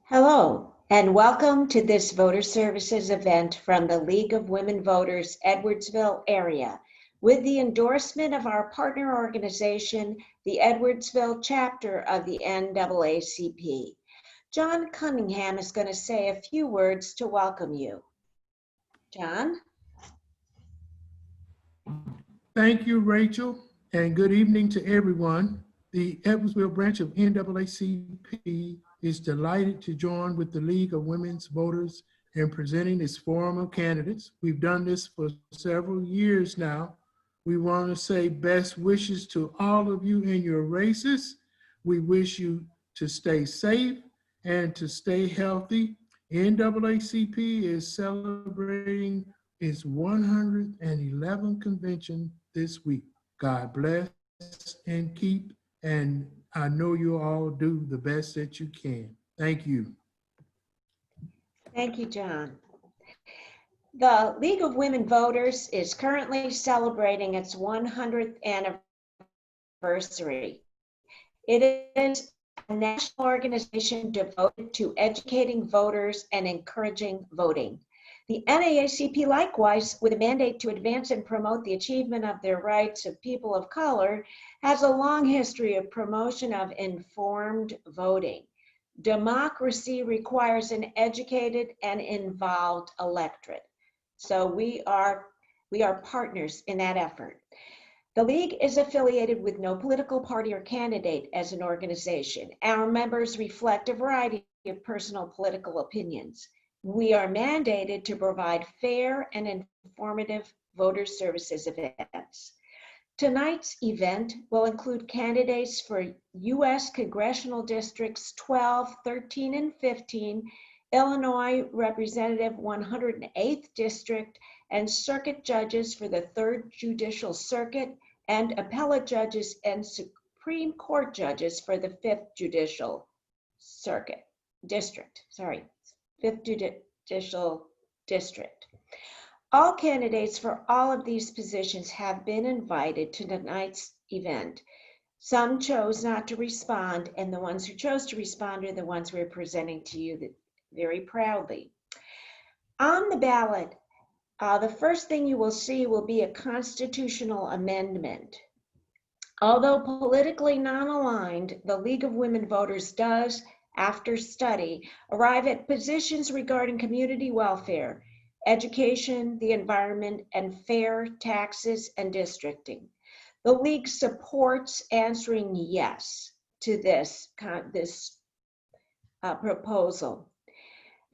Hello, and welcome to this Voter Services event from the League of Women Voters, Edwardsville area, with the endorsement of our partner organization, the Edwardsville chapter of the NAACP. John Cunningham is going to say a few words to welcome you. John? Thank you, Rachel, and good evening to everyone. The Edwardsville branch of NAACP is delighted to join with the League of Women's Voters in presenting its forum of candidates. We've done this for several years now. We want to say best wishes to all of you in your races. We wish you to stay safe and to stay healthy. NAACP is celebrating its 111th convention this week. God bless and keep, and I know you all do the best that you can. Thank you. Thank you, John. The League of Women Voters is currently celebrating its 100th anniversary. It is a national organization devoted to educating voters and encouraging voting. The NAACP, likewise, with a mandate to advance and promote the achievement of their rights of people of color, has a long history of promotion of informed voting. Democracy requires an educated and involved electorate. So we are partners in that effort. The League is affiliated with no political party or candidate as an organization. Our members reflect a variety of personal political opinions. We are mandated to provide fair and informative voter services events. Tonight's event will include candidates for US Congressional Districts 12, 13, and 15, Illinois Representative 108th District, and circuit judges for the 3rd Judicial Circuit, and appellate judges and Supreme Court judges for the 5th Judicial District. 5th Judicial District. All candidates for all of these positions have been invited to tonight's event. Some chose not to respond, and the ones who chose to respond are the ones we're presenting to you very proudly. On the ballot, the first thing you will see will be a constitutional amendment. Although politically non-aligned, the League of Women Voters does, after study, arrive at positions regarding community welfare, education, the environment, and fair taxes and districting. The League supports answering yes to this proposal.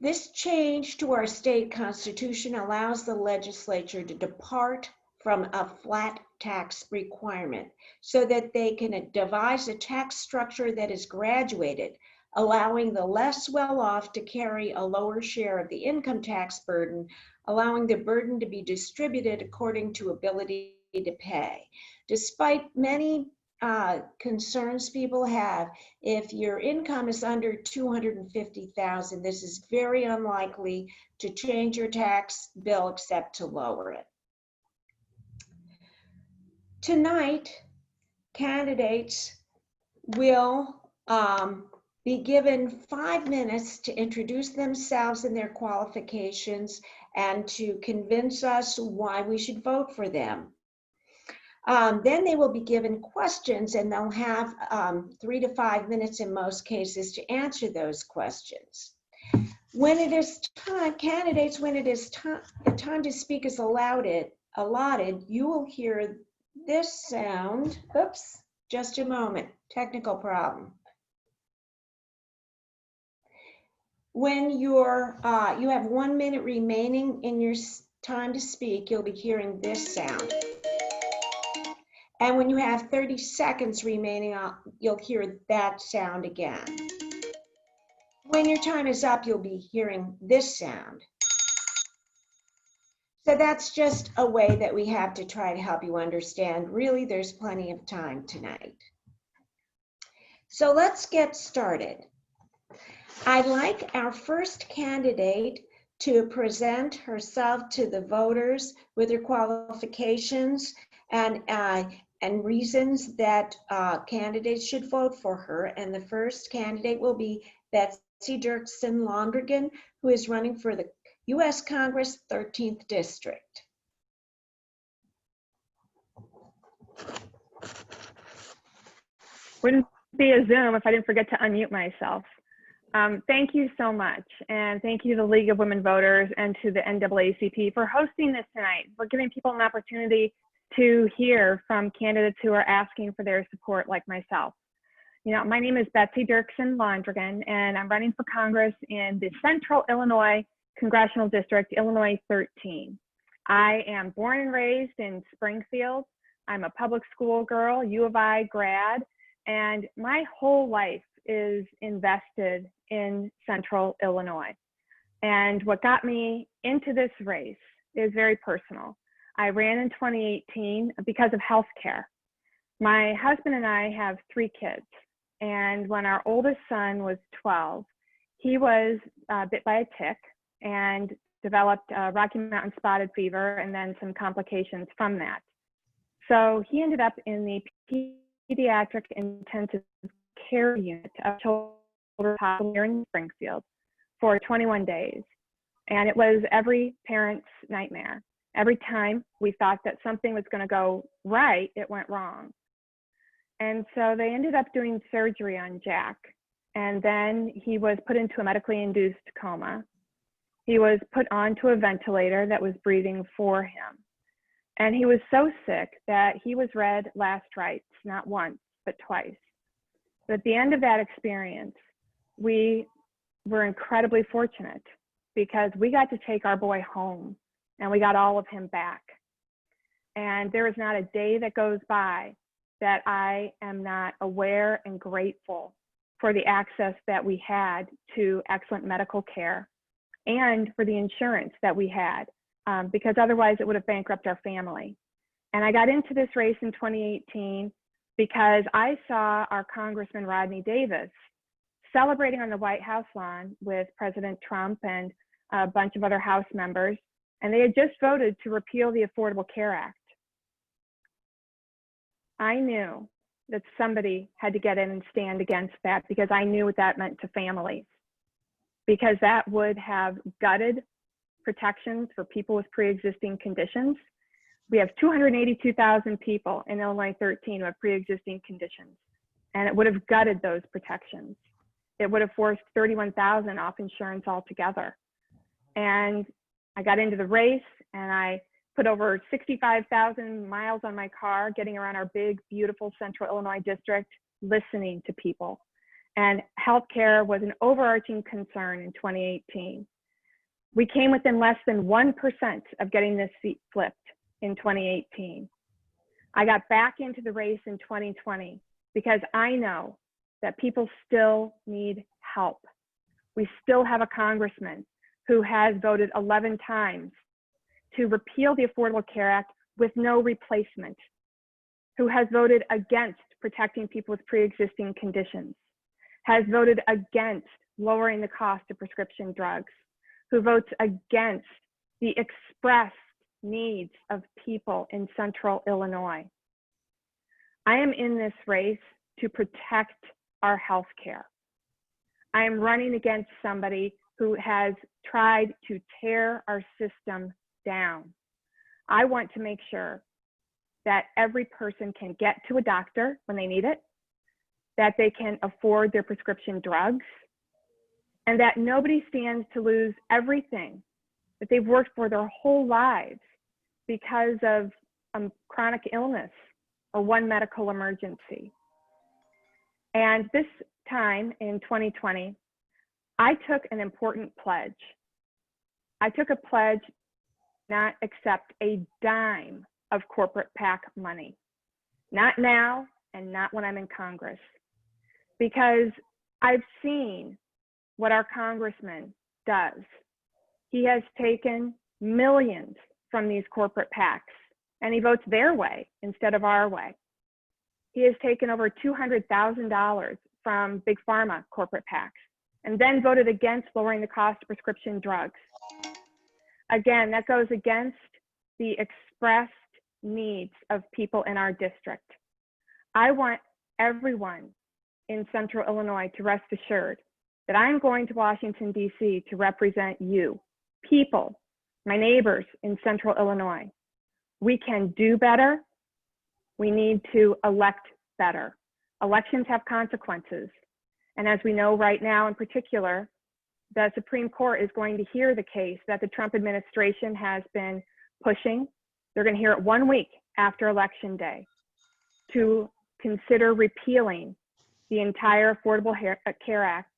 This change to our state constitution allows the legislature to depart from a flat tax requirement so that they can devise a tax structure that is graduated, allowing the less well-off to carry a lower share of the income tax burden, allowing the burden to be distributed according to ability to pay. Despite many concerns people have, if your income is under $250,000, this is very unlikely to change your tax bill except to lower it. Tonight, candidates will be given 5 minutes to introduce themselves and their qualifications and to convince us why we should vote for them. Then they will be given questions, and they'll have 3 to 5 minutes in most cases to answer those questions. When it is time, candidates, when it is the time to speak is allotted, you will hear this sound. Oops, just a moment, technical problem. When you have 1 minute remaining in your time to speak, you'll be hearing this sound. And when you have 30 seconds remaining, you'll hear that sound again. When your time is up, you'll be hearing this sound. So that's just a way that we have to try to help you understand. Really, there's plenty of time tonight. So let's get started. I'd like our first candidate to present herself to the voters with her qualifications and reasons that candidates should vote for her. And the first candidate will be Betsy Betsy Dirksen Londrigan, who is running for the US Congress 13th District. Wouldn't be a Zoom if I didn't forget to unmute myself. Thank you so much. And thank you to the League of Women Voters and to the NAACP for hosting this tonight, for giving people an opportunity to hear from candidates who are asking for their support like myself. You know, my name is Betsy Dirksen Londrigan, and I'm running for Congress in the Central Illinois Congressional District, Illinois 13. I am born and raised in Springfield. I'm a public school girl, U of I grad, and my whole life is invested in Central Illinois. And what got me into this race is very personal. I ran in 2018 because of health care. My husband and I have 3 kids. And when our oldest son was 12, he was bit by a tick and developed Rocky Mountain spotted fever and then some complications from that. So he ended up in the pediatric intensive care unit of Children's Hospital here in Springfield for 21 days. And it was every parent's nightmare. Every time we thought that something was going to go right, it went wrong. And so they ended up doing surgery on Jack. And then he was put into a medically induced coma. He was put onto a ventilator that was breathing for him. And he was so sick that he was read last rites, not once, but twice. But at the end of that experience, we were incredibly fortunate because we got to take our boy home and we got all of him back. And there is not a day that goes by that I am not aware and grateful for the access that we had to excellent medical care and for the insurance that we had, because otherwise it would have bankrupted our family. And I got into this race in 2018 because I saw our Congressman Rodney Davis celebrating on the White House lawn with President Trump and a bunch of other House members, and they had just voted to repeal the Affordable Care Act. I knew that somebody had to get in and stand against that because I knew what that meant to families, because that would have gutted protections for people with pre-existing conditions. We have 282,000 people in Illinois 13 who have pre-existing conditions, and it would have gutted those protections. It would have forced 31,000 off insurance altogether. And I got into the race and I put over 65,000 miles on my car, getting around our big, beautiful Central Illinois district, listening to people. And healthcare was an overarching concern in 2018. We came within less than 1% of getting this seat flipped in 2018. I got back into the race in 2020 because I know that people still need help. We still have a congressman who has voted 11 times to repeal the Affordable Care Act with no replacement, who has voted against protecting people with pre-existing conditions, has voted against lowering the cost of prescription drugs, who votes against the expressed needs of people in Central Illinois. I am in this race to protect our health care. I am running against somebody who has tried to tear our system down. I want to make sure that every person can get to a doctor when they need it, that they can afford their prescription drugs, and that nobody stands to lose everything that they've worked for their whole lives because of chronic illness or one medical emergency. And this time in 2020, I took an important pledge. I took a pledge not accept a dime of corporate PAC money, not now and not when I'm in Congress, because I've seen what our congressman does. He has taken millions from these corporate PACs and he votes their way instead of our way. He has taken over $200,000 from big pharma corporate PACs and then voted against lowering the cost of prescription drugs. Again, that goes against the expressed needs of people in our district. I want everyone in Central Illinois to rest assured that I'm going to Washington, D.C. to represent you, people, my neighbors in Central Illinois. We can do better. We need to elect better. Elections have consequences. And as we know right now in particular, the Supreme Court is going to hear the case that the Trump administration has been pushing. They're going to hear it 1 week after Election Day to consider repealing the entire Affordable Care Act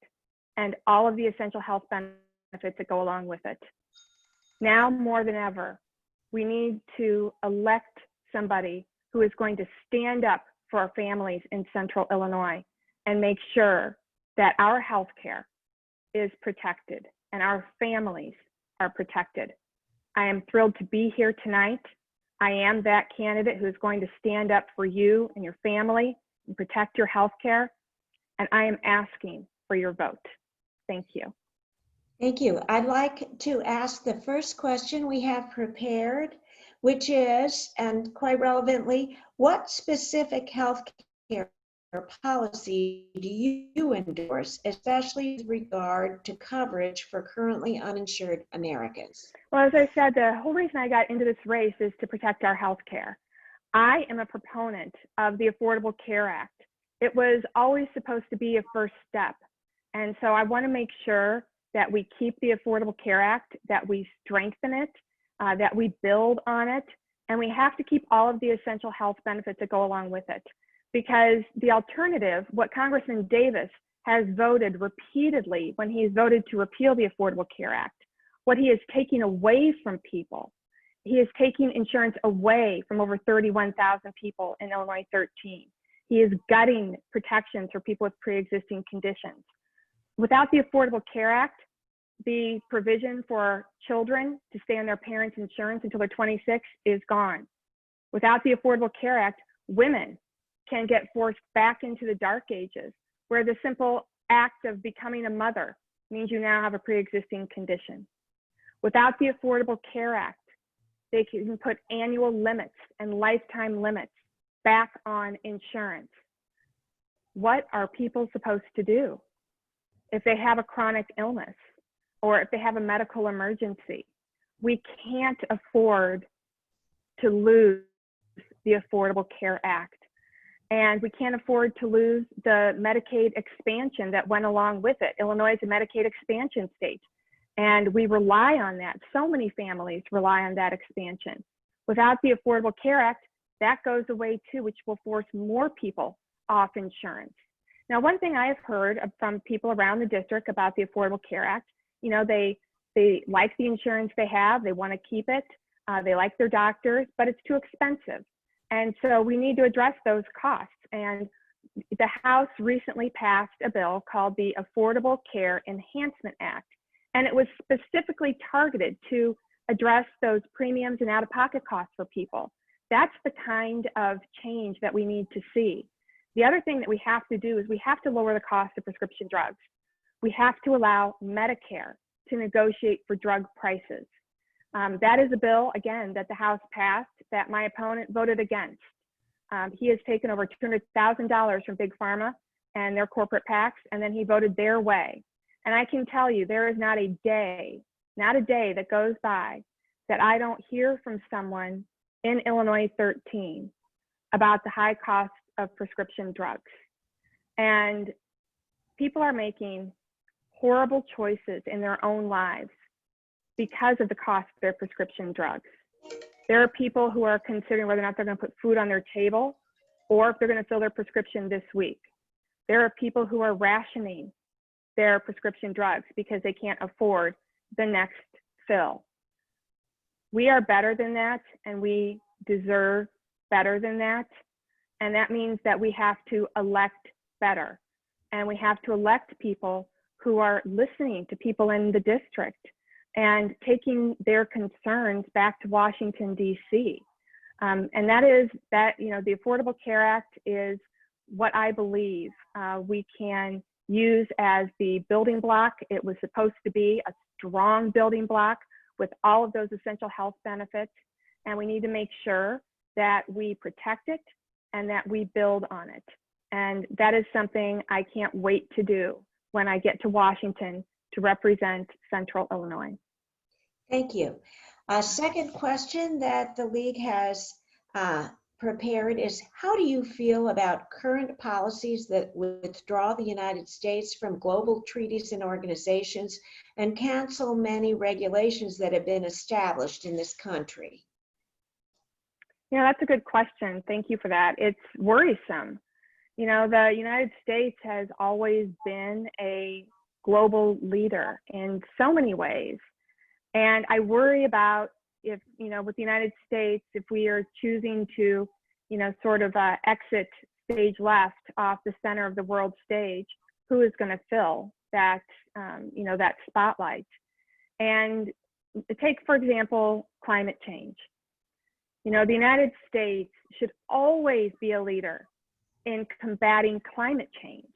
and all of the essential health benefits that go along with it. Now more than ever, we need to elect somebody who is going to stand up for our families in Central Illinois and make sure that our health care is protected and our families are protected. I am thrilled to be here tonight. I am that candidate who is going to stand up for you and your family and protect your health care. And I am asking for your vote. Thank you. Thank you. I'd like to ask the first question we have prepared, which is, and quite relevantly, what specific health care policy do you endorse, especially with regard to coverage for currently uninsured Americans? Well, as I said, the whole reason I got into this race is to protect our health care. I am a proponent of the Affordable Care Act. It was always supposed to be a first step. And so I want to make sure that we keep the Affordable Care Act, that we strengthen it, that we build on it, and we have to keep all of the essential health benefits that go along with it. Because the alternative, what Congressman Davis has voted repeatedly when he's voted to repeal the Affordable Care Act, what he is taking away from people, he is taking insurance away from over 31,000 people in Illinois 13. He is gutting protections for people with pre-existing conditions. Without the Affordable Care Act, the provision for children to stay on their parents' insurance until they're 26 is gone. Without the Affordable Care Act, women can get forced back into the dark ages, where the simple act of becoming a mother means you now have a pre-existing condition. Without the Affordable Care Act, they can put annual limits and lifetime limits back on insurance. What are people supposed to do if they have a chronic illness or if they have a medical emergency? We can't afford to lose the Affordable Care Act. And we can't afford to lose the Medicaid expansion that went along with it. Illinois is a Medicaid expansion state, and we rely on that. So many families rely on that expansion. Without the Affordable Care Act, that goes away too, which will force more people off insurance. Now, one thing I have heard from people around the district about the Affordable Care Act, you know, they like the insurance they have, they want to keep it, they like their doctors, but it's too expensive. And so we need to address those costs. And the House recently passed a bill called the Affordable Care Enhancement Act. And it was specifically targeted to address those premiums and out-of-pocket costs for people. That's the kind of change that we need to see. The other thing that we have to do is we have to lower the cost of prescription drugs. We have to allow Medicare to negotiate for drug prices. That is a bill, again, that the House passed that my opponent voted against. He has taken over $200,000 from Big Pharma and their corporate PACs, and then he voted their way. And I can tell you, there is not a day that goes by that I don't hear from someone in Illinois 13 about the high cost of prescription drugs. And people are making horrible choices in their own lives because of the cost of their prescription drugs. There are people who are considering whether or not they're going to put food on their table or if they're going to fill their prescription this week. There are people who are rationing their prescription drugs because they can't afford the next fill. We are better than that, and we deserve better than that. And that means that we have to elect better. And we have to elect people who are listening to people in the district and taking their concerns back to Washington, D.C. And that is that, you know, the Affordable Care Act is what I believe we can use as the building block. It was supposed to be a strong building block with all of those essential health benefits. And we need to make sure that we protect it and that we build on it. And that is something I can't wait to do, when I get to Washington to represent Central Illinois. Thank you. A second question that the League has prepared is, how do you feel about current policies that withdraw the United States from global treaties and organizations and cancel many regulations that have been established in this country? Yeah, that's a good question. Thank you for that. It's worrisome. You know, the United States has always been a global leader in so many ways. And I worry about if, you know, with the United States, if we are choosing to, you know, sort of exit stage left off the center of the world stage, who is going to fill that, you know, that spotlight? And take, for example, climate change. You know, the United States should always be a leader in combating climate change.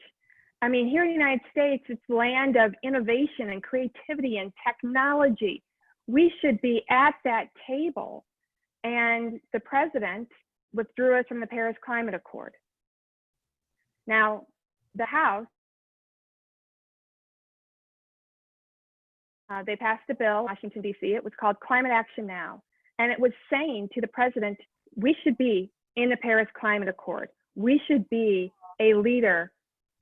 I mean, here in the United States, it's land of innovation and creativity and technology. We should be at that table. And the president withdrew us from the Paris Climate Accord. Now, the House, they passed a bill in Washington, D.C. It was called Climate Action Now. And it was saying to the president, we should be in the Paris Climate Accord. We should be a leader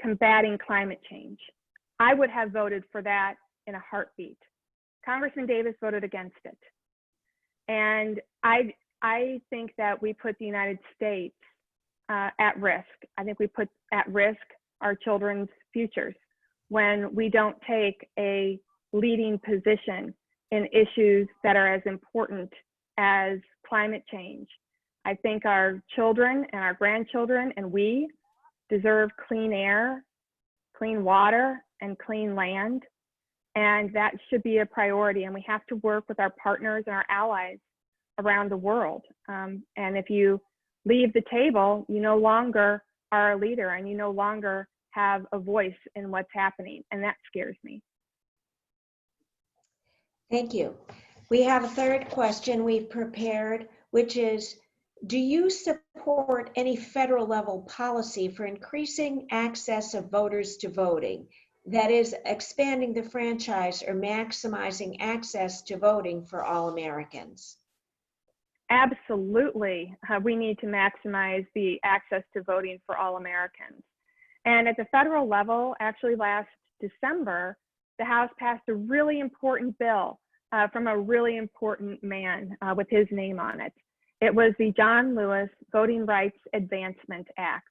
combating climate change. I would have voted for that in a heartbeat. Congressman Davis voted against it. And I think that we put the United States at risk. I think we put at risk our children's futures when we don't take a leading position in issues that are as important as climate change. I think our children and our grandchildren and we deserve clean air, clean water, and clean land. And that should be a priority. And we have to work with our partners and our allies around the world. And if you leave the table, you no longer are a leader and you no longer have a voice in what's happening. And that scares me. Thank you. We have a third question we've prepared, which is, do you support any federal level policy for increasing access of voters to voting? That is, expanding the franchise or maximizing access to voting for all Americans? Absolutely. We need to maximize the access to voting for all Americans. And at the federal level, actually last December, the House passed a really important bill from a really important man with his name on it. It was the John Lewis Voting Rights Advancement Act.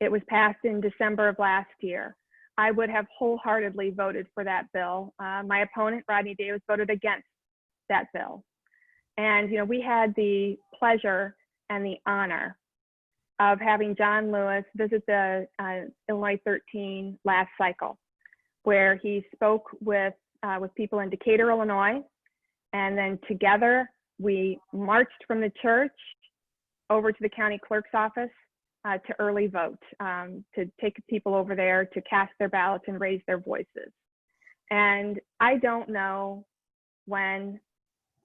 It was passed in December of last year. I would have wholeheartedly voted for that bill. My opponent, Rodney Davis, voted against that bill. And, you know, we had the pleasure and the honor of having John Lewis visit the Illinois 13 last cycle, where he spoke with people in Decatur, Illinois. And then together we marched from the church over to the county clerk's office to early vote, to take people over there to cast their ballots and raise their voices. And I don't know when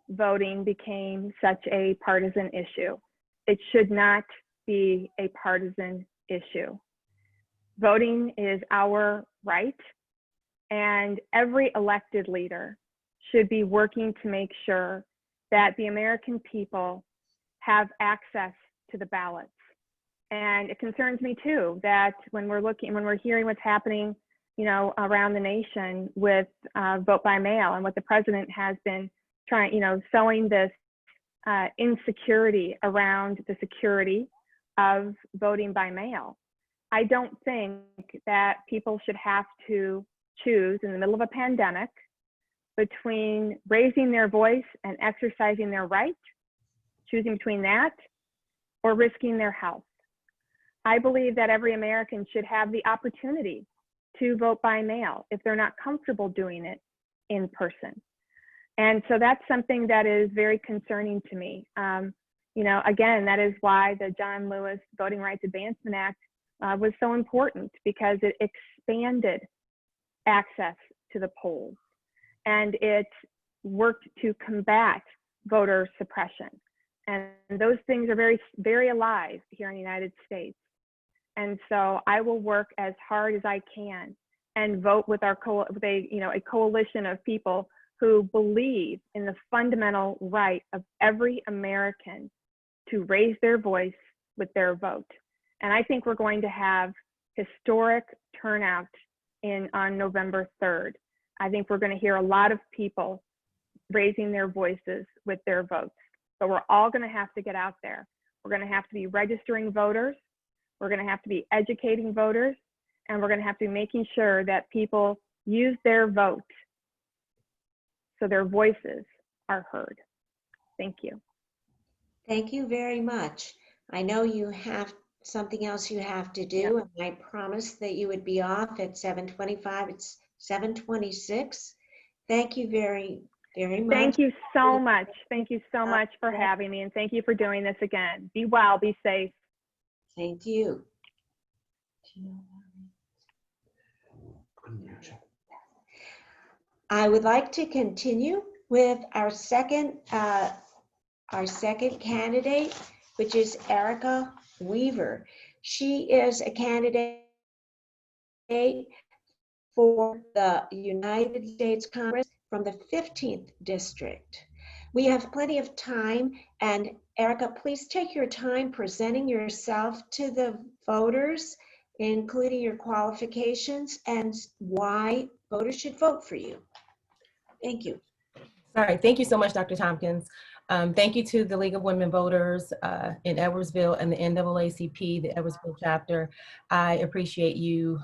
voting became such a partisan issue. It should not be a partisan issue. Voting is our right, and every elected leader should be working to make sure that the American people have access to the ballots. And it concerns me too that when we're hearing what's happening, you know, around the nation with vote by mail, and what the president has been trying, you know, sowing this insecurity around the security of voting by mail. I don't think that people should have to choose in the middle of a pandemic between raising their voice and exercising their right, choosing between that or risking their health. I believe that every American should have the opportunity to vote by mail if they're not comfortable doing it in person. And so that's something that is very concerning to me. You know, again, that is why the John Lewis Voting Rights Advancement Act was so important, because it expanded access to the polls and it worked to combat voter suppression. And those things are very, very alive here in the United States. And so I will work as hard as I can. and vote with a coalition of people who believe in the fundamental right of every American to raise their voice with their vote. And I think we're going to have historic turnout on November 3rd. I think we're going to hear a lot of people raising their voices with their votes. But we're all going to have to get out there. We're going to have to be registering voters. We're going to have to be educating voters. And we're going to have to be making sure that people use their vote so their voices are heard. Thank you. Thank you very much. I know you have something else you have to do, and I promised that you would be off at 7:25. It's 7:26. Thank you very, very much. Thank you so much. Thank you so much for having me, and thank you for doing this again. Be well, be safe. Same to you. I would like to continue with our second candidate, which is Erica Weaver. She is a candidate for the United States Congress from the 15th District. We have plenty of time, and Erica, please take your time presenting yourself to the voters, including your qualifications and why voters should vote for you. Thank you. All right, thank you so much, Dr. Tompkins. Thank you to the League of Women Voters in Edwardsville and the NAACP, the Edwardsville chapter. I appreciate you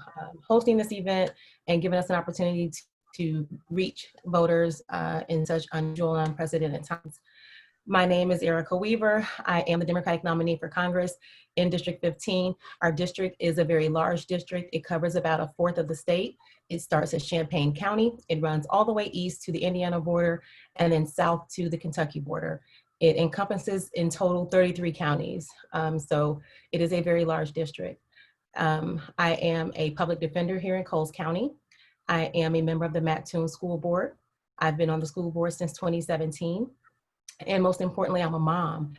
hosting this event and giving us an opportunity to reach voters in such unusual and unprecedented times. My name is Erica Weaver. I am the Democratic nominee for Congress in District 15. Our district is a very large district. It covers about 1/4 of the state. It starts at Champaign County. It runs all the way east to the Indiana border and then south to the Kentucky border. It encompasses in total 33 counties. So it is a very large district. I am a public defender here in Coles County. I am a member of the Mattoon School Board. I've been on the school board since 2017. And most importantly, I'm a mom.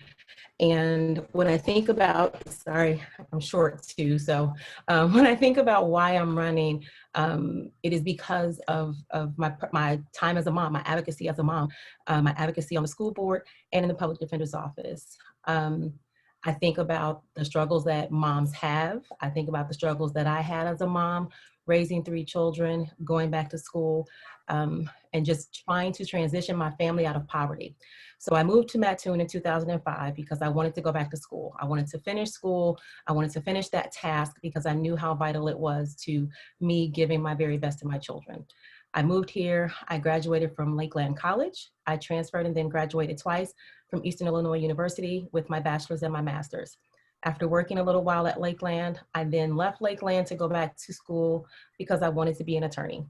And when I think about, sorry, I'm short too. So when I think about why I'm running, it is because of my time as a mom, my advocacy as a mom, my advocacy on the school board and in the public defender's office. I think about the struggles that moms have. I think about the struggles that I had as a mom, raising 3 children, going back to school, and just trying to transition my family out of poverty. So I moved to Mattoon in 2005 because I wanted to go back to school. I wanted to finish school. I wanted to finish that task because I knew how vital it was to me giving my very best to my children. I moved here. I graduated from Lakeland College. I transferred and then graduated twice from Eastern Illinois University with my bachelor's and my master's. After working a little while at Lakeland, I then left Lakeland to go back to school because I wanted to be an attorney.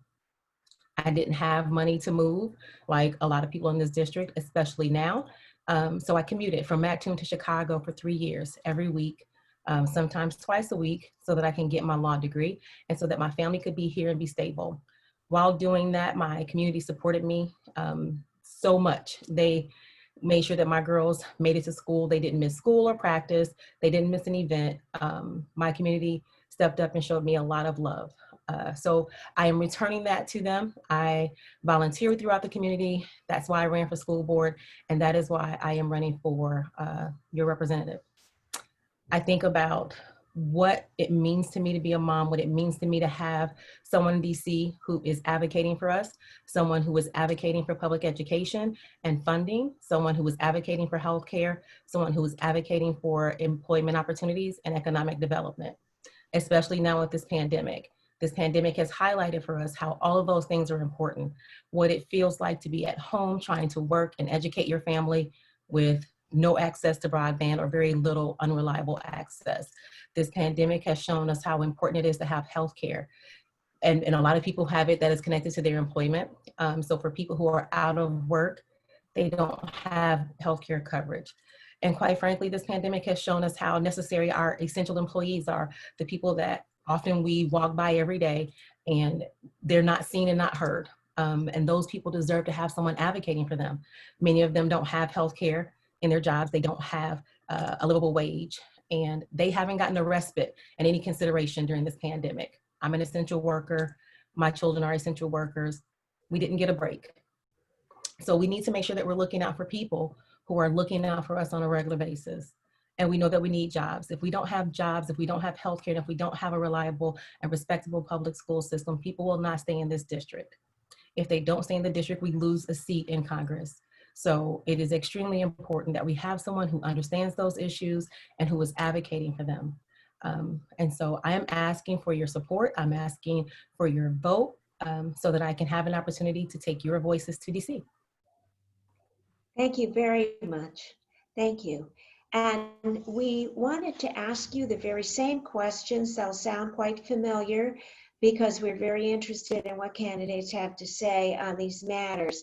I didn't have money to move like a lot of people in this district, especially now. So I commuted from Mattoon to Chicago for 3 years, every week, sometimes twice a week, so that I can get my law degree and so that my family could be here and be stable. While doing that, my community supported me so much. They made sure that my girls made it to school. They didn't miss school or practice. They didn't miss an event. My community stepped up and showed me a lot of love. So I am returning that to them. I volunteered throughout the community. That's why I ran for school board. And that is why I am running for your representative. I think about what it means to me to be a mom, what it means to me to have someone in DC who is advocating for us, someone who is advocating for public education and funding, someone who is advocating for healthcare, someone who is advocating for employment opportunities and economic development, especially now with this pandemic. This pandemic has highlighted for us how all of those things are important. What it feels like to be at home trying to work and educate your family with no access to broadband or very little unreliable access. This pandemic has shown us how important it is to have healthcare. And a lot of people have it that is connected to their employment. So for people who are out of work, they don't have healthcare coverage. And quite frankly, this pandemic has shown us how necessary our essential employees are, the people that often we walk by every day and they're not seen and not heard. And those people deserve to have someone advocating for them. Many of them don't have healthcare in their jobs. They don't have a livable wage, and they haven't gotten a respite and any consideration during this pandemic. I'm an essential worker. my children are essential workers. We didn't get a break. So we need to make sure that we're looking out for people who are looking out for us on a regular basis. And we know that we need jobs. If we don't have jobs, if we don't have healthcare, and if we don't have a reliable and respectable public school system, people will not stay in this district. If they don't stay in the district, we lose a seat in Congress. So it is extremely important that we have someone who understands those issues and who is advocating for them. And so I am asking for your support. I'm asking for your vote so that I can have an opportunity to take your voices to DC. Thank you very much. Thank you. And we wanted to ask you the very same questions. They'll sound quite familiar because we're very interested in what candidates have to say on these matters.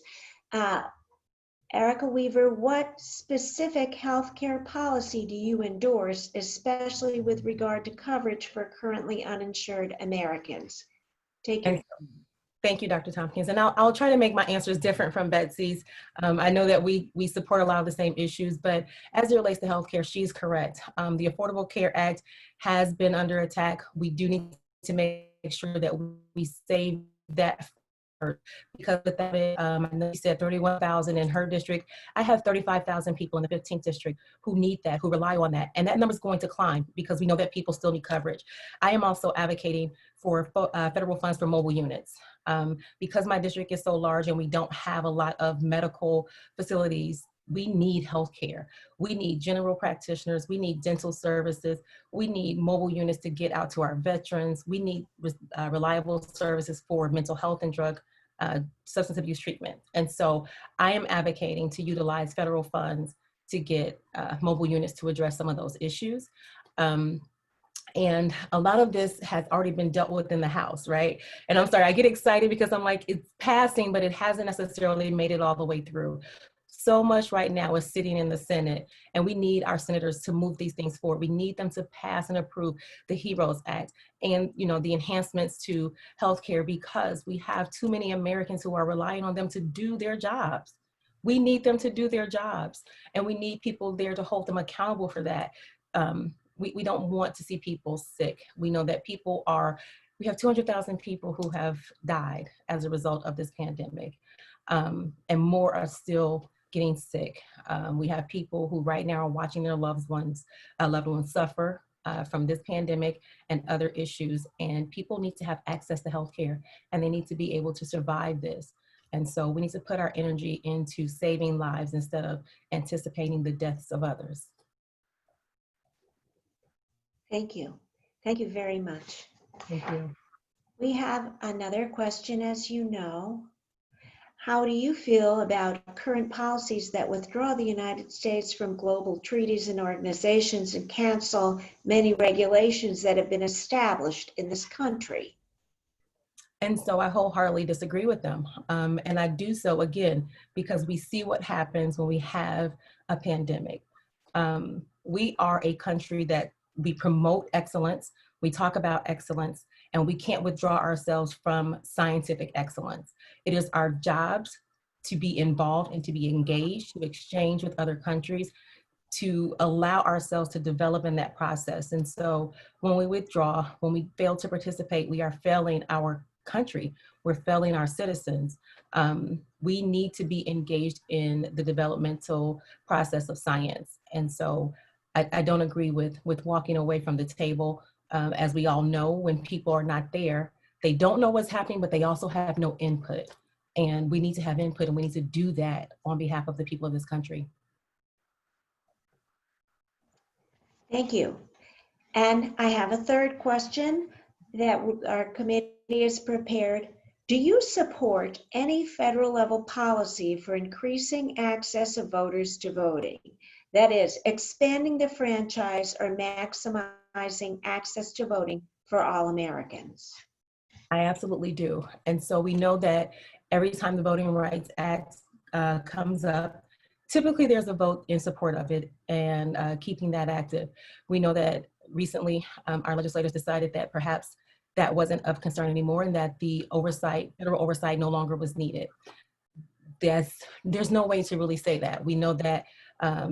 Erica Weaver, what specific healthcare policy do you endorse, especially with regard to coverage for currently uninsured Americans? Take your. Thank you, Dr. Tompkins. And I'll try to make my answers different from Betsy's. I know that we support a lot of the same issues, but as it relates to healthcare, she's correct. The Affordable Care Act has been under attack. We do need to make sure that we save that because without it, I know you said 31,000 in her district. I have 35,000 people in the 15th district who need that, who rely on that. And that number is going to climb because we know that people still need coverage. I am also advocating for federal funds for mobile units. Because my district is so large and we don't have a lot of medical facilities, we need healthcare. We need general practitioners. We need dental services. We need mobile units to get out to our veterans. We need reliable services for mental health and drug substance abuse treatment. And so I am advocating to utilize federal funds to get mobile units to address some of those issues. And a lot of this has already been dealt with in the House, right? And I'm sorry, I get excited because I'm like, it's passing, but it hasn't necessarily made it all the way through. So much right now is sitting in the Senate, and we need our senators to move these things forward. We need them to pass and approve the HEROES Act and, you know, the enhancements to healthcare, because we have too many Americans who are relying on them to do their jobs. We need them to do their jobs, and we need people there to hold them accountable for that. We don't want to see people sick. We know that we have 200,000 people who have died as a result of this pandemic, and more are still getting sick. We have people who right now are watching their loved ones suffer from this pandemic and other issues, and people need to have access to healthcare, and they need to be able to survive this. And so we need to put our energy into saving lives instead of anticipating the deaths of others. Thank you. Thank you very much. Thank you. We have another question, as you know. How do you feel about current policies that withdraw the United States from global treaties and organizations and cancel many regulations that have been established in this country? And so I wholeheartedly disagree with them. And I do so, again, because we see what happens when we have a pandemic. We are a country that we promote excellence, we talk about excellence, and we can't withdraw ourselves from scientific excellence. It is our jobs to be involved and to be engaged, to exchange with other countries, to allow ourselves to develop in that process. And so when we withdraw, when we fail to participate, we are failing our country, we're failing our citizens. We need to be engaged in the developmental process of science. And so I don't agree with walking away from the table. As we all know, when people are not there, they don't know what's happening, but they also have no input. And we need to have input, and we need to do that on behalf of the people of this country. Thank you. And I have a third question that our committee is prepared. Do you support any federal level policy for increasing access of voters to voting? That is, expanding the franchise or maximizing access to voting for all Americans? I absolutely do. And so we know that every time the Voting Rights Act comes up, typically there's a vote in support of it and keeping that active. We know that recently our legislators decided that perhaps that wasn't of concern anymore and that the federal oversight no longer was needed. There's no way to really say that. We know that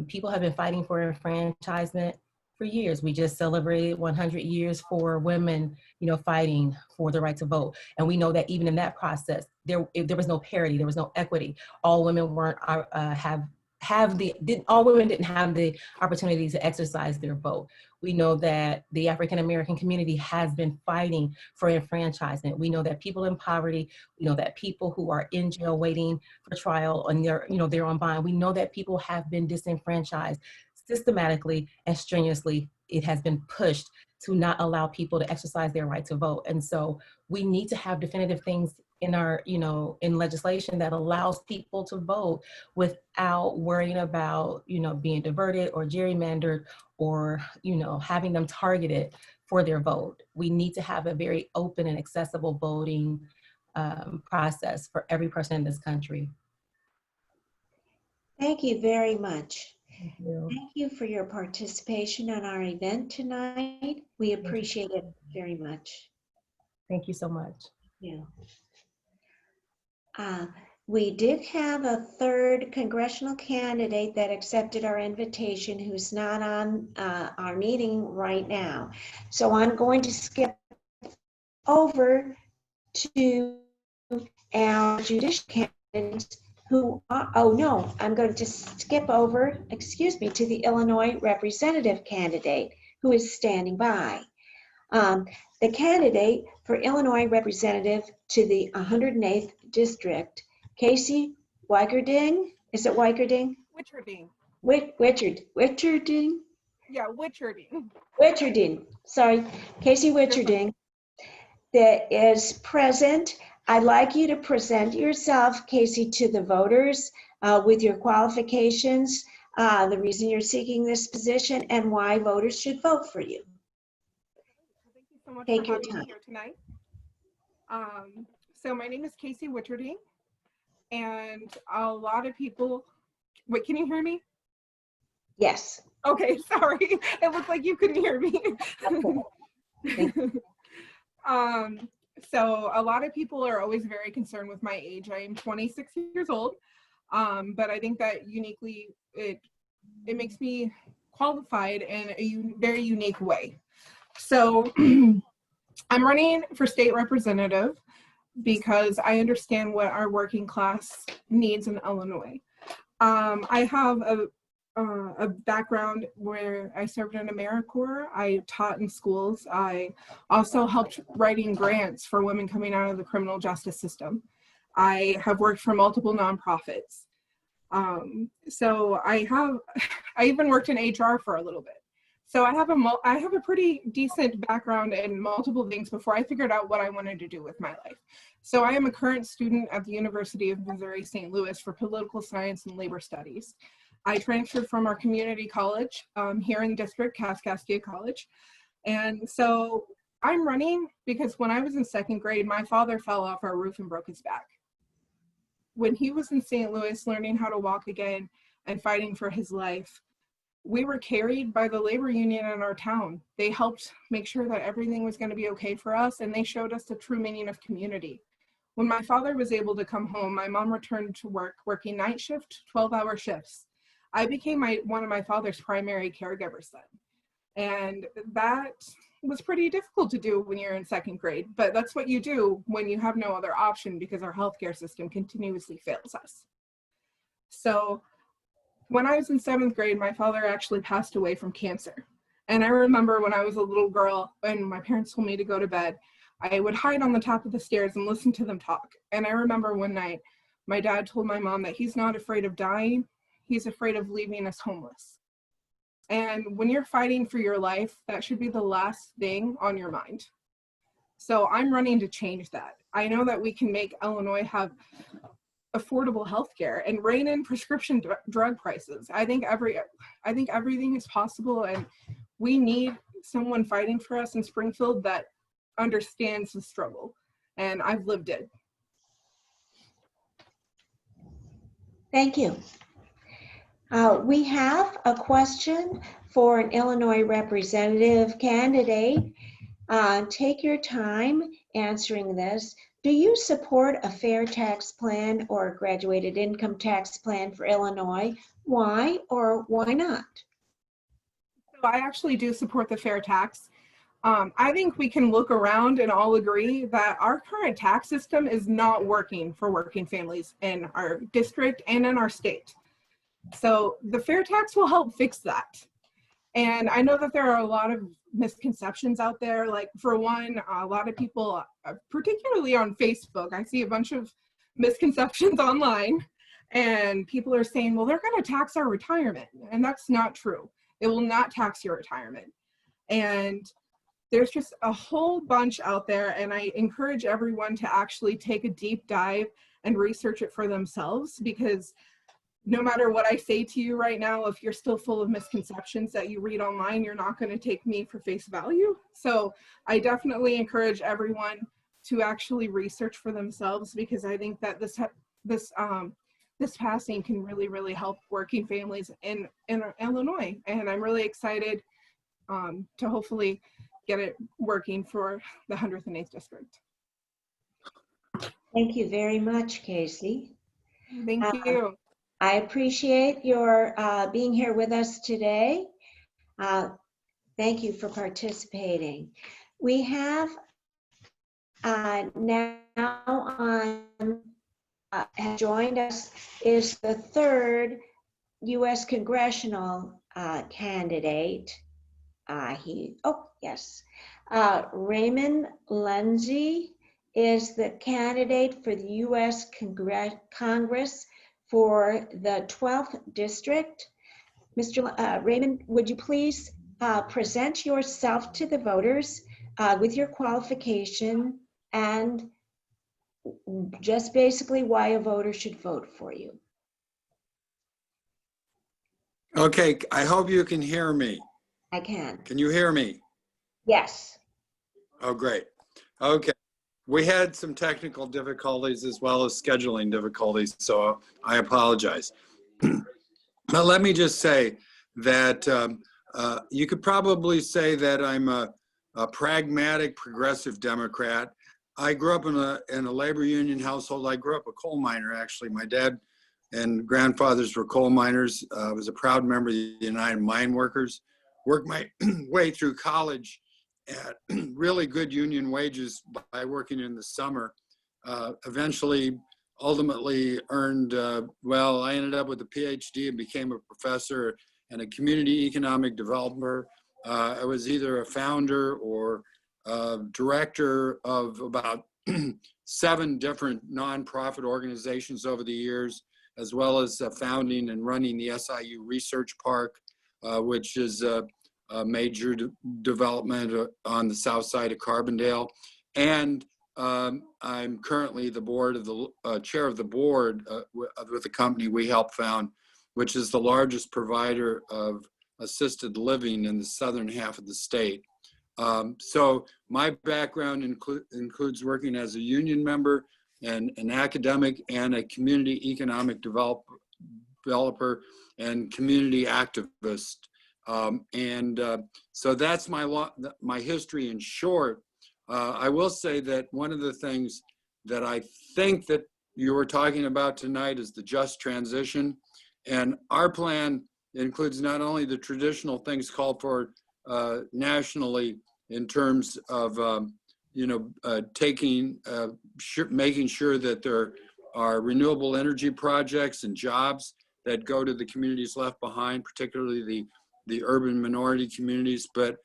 people have been fighting for enfranchisement for years. We just celebrated 100 years for women, fighting for the right to vote. And we know that even in that process, there was no parity, there was no equity. All women weren't all women didn't have the opportunity to exercise their vote. We know that the African American community has been fighting for enfranchisement. We know that people in poverty, we know that people who are in jail waiting for trial and they're on bond. We know that people have been disenfranchised systematically and strenuously. It has been pushed to not allow people to exercise their right to vote. And so we need to have definitive things in our, in legislation that allows people to vote without worrying about, being diverted or gerrymandered or, having them targeted for their vote. We need to have a very open and accessible voting process for every person in this country. Thank you very much. Thank you. Thank you for your participation on our event tonight. We appreciate it very much. Thank you so much. Yeah. We did have a third congressional candidate that accepted our invitation who's not on our meeting right now. So I'm going to skip over to our judicial candidates who are, I'm going to just skip over, to the Illinois representative candidate who is standing by. The candidate for Illinois representative to the 108th District, Casey Weigerding, is it Weigerding? Wicherding. Wicherding? Yeah, Wicherding. Wicherding, sorry, Casey Wicherding, that is present. I'd like you to present yourself, Casey, to the voters with your qualifications, the reason you're seeking this position, and why voters should vote for you. Thank you so much Take for your having time. me here tonight. So my name is Casey Wicherding, and a lot of people, wait, can you hear me? Yes. Okay, sorry. It looked like you couldn't hear me. So a lot of people are always very concerned with my age. I am 26 years old, but I think that uniquely, it makes me qualified in a very unique way. So I'm running for state representative because I understand what our working class needs in Illinois. I have a background where I served in AmeriCorps. I taught in schools. I also helped writing grants for women coming out of the criminal justice system. I have worked for multiple nonprofits. So I even worked in HR for a little bit. So I have a pretty decent background in multiple things before I figured out what I wanted to do with my life. So I am a current student at the University of Missouri St. Louis for political science and labor studies. I transferred from our community college here in the district, Kaskaskia College. And so I'm running because when I was in second grade, my father fell off our roof and broke his back. When he was in St. Louis learning how to walk again and fighting for his life, we were carried by the labor union in our town. They helped make sure that everything was going to be okay for us, and they showed us the true meaning of community. When my father was able to come home, my mom returned to work, working night shift, 12-hour shifts. I became one of my father's primary caregivers then. And that was pretty difficult to do when you're in second grade, but that's what you do when you have no other option because our healthcare system continuously fails us. So when I was in seventh grade, my father actually passed away from cancer. And I remember when I was a little girl and my parents told me to go to bed, I would hide on the top of the stairs and listen to them talk. And I remember one night, my dad told my mom that he's not afraid of dying, he's afraid of leaving us homeless. And when you're fighting for your life, that should be the last thing on your mind. So I'm running to change that. I know that we can make Illinois have affordable healthcare and rein in prescription drug prices. I think everything is possible, and we need someone fighting for us in Springfield that understands the struggle, and I've lived it. Thank you. We have a question for an Illinois representative candidate. Take your time answering this. Do you support a fair tax plan or a graduated income tax plan for Illinois? Why or why not? So I actually do support the fair tax. I think we can look around and all agree that our current tax system is not working for working families in our district and in our state. So the fair tax will help fix that. And I know that there are a lot of misconceptions out there. Like, for one, a lot of people, particularly on Facebook, I see a bunch of misconceptions online, and people are saying, well, they're going to tax our retirement. And that's not true. It will not tax your retirement. And there's just a whole bunch out there, and I encourage everyone to actually take a deep dive and research it for themselves, because no matter what I say to you right now, if you're still full of misconceptions that you read online, you're not going to take me for face value. So I definitely encourage everyone to actually research for themselves, because I think that this passing can really, really help working families in Illinois. And I'm really excited to hopefully get it working for the 108th District. Thank you very much, Casey. Thank you. I appreciate your being here with us today. Thank you for participating. We have now has joined us is the third US Congressional candidate. Raymond Lindsay is the candidate for the US Congress for the 12th District. Mr. Raymond, would you please present yourself to the voters with your qualification and just basically why a voter should vote for you? Okay, I hope you can hear me. I can. Can you hear me? Yes. Oh, great. Okay. We had some technical difficulties as well as scheduling difficulties, so I apologize. But let me just say that you could probably say that I'm a pragmatic progressive Democrat. I grew up in a labor union household. I grew up a coal miner, actually. My dad and grandfathers were coal miners. I was a proud member of the United Mine Workers. Worked my way through college at really good union wages by working in the summer. Eventually, ultimately earned, I ended up with a PhD and became a professor and a community economic developer. I was either a founder or director of about 7 different nonprofit organizations over the years, as well as founding and running the SIU Research Park, which is a major development on the south side of Carbondale. And I'm currently the chair of the board with the company we helped found, which is the largest provider of assisted living in the southern half of the state. So my background includes working as a union member and an academic and a community economic developer and community activist. So that's my history in short. I will say that one of the things that I think that you were talking about tonight is the just transition. And our plan includes not only the traditional things called for nationally in terms of, making sure that there are renewable energy projects and jobs that go to the communities left behind, particularly the urban minority communities, but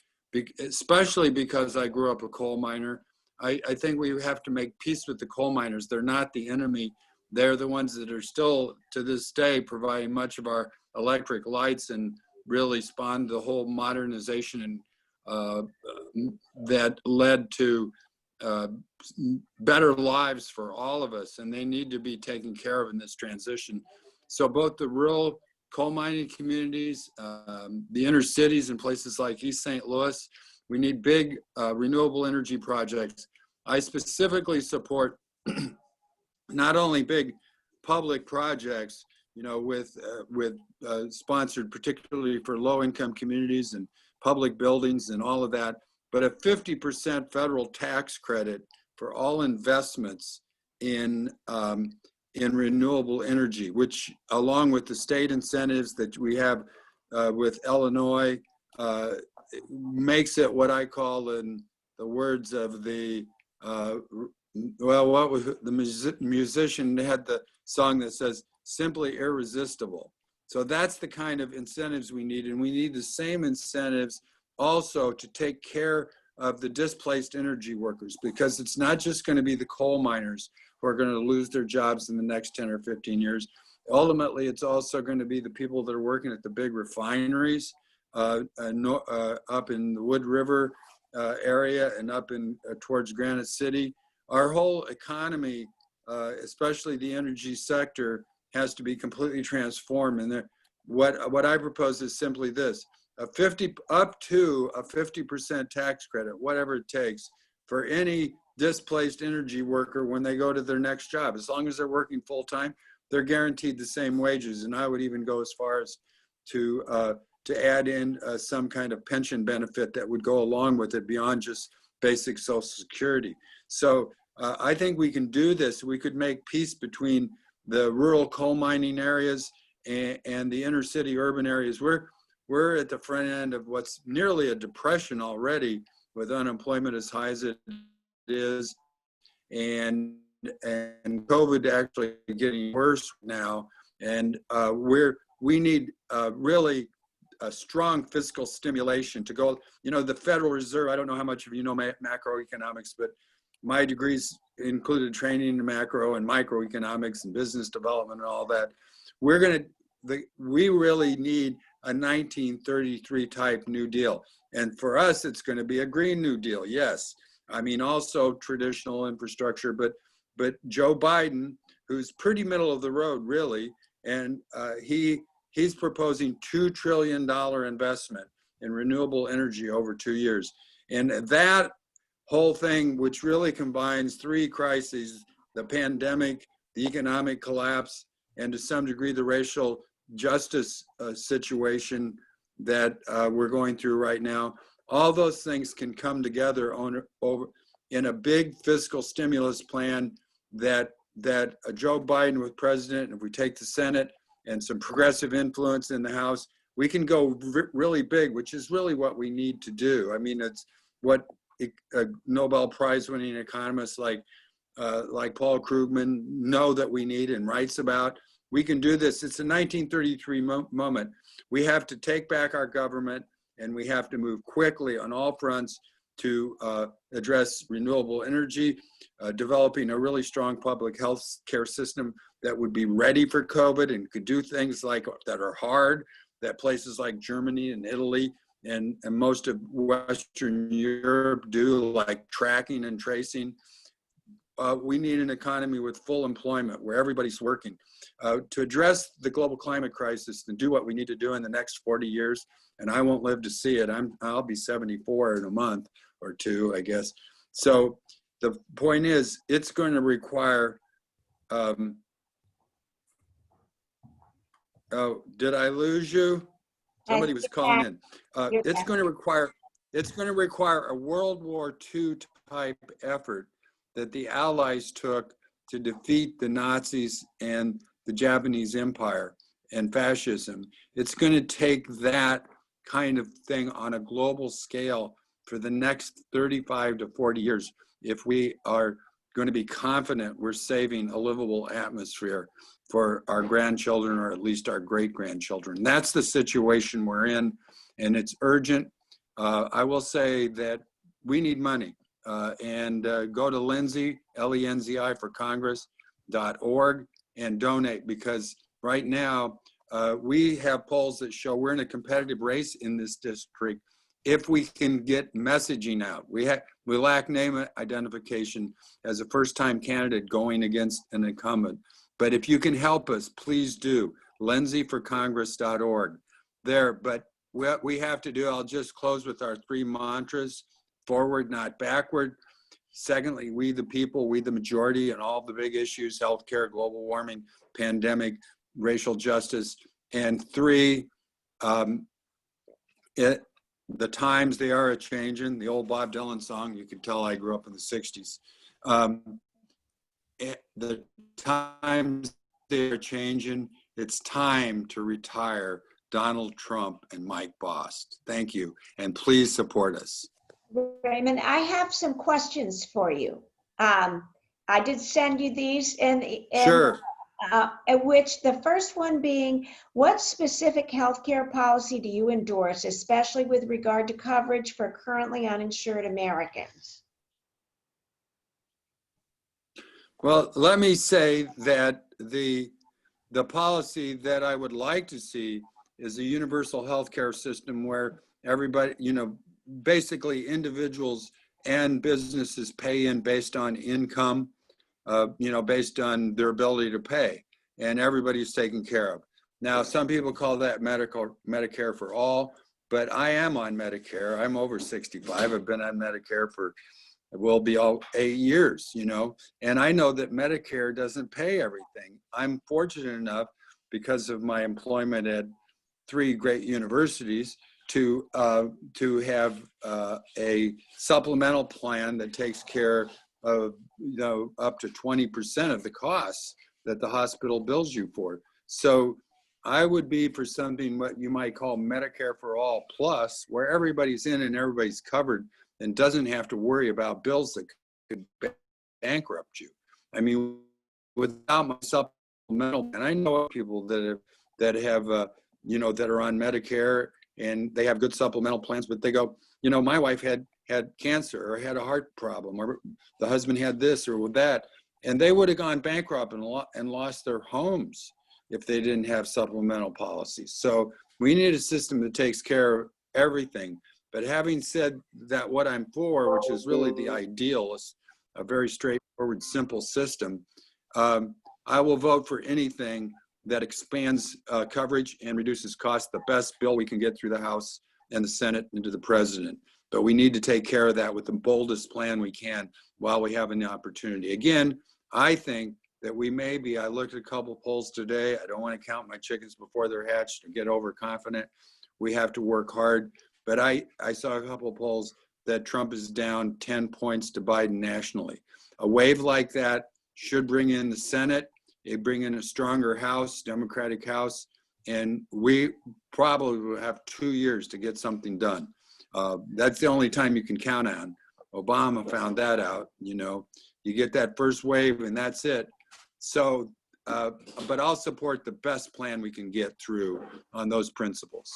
especially because I grew up a coal miner, I think we have to make peace with the coal miners. They're not the enemy. They're the ones that are still, to this day, providing much of our electric lights and really spawned the whole modernization that led to better lives for all of us, and they need to be taken care of in this transition. So both the rural coal mining communities, the inner cities and places like East St. Louis, we need big renewable energy projects. I specifically support not only big public projects, with sponsored particularly for low-income communities and public buildings and all of that, but a 50% federal tax credit for all investments in renewable energy, which along with the state incentives that we have with Illinois, makes it what I call, in the words of the, well, what was the musician had the song that says, simply irresistible. So that's the kind of incentives we need. And we need the same incentives also to take care of the displaced energy workers, because it's not just going to be the coal miners who are going to lose their jobs in the next 10 or 15 years. Ultimately, it's also going to be the people that are working at the big refineries up in the Wood River area and up in towards Granite City. Our whole economy, especially the energy sector, has to be completely transformed. And what I propose is simply this: up to a 50% tax credit, whatever it takes, for any displaced energy worker when they go to their next job. As long as they're working full time, they're guaranteed the same wages. And I would even go as far as to add in some kind of pension benefit that would go along with it beyond just basic Social Security. So I think we can do this. We could make peace between the rural coal mining areas and the inner city urban areas. We're at the front end of what's nearly a depression already, with unemployment as high as it is, and COVID actually getting worse now. And we need really a strong fiscal stimulation to go. You know, the Federal Reserve, I don't know how much of you know macroeconomics, but my degrees included training in macro and microeconomics and business development and all that. We really need a 1933 type New Deal. And for us, it's going to be a Green New Deal. Yes. I mean, also traditional infrastructure, but Joe Biden, who's pretty middle of the road, really, and he's proposing $2 trillion investment in renewable energy over 2 years. And that whole thing, which really combines three crises: the pandemic, the economic collapse, and to some degree the racial justice situation that we're going through right now. All those things can come together in a big fiscal stimulus plan that Joe Biden with president, and if we take the Senate and some progressive influence in the House, we can go really big, which is really what we need to do. I mean, it's what Nobel Prize winning economists like Paul Krugman know that we need and writes about. We can do this. It's a 1933 moment. We have to take back our government, and we have to move quickly on all fronts to address renewable energy, developing a really strong public health care system that would be ready for COVID and could do things like that are hard, that places like Germany and Italy and most of Western Europe do, like tracking and tracing. We need an economy with full employment where everybody's working. To address the global climate crisis and do what we need to do in the next 40 years, and I won't live to see it. I'll be 74 in a month or two, I guess. So the point is, it's going to require, oh, did I lose you? Somebody was calling in. It's going to require a World War II type effort that the Allies took to defeat the Nazis and the Japanese Empire and fascism. It's going to take that kind of thing on a global scale for the next 35 to 40 years if we are going to be confident we're saving a livable atmosphere for our grandchildren, or at least our great-grandchildren. That's the situation we're in, and it's urgent. I will say that we need money. And go to Lindsay, L-E-N-Z-I for Congress.org, and donate, because right now we have polls that show we're in a competitive race in this district if we can get messaging out. We lack name identification as a first-time candidate going against an incumbent. But if you can help us, please do. LindsayforCongress.org there. But what we have to do, I'll just close with our three mantras: forward, not backward. Secondly, we the people, we the majority, and all the big issues: healthcare, global warming, pandemic, racial justice. And three, the times they are a-changing. The old Bob Dylan song, you could tell I grew up in the 60s. The times they're changing. It's time to retire Donald Trump and Mike Bost. Thank you, and please support us. Raymond, I have some questions for you. I did send you these, and Sure. at which the first one being, what specific healthcare policy do you endorse, especially with regard to coverage for currently uninsured Americans? Well, let me say that the policy that I would like to see is a universal healthcare system where everybody, basically individuals and businesses pay in based on income, based on their ability to pay, and everybody's taken care of. Now, some people call that Medicare for all, but I am on Medicare. I'm over 65. I've been on Medicare for, it will be all 8 years, and I know that Medicare doesn't pay everything. I'm fortunate enough, because of my employment at 3 great universities, to have a supplemental plan that takes care of up to 20% of the costs that the hospital bills you for. So I would be for something what you might call Medicare for all plus, where everybody's in and everybody's covered and doesn't have to worry about bills that could bankrupt you. I mean, without my supplemental, and I know people that are on Medicare and they have good supplemental plans, but they go, my wife had cancer or had a heart problem, or the husband had this or that, and they would have gone bankrupt and lost their homes if they didn't have supplemental policies. So we need a system that takes care of everything. But having said that, what I'm for, which is really the ideal, is a very straightforward, simple system, I will vote for anything that expands coverage and reduces costs, the best bill we can get through the House and the Senate and to the President. But we need to take care of that with the boldest plan we can while we have an opportunity. Again, I think that I looked at a couple polls today. I don't want to count my chickens before they're hatched or get overconfident. We have to work hard. But I saw a couple polls that Trump is down 10 points to Biden nationally. A wave like that should bring in the Senate. It bring in a stronger House, Democratic House, and we probably will have 2 years to get something done. That's the only time you can count on. Obama found that out, you get that first wave and that's it. So, but I'll support the best plan we can get through on those principles.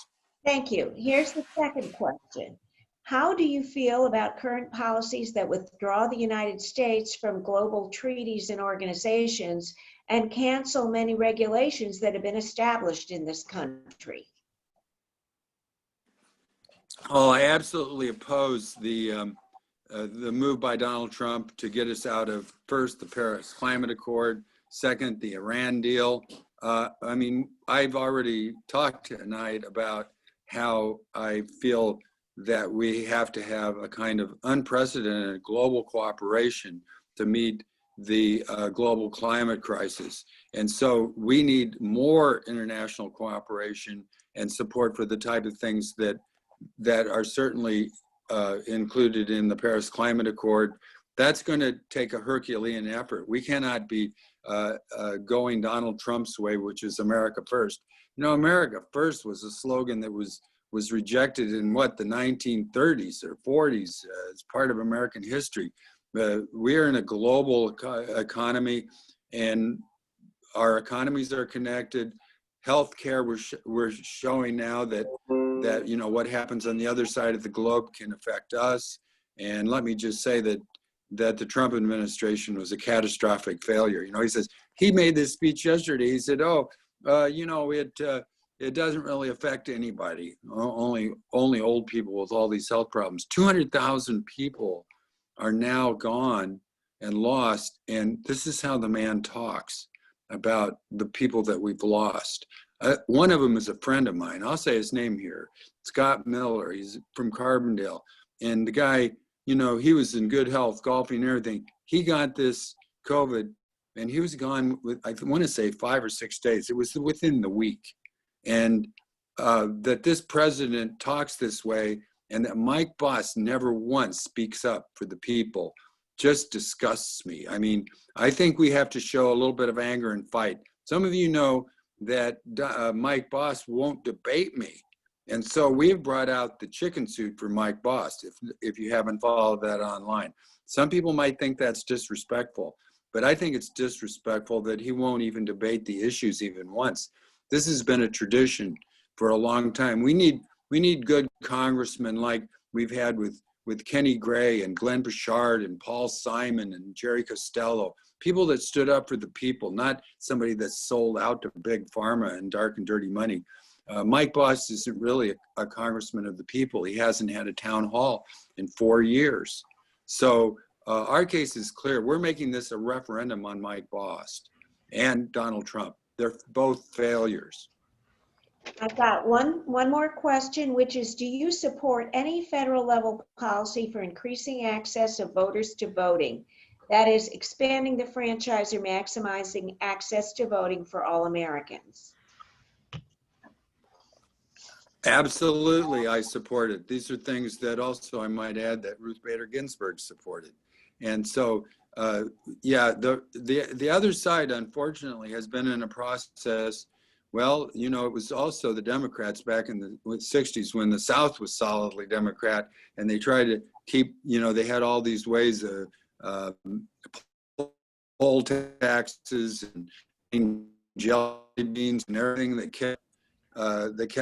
Thank you. Here's the second question. How do you feel about current policies that withdraw the United States from global treaties and organizations and cancel many regulations that have been established in this country? Oh, I absolutely oppose the move by Donald Trump to get us out of, first, the Paris Climate Accord, second, the Iran deal. I mean, I've already talked tonight about how I feel that we have to have a kind of unprecedented global cooperation to meet the global climate crisis. And so we need more international cooperation and support for the type of things that are certainly included in the Paris Climate Accord. That's going to take a Herculean effort. We cannot be going Donald Trump's way, which is America first. America first was a slogan that was rejected in the 1930s or 40s as part of American history. We are in a global economy, and our economies are connected. Healthcare, we're showing now that what happens on the other side of the globe can affect us. And let me just say that the Trump administration was a catastrophic failure. He says, he made this speech yesterday. He said, it doesn't really affect anybody, only old people with all these health problems. 200,000 people are now gone and lost. And this is how the man talks about the people that we've lost. One of them is a friend of mine. I'll say his name here. Scott Miller. He's from Carbondale. And the guy, he was in good health, golfing and everything. He got this COVID and he was gone with, I want to say 5 or 6 days. It was within the week. And that this president talks this way and that Mike Bost never once speaks up for the people just disgusts me. I mean, I think we have to show a little bit of anger and fight. Some of you know that Mike Boss won't debate me. And so we've brought out the chicken suit for Mike Boss, if you haven't followed that online. Some people might think that's disrespectful, but I think it's disrespectful that he won't even debate the issues even once. This has been a tradition for a long time. We need good congressmen like we've had with Kenny Gray and Glenn Bouchard and Paul Simon and Jerry Costello, people that stood up for the people, not somebody that's sold out to big pharma and dark and dirty money. Mike Boss isn't really a congressman of the people. He hasn't had a town hall in 4 years. So our case is clear. We're making this a referendum on Mike Boss and Donald Trump. They're both failures. I've got one more question, which is, do you support any federal level policy for increasing access of voters to voting? That is, expanding the franchise or maximizing access to voting for all Americans? Absolutely, I support it. These are things that also I might add that Ruth Bader Ginsburg supported. And so, yeah, the other side, unfortunately, has been in a process. Well, you know, it was also the Democrats back in the 60s when the South was solidly Democrat, and they tried to keep, you know, they had all these ways of poll taxes and jelly beans and everything that kept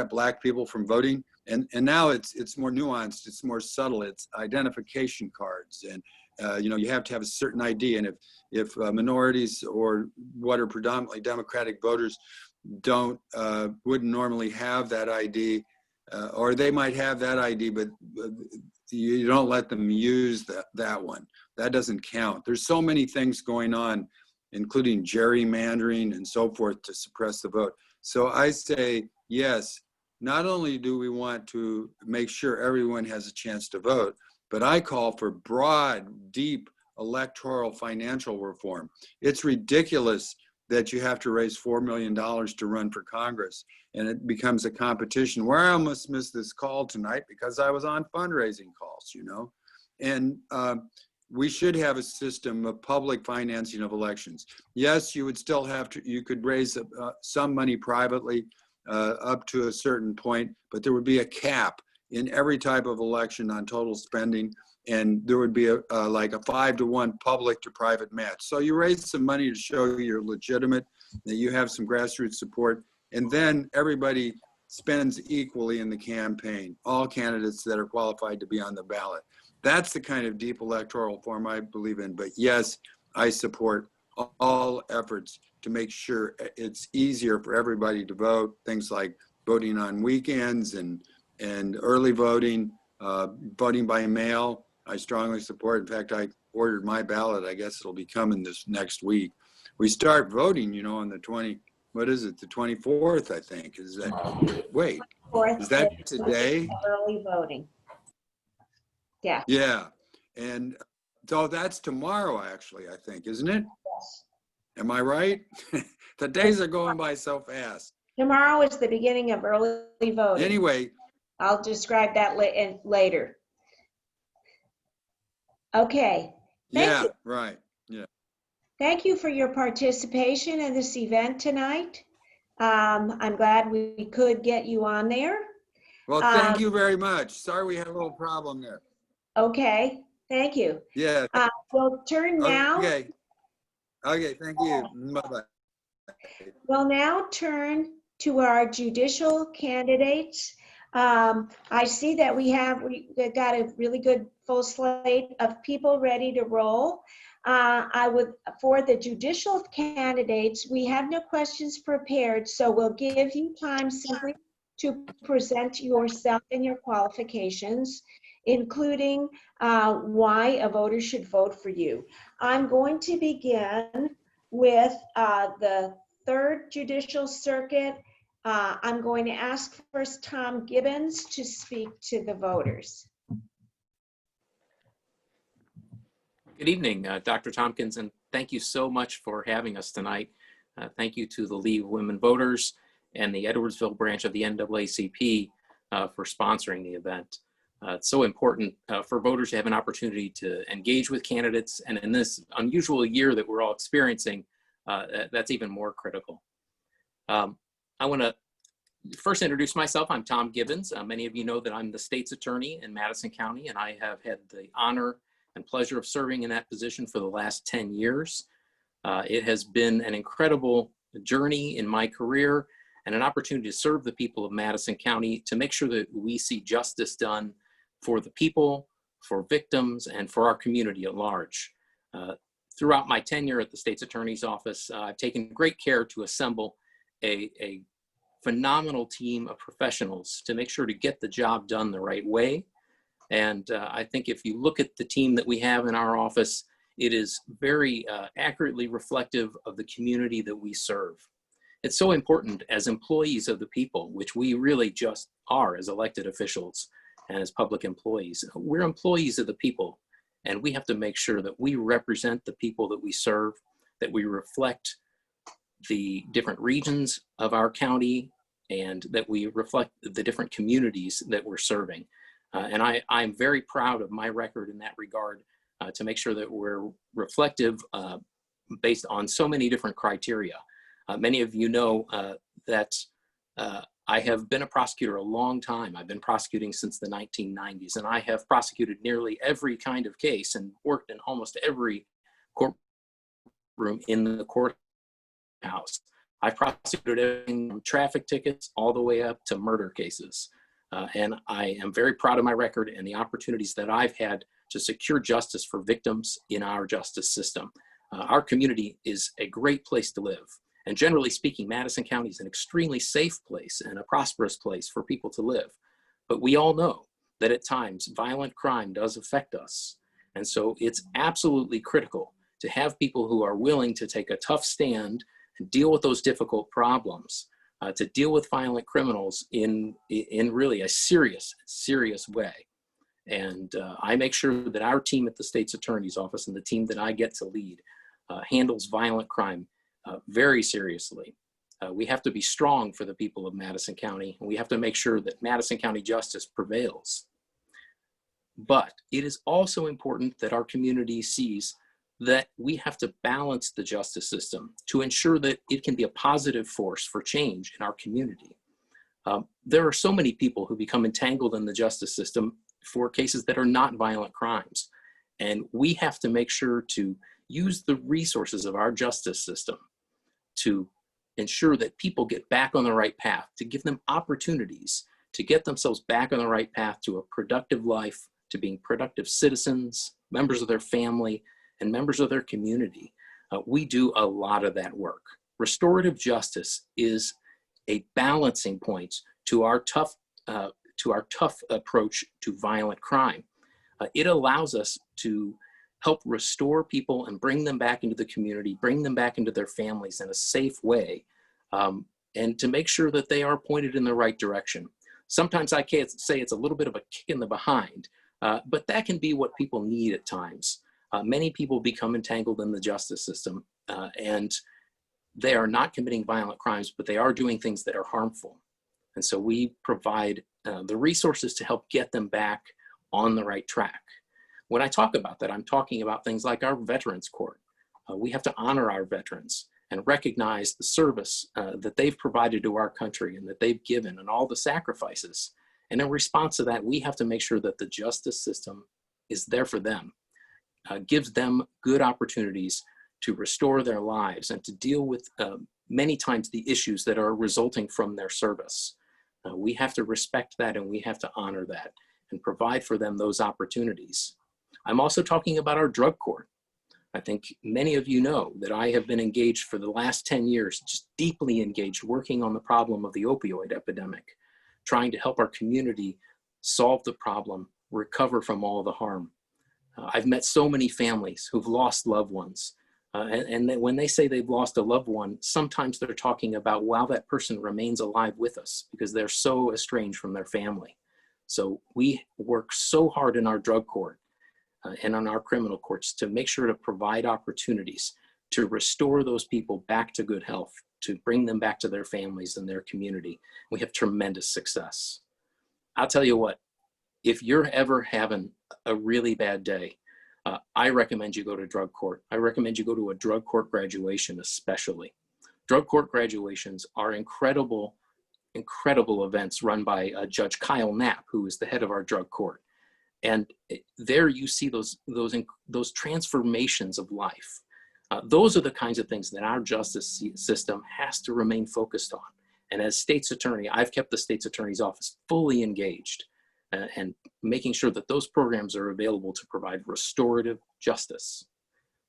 black people from voting. And now it's more nuanced, it's more subtle, it's identification cards. And you know, you have to have a certain ID. And if minorities or what are predominantly Democratic voters wouldn't normally have that ID, or they might have that ID, but you don't let them use that one. That doesn't count. There's so many things going on, including gerrymandering and so forth, to suppress the vote. So I say, yes, not only do we want to make sure everyone has a chance to vote, but I call for broad, deep electoral financial reform. It's ridiculous that you have to raise $4 million to run for Congress, and it becomes a competition where I almost missed this call tonight because I was on fundraising calls, you know. And we should have a system of public financing of elections. Yes, you would still have to, you could raise some money privately up to a certain point, but there would be a cap in every type of election on total spending. And there would be like a 5-to-1 public to private match. So you raise some money to show you're legitimate, that you have some grassroots support, and then everybody spends equally in the campaign, all candidates that are qualified to be on the ballot. That's the kind of deep electoral reform I believe in. But yes, I support all efforts to make sure it's easier for everybody to vote, things like voting on weekends and early voting, voting by mail. I strongly support. In fact, I ordered my ballot. I guess it'll be coming this next week. We start voting, you know, on the 24th, I think. Is that, wait, is that today? Early voting. Yeah. Yeah. And so that's tomorrow, actually, I think, isn't it? Yes. Am I right? The days are going by so fast. Tomorrow is the beginning of early voting. Anyway. I'll describe that later. Okay. Thank you. Right. Yeah. Thank you for your participation in this event tonight. I'm glad we could get you on there. Well, thank you very much. Sorry we had a little problem there. Okay. Thank you. Yeah. We'll turn now. Okay. Okay. Thank you. Bye-bye. We'll now turn to our judicial candidates. I see that we've got a really good full slate of people ready to roll. For the judicial candidates, we have no questions prepared, so we'll give you time simply to present yourself and your qualifications, including why a voter should vote for you. I'm going to begin with the 3rd Judicial Circuit. I'm going to ask first Tom Gibbons to speak to the voters. Good evening, Dr. Tompkins, and thank you so much for having us tonight. Thank you to the League of Women Voters and the Edwardsville branch of the NAACP for sponsoring the event. It's so important for voters to have an opportunity to engage with candidates, and in this unusual year that we're all experiencing, that's even more critical. I want to first introduce myself. I'm Tom Gibbons. Many of you know that I'm the state's attorney in Madison County, and I have had the honor and pleasure of serving in that position for the last 10 years. It has been an incredible journey in my career and an opportunity to serve the people of Madison County to make sure that we see justice done for the people, for victims, and for our community at large. Throughout my tenure at the state's attorney's office, I've taken great care to assemble a phenomenal team of professionals to make sure to get the job done the right way. And I think if you look at the team that we have in our office, it is very accurately reflective of the community that we serve. It's so important as employees of the people, which we really just are as elected officials and as public employees. We're employees of the people, and we have to make sure that we represent the people that we serve, that we reflect the different regions of our county, and that we reflect the different communities that we're serving. And I'm very proud of my record in that regard to make sure that we're reflective based on so many different criteria. Many of you know that I have been a prosecutor a long time. I've been prosecuting since the 1990s, and I have prosecuted nearly every kind of case and worked in almost every courtroom in the courthouse. I've prosecuted everything from traffic tickets all the way up to murder cases. And I am very proud of my record and the opportunities that I've had to secure justice for victims in our justice system. Our community is a great place to live. And generally speaking, Madison County is an extremely safe place and a prosperous place for people to live. But we all know that at times violent crime does affect us. And so it's absolutely critical to have people who are willing to take a tough stand and deal with those difficult problems, to deal with violent criminals in really a serious way. And I make sure that our team at the state's attorney's office and the team that I get to lead handles violent crime very seriously. We have to be strong for the people of Madison County, and we have to make sure that Madison County justice prevails. But it is also important that our community sees that we have to balance the justice system to ensure that it can be a positive force for change in our community. There are so many people who become entangled in the justice system for cases that are not violent crimes. And we have to make sure to use the resources of our justice system to ensure that people get back on the right path, to give them opportunities to get themselves back on the right path to a productive life, to being productive citizens, members of their family, and members of their community. We do a lot of that work. Restorative justice is a balancing point to our tough approach to violent crime. It allows us to help restore people and bring them back into the community, bring them back into their families in a safe way, and to make sure that they are pointed in the right direction. Sometimes I can't say it's a little bit of a kick in the behind, but that can be what people need at times. Many people become entangled in the justice system, and they are not committing violent crimes, but they are doing things that are harmful. And so we provide the resources to help get them back on the right track. When I talk about that, I'm talking about things like our Veterans Court. We have to honor our veterans and recognize the service that they've provided to our country and that they've given and all the sacrifices. And in response to that, we have to make sure that the justice system is there for them, gives them good opportunities to restore their lives and to deal with many times the issues that are resulting from their service. We have to respect that, and we have to honor that and provide for them those opportunities. I'm also talking about our drug court. I think many of you know that I have been engaged for the last 10 years, just deeply engaged, working on the problem of the opioid epidemic, trying to help our community solve the problem, recover from all the harm. I've met so many families who've lost loved ones. And when they say they've lost a loved one, sometimes they're talking about while that person remains alive with us because they're so estranged from their family. So we work so hard in our drug court and on our criminal courts to make sure to provide opportunities to restore those people back to good health, to bring them back to their families and their community. We have tremendous success. I'll tell you what, if you're ever having a really bad day, I recommend you go to drug court. I recommend you go to a drug court graduation especially. Drug court graduations are incredible events run by Judge Kyle Knapp, who is the head of our drug court. And there you see those transformations of life. Those are the kinds of things that our justice system has to remain focused on. And as state's attorney, I've kept the state's attorney's office fully engaged and making sure that those programs are available to provide restorative justice.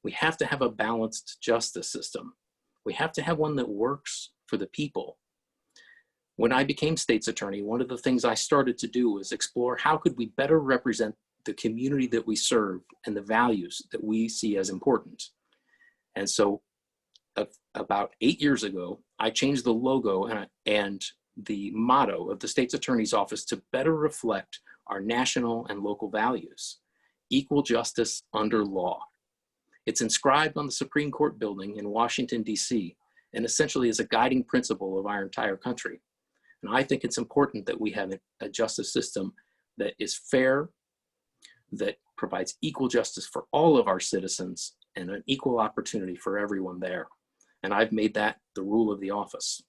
We have to have a balanced justice system. We have to have one that works for the people. When I became state's attorney, one of the things I started to do was explore how could we better represent the community that we serve and the values that we see as important. And so about 8 years ago, I changed the logo and the motto of the state's attorney's office to better reflect our national and local values. Equal justice under law. It's inscribed on the Supreme Court building in Washington, D.C., and essentially is a guiding principle of our entire country. And I think it's important that we have a justice system that is fair, that provides equal justice for all of our citizens, and an equal opportunity for everyone there. And I've made that the rule of the office.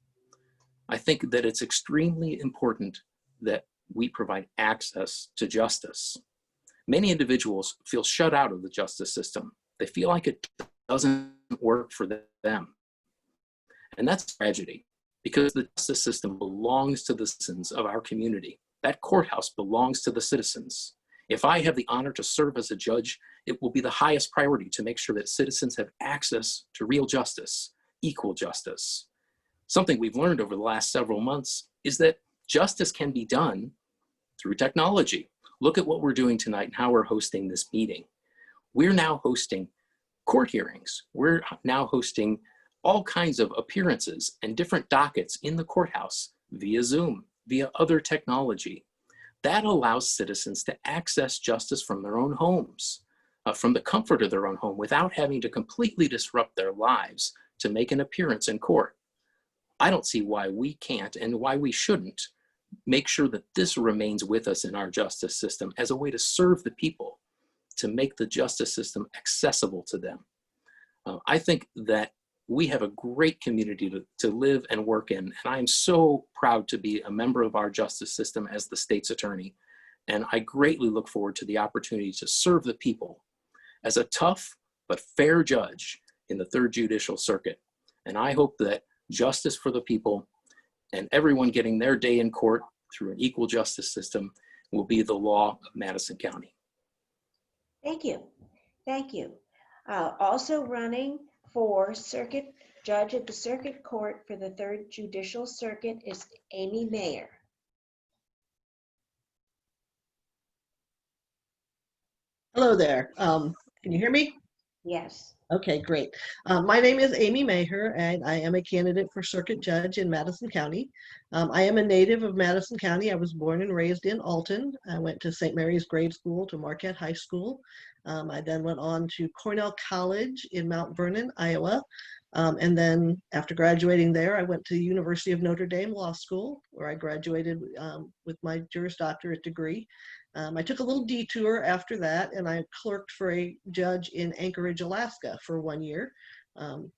I think that it's extremely important that we provide access to justice. Many individuals feel shut out of the justice system. They feel like it doesn't work for them. And that's a tragedy, because the justice system belongs to the citizens of our community. That courthouse belongs to the citizens. If I have the honor to serve as a judge, it will be the highest priority to make sure that citizens have access to real justice, equal justice. Something we've learned over the last several months is that justice can be done through technology. Look at what we're doing tonight and how we're hosting this meeting. We're now hosting court hearings. We're now hosting all kinds of appearances and different dockets in the courthouse via Zoom, via other technology. That allows citizens to access justice from their own homes, from the comfort of their own home, without having to completely disrupt their lives to make an appearance in court. I don't see why we can't and why we shouldn't make sure that this remains with us in our justice system as a way to serve the people, to make the justice system accessible to them. I think that we have a great community to live and work in, and I am so proud to be a member of our justice system as the state's attorney, and I greatly look forward to the opportunity to serve the people as a tough but fair judge in the 3rd Judicial Circuit. And I hope that justice for the people and everyone getting their day in court through an equal justice system will be the law of Madison County. Thank you. Thank you. Also running for circuit judge at the circuit court for the 3rd Judicial Circuit is Amy Mayer. Hello there. Can you hear me? Yes. Okay, great. My name is Amy Maher, and I am a candidate for circuit judge in Madison County. I am a native of Madison County. I was born and raised in Alton. I went to St. Mary's Grade School to Marquette High School. I then went on to Cornell College in Mount Vernon, Iowa. And then after graduating there, I went to the University of Notre Dame Law School, where I graduated with my Juris Doctorate degree. I took a little detour after that, and I clerked for a judge in Anchorage, Alaska for 1 year.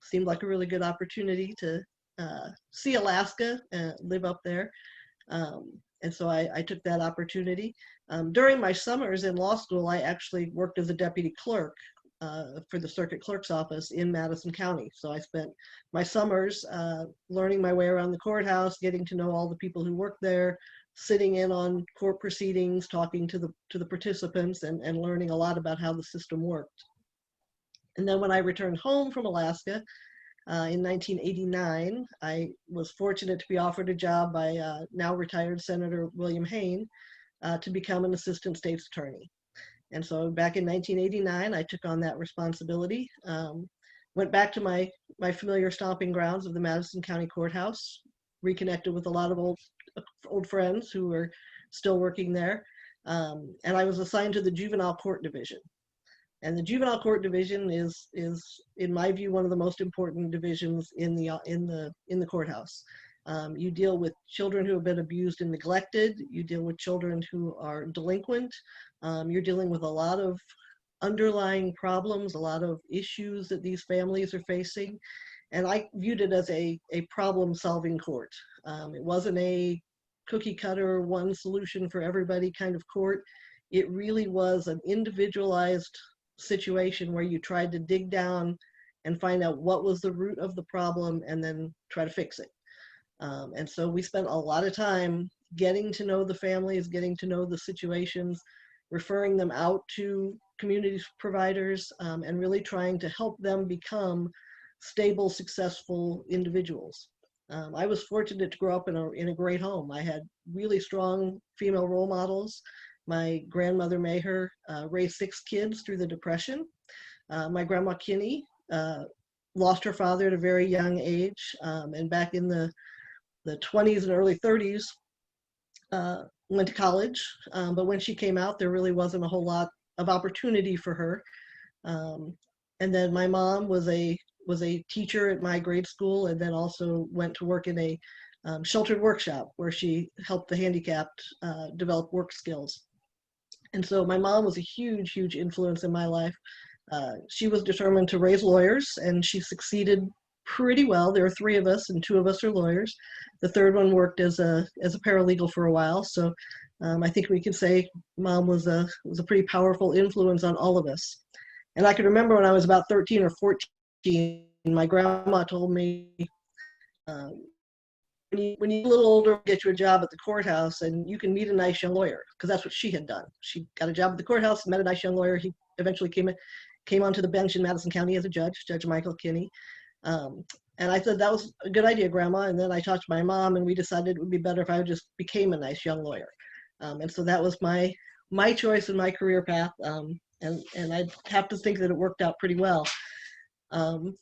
Seemed like a really good opportunity to see Alaska and live up there. And so I took that opportunity. During my summers in law school, I actually worked as a deputy clerk for the circuit clerk's office in Madison County. So I spent my summers learning my way around the courthouse, getting to know all the people who work there, sitting in on court proceedings, talking to the participants, and learning a lot about how the system worked. And then when I returned home from Alaska in 1989, I was fortunate to be offered a job by now retired Senator William Hayne to become an assistant state's attorney. And so back in 1989, I took on that responsibility. Went back to my familiar stomping grounds of the Madison County Courthouse, reconnected with a lot of old friends who were still working there. And I was assigned to the Juvenile Court Division. And the Juvenile Court Division is in my view, one of the most important divisions in the courthouse. You deal with children who have been abused and neglected. You deal with children who are delinquent. You're dealing with a lot of underlying problems, a lot of issues that these families are facing. And I viewed it as a problem-solving court. It wasn't a cookie cutter, one solution for everybody kind of court. It really was an individualized situation where you tried to dig down and find out what was the root of the problem and then try to fix it. And so we spent a lot of time getting to know the families, getting to know the situations, referring them out to community providers, and really trying to help them become stable, successful individuals. I was fortunate to grow up in a great home. I had really strong female role models. My grandmother Maher raised 6 kids through the Depression. My grandma Kinney lost her father at a very young age, and back in the 20s and early 30s, went to college. But when she came out, there really wasn't a whole lot of opportunity for her. And then my mom was a teacher at my grade school, and then also went to work in a sheltered workshop where she helped the handicapped develop work skills. And so my mom was a huge, huge influence in my life. She was determined to raise lawyers, and she succeeded pretty well. There are 3 of us, and 2 of us are lawyers. The third one worked as a paralegal for a while. So I think we could say Mom was a pretty powerful influence on all of us. And I can remember when I was about 13 or 14, my grandma told me, when you're a little older, get you a job at the courthouse and you can meet a nice young lawyer, because that's what she had done. She got a job at the courthouse, met a nice young lawyer. He eventually came onto the bench in Madison County as a judge, Judge Michael Kinney. And I said, that was a good idea, Grandma. And then I talked to my mom, and we decided it would be better if I just became a nice young lawyer. And so that was my choice and my career path. And I have to think that it worked out pretty well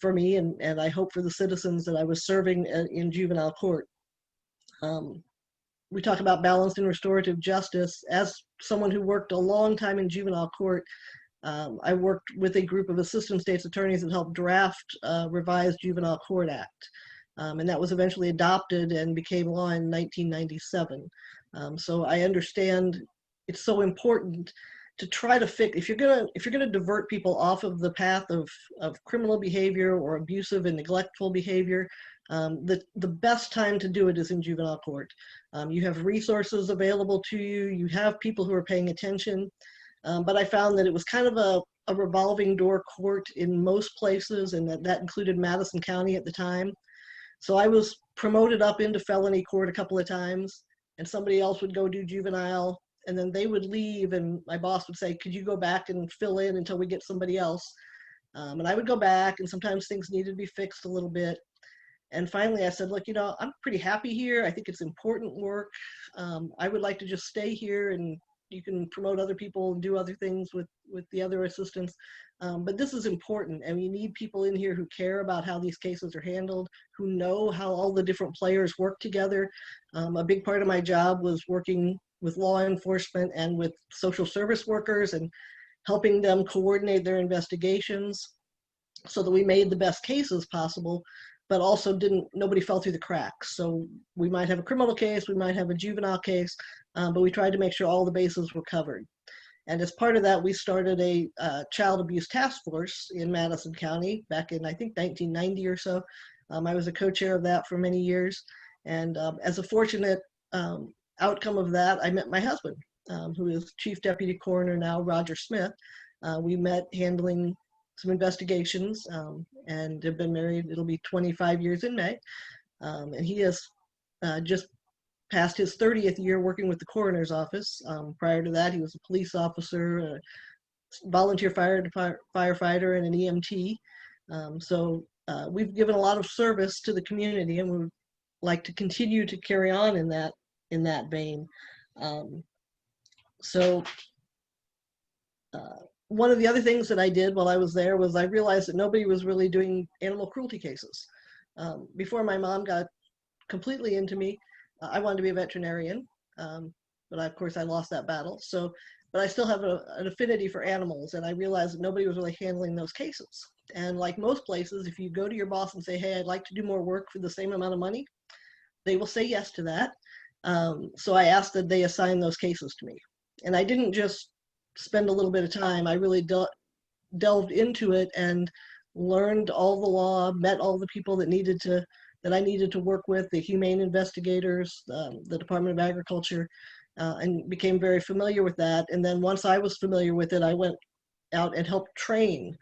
for me, and I hope for the citizens that I was serving in juvenile court. We talk about balanced and restorative justice. As someone who worked a long time in juvenile court, I worked with a group of assistant state's attorneys that helped draft revised Juvenile Court Act. And that was eventually adopted and became law in 1997. So I understand it's so important to try to fix, if you're gonna divert people off of the path of criminal behavior or abusive and neglectful behavior, the best time to do it is in juvenile court. You have resources available to you, you have people who are paying attention, but I found that it was kind of a revolving door court in most places, and that included Madison County at the time. So I was promoted up into felony court a couple of times, and somebody else would go do juvenile, and then they would leave, and my boss would say, could you go back and fill in until we get somebody else? And I would go back, and sometimes things needed to be fixed a little bit. And finally I said, look, I'm pretty happy here. I think it's important work. I would like to just stay here, and you can promote other people and do other things with the other assistants. But this is important, and we need people in here who care about how these cases are handled, who know how all the different players work together. A big part of my job was working with law enforcement and with social service workers and helping them coordinate their investigations so that we made the best cases possible, but also nobody fell through the cracks. So we might have a criminal case, we might have a juvenile case, but we tried to make sure all the bases were covered. And as part of that, we started a child abuse task force in Madison County back in, I think, 1990 or so. I was a co-chair of that for many years. And as a fortunate outcome of that, I met my husband, who is Chief Deputy Coroner now, Roger Smith. We met handling some investigations and have been married. It'll be 25 years in May. And he has just passed his 30th year working with the coroner's office. Prior to that, he was a police officer, a volunteer firefighter, and an EMT. So we've given a lot of service to the community, and we would like to continue to carry on in that vein. One of the other things that I did while I was there was I realized that nobody was really doing animal cruelty cases. Before my mom got completely into me, I wanted to be a veterinarian, but of course I lost that battle. But I still have an affinity for animals, and I realized that nobody was really handling those cases. And like most places, if you go to your boss and say, hey, I'd like to do more work for the same amount of money, they will say yes to that. So I asked that they assign those cases to me. And I didn't just spend a little bit of time. I really delved into it and learned all the law, met all the people that I needed to work with, the humane investigators, the Department of Agriculture, and became very familiar with that. And then once I was familiar with it, I went out and helped train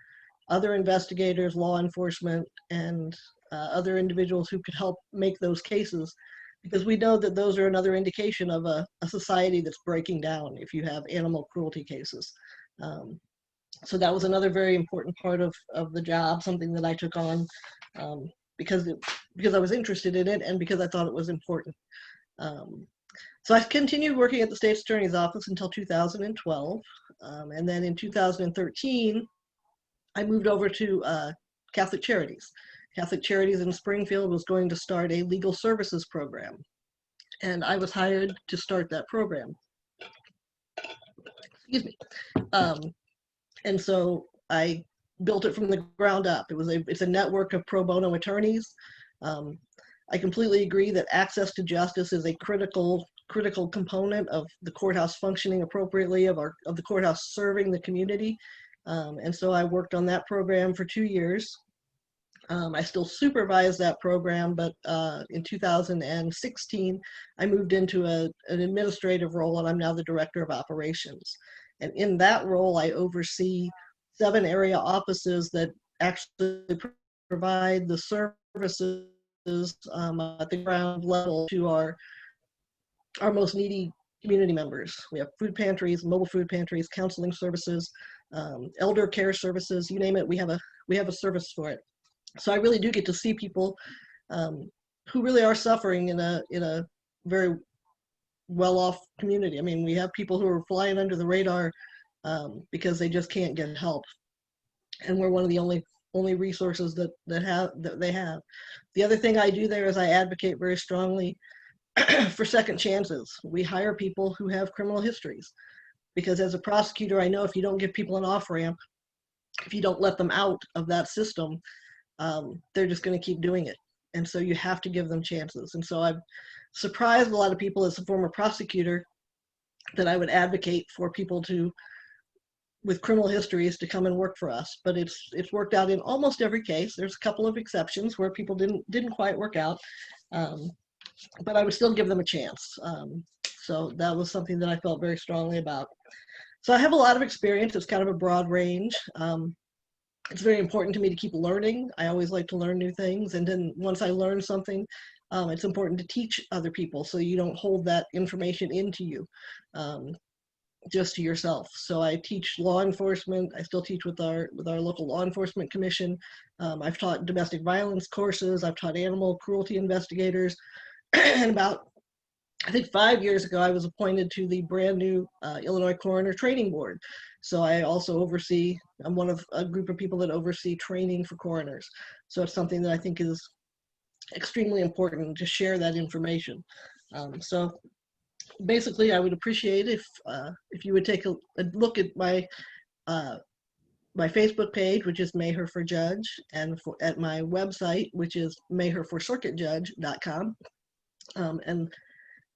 other investigators, law enforcement, and other individuals who could help make those cases, because we know that those are another indication of a society that's breaking down if you have animal cruelty cases. So that was another very important part of the job, something that I took on because I was interested in it and because I thought it was important. So I continued working at the State's Attorney's Office until 2012. And then in 2013, I moved over to Catholic Charities. Catholic Charities in Springfield was going to start a legal services program. And I was hired to start that program. Excuse me. And so I built it from the ground up. It's a network of pro bono attorneys. I completely agree that access to justice is a critical component of the courthouse functioning appropriately, of the courthouse serving the community. And so I worked on that program for 2 years. I still supervise that program, but in 2016, I moved into an administrative role, and I'm now the Director of Operations. And in that role, I oversee 7 area offices that actually provide the services at the ground level to our most needy community members. We have food pantries, mobile food pantries, counseling services, elder care services, you name it, we have a service for it. So I really do get to see people who really are suffering in a very well-off community. I mean, we have people who are flying under the radar because they just can't get help, and we're one of the only resources that they have. The other thing I do there is I advocate very strongly for second chances. We hire people who have criminal histories, because as a prosecutor, I know if you don't give people an off-ramp, if you don't let them out of that system, they're just going to keep doing it. And so you have to give them chances. And so I've surprised a lot of people as a former prosecutor that I would advocate for people with criminal histories to come and work for us. But it's worked out in almost every case. There's a couple of exceptions where people didn't quite work out, but I would still give them a chance. So that was something that I felt very strongly about. So I have a lot of experience. It's kind of a broad range. It's very important to me to keep learning. I always like to learn new things. And then once I learn something, it's important to teach other people so you don't hold that information into you, just to yourself. So I teach law enforcement. I still teach with our local law enforcement commission. I've taught domestic violence courses. I've taught animal cruelty investigators. And about, I think 5 years ago, I was appointed to the brand new Illinois Coroner Training Board. So I also I'm one of a group of people that oversee training for coroners. So it's something that I think is extremely important to share that information. So basically, I would appreciate if you would take a look at my Facebook page, which is Maher for Judge, and at my website, which is maherforcircuitjudge.com. And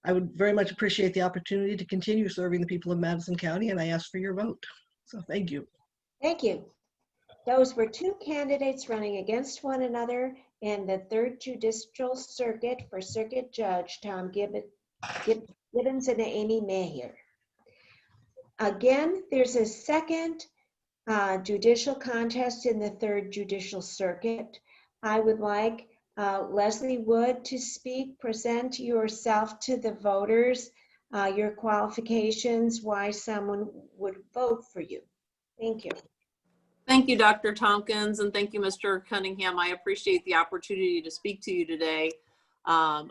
I would very much appreciate the opportunity to continue serving the people of Madison County, and I ask for your vote. So thank you. Thank you. Those were 2 candidates running against one another in the 3rd Judicial Circuit for Circuit Judge Tom Gibbons and Amy Maher. Again, there's a second judicial contest in the 3rd Judicial Circuit. I would like Leslie Wood to speak. Present yourself to the voters, your qualifications, why someone would vote for you. Thank you. Thank you, Dr. Tompkins, and thank you, Mr. Cunningham. I appreciate the opportunity to speak to you today. My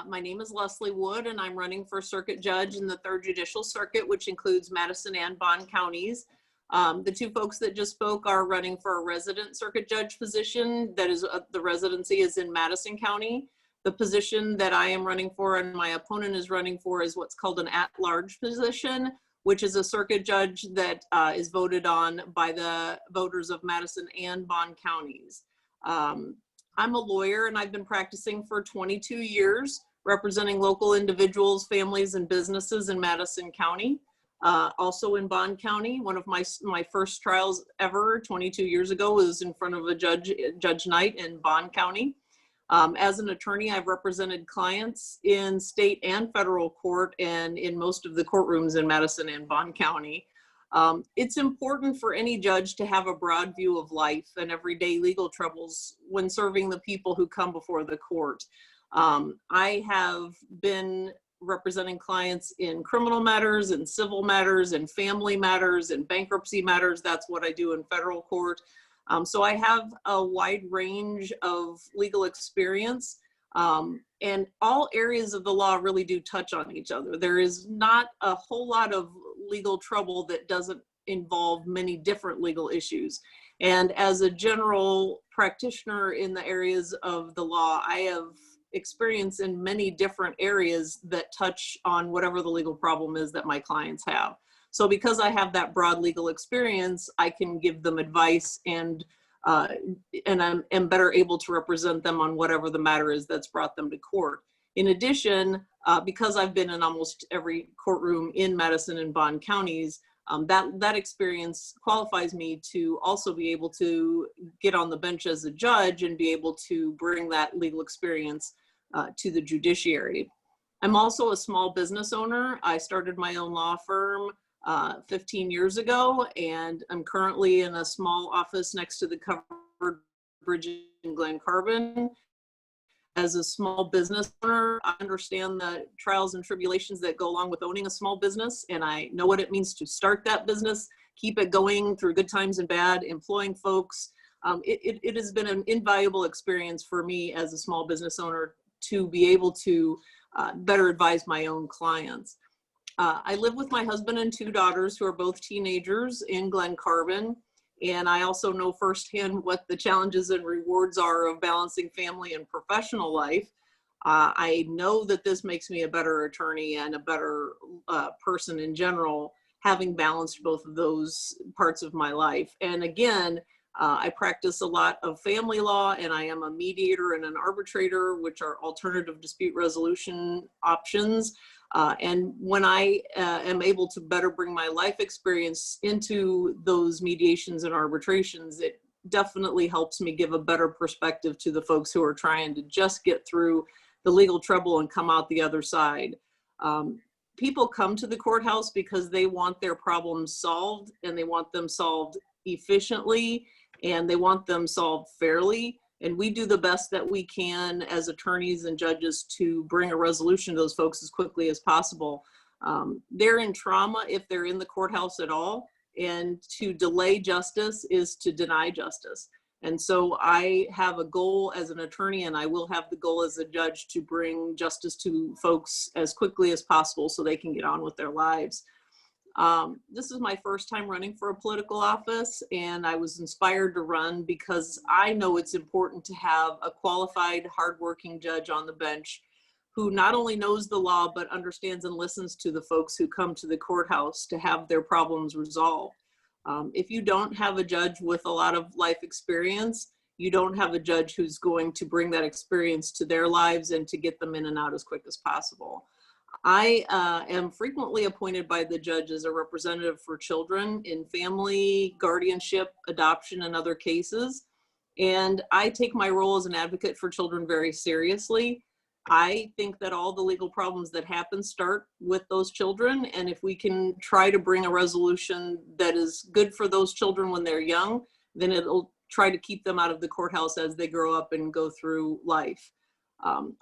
name is Leslie Wood, and I'm running for Circuit Judge in the 3rd Judicial Circuit, which includes Madison and Bond counties. The 2 folks that just spoke are running for a resident circuit judge position. That is, the residency is in Madison County. The position that I am running for and my opponent is running for is what's called an at-large position, which is a circuit judge that is voted on by the voters of Madison and Bond counties. I'm a lawyer, and I've been practicing for 22 years, representing local individuals, families, and businesses in Madison County. also in Bond County. One of my first trials ever 22 years ago was in front of a Judge Knight in Bond County. As an attorney, I've represented clients in state and federal court and in most of the courtrooms in Madison and Bond County. It's important for any judge to have a broad view of life and everyday legal troubles when serving the people who come before the court. I have been representing clients in criminal matters, in civil matters, in family matters, in bankruptcy matters. That's what I do in federal court. So I have a wide range of legal experience, and all areas of the law really do touch on each other. There is not a whole lot of legal trouble that doesn't involve many different legal issues. And as a general practitioner in the areas of the law, I have experience in many different areas that touch on whatever the legal problem is that my clients have. So because I have that broad legal experience, I can give them advice and I'm better able to represent them on whatever the matter is that's brought them to court. In addition, because I've been in almost every courtroom in Madison and Bond counties, that experience qualifies me to also be able to get on the bench as a judge and be able to bring that legal experience to the judiciary. I'm also a small business owner. I started my own law firm 15 years ago, and I'm currently in a small office next to the covered bridge in Glen Carbon. As a small business owner, I understand the trials and tribulations that go along with owning a small business, and I know what it means to start that business, keep it going through good times and bad, employing folks. It has been an invaluable experience for me as a small business owner to be able to better advise my own clients. I live with my husband and 2 daughters who are both teenagers in Glen Carbon. And I also know firsthand what the challenges and rewards are of balancing family and professional life. I know that this makes me a better attorney and a better person in general, having balanced both of those parts of my life. And again, I practice a lot of family law, and I am a mediator and an arbitrator, which are alternative dispute resolution options. And when I am able to better bring my life experience into those mediations and arbitrations, it definitely helps me give a better perspective to the folks who are trying to just get through the legal trouble and come out the other side. People come to the courthouse because they want their problems solved, and they want them solved efficiently, and they want them solved fairly. And we do the best that we can as attorneys and judges to bring a resolution to those folks as quickly as possible. They're in trauma if they're in the courthouse at all, and to delay justice is to deny justice. And so I have a goal as an attorney, and I will have the goal as a judge to bring justice to folks as quickly as possible so they can get on with their lives. This is my first time running for a political office, and I was inspired to run because I know it's important to have a qualified, hardworking judge on the bench who not only knows the law, but understands and listens to the folks who come to the courthouse to have their problems resolved. If you don't have a judge with a lot of life experience, you don't have a judge who's going to bring that experience to their lives and to get them in and out as quick as possible. I am frequently appointed by the judge as a representative for children in family, guardianship, adoption, and other cases. And I take my role as an advocate for children very seriously. I think that all the legal problems that happen start with those children. And if we can try to bring a resolution that is good for those children when they're young, then it'll try to keep them out of the courthouse as they grow up and go through life.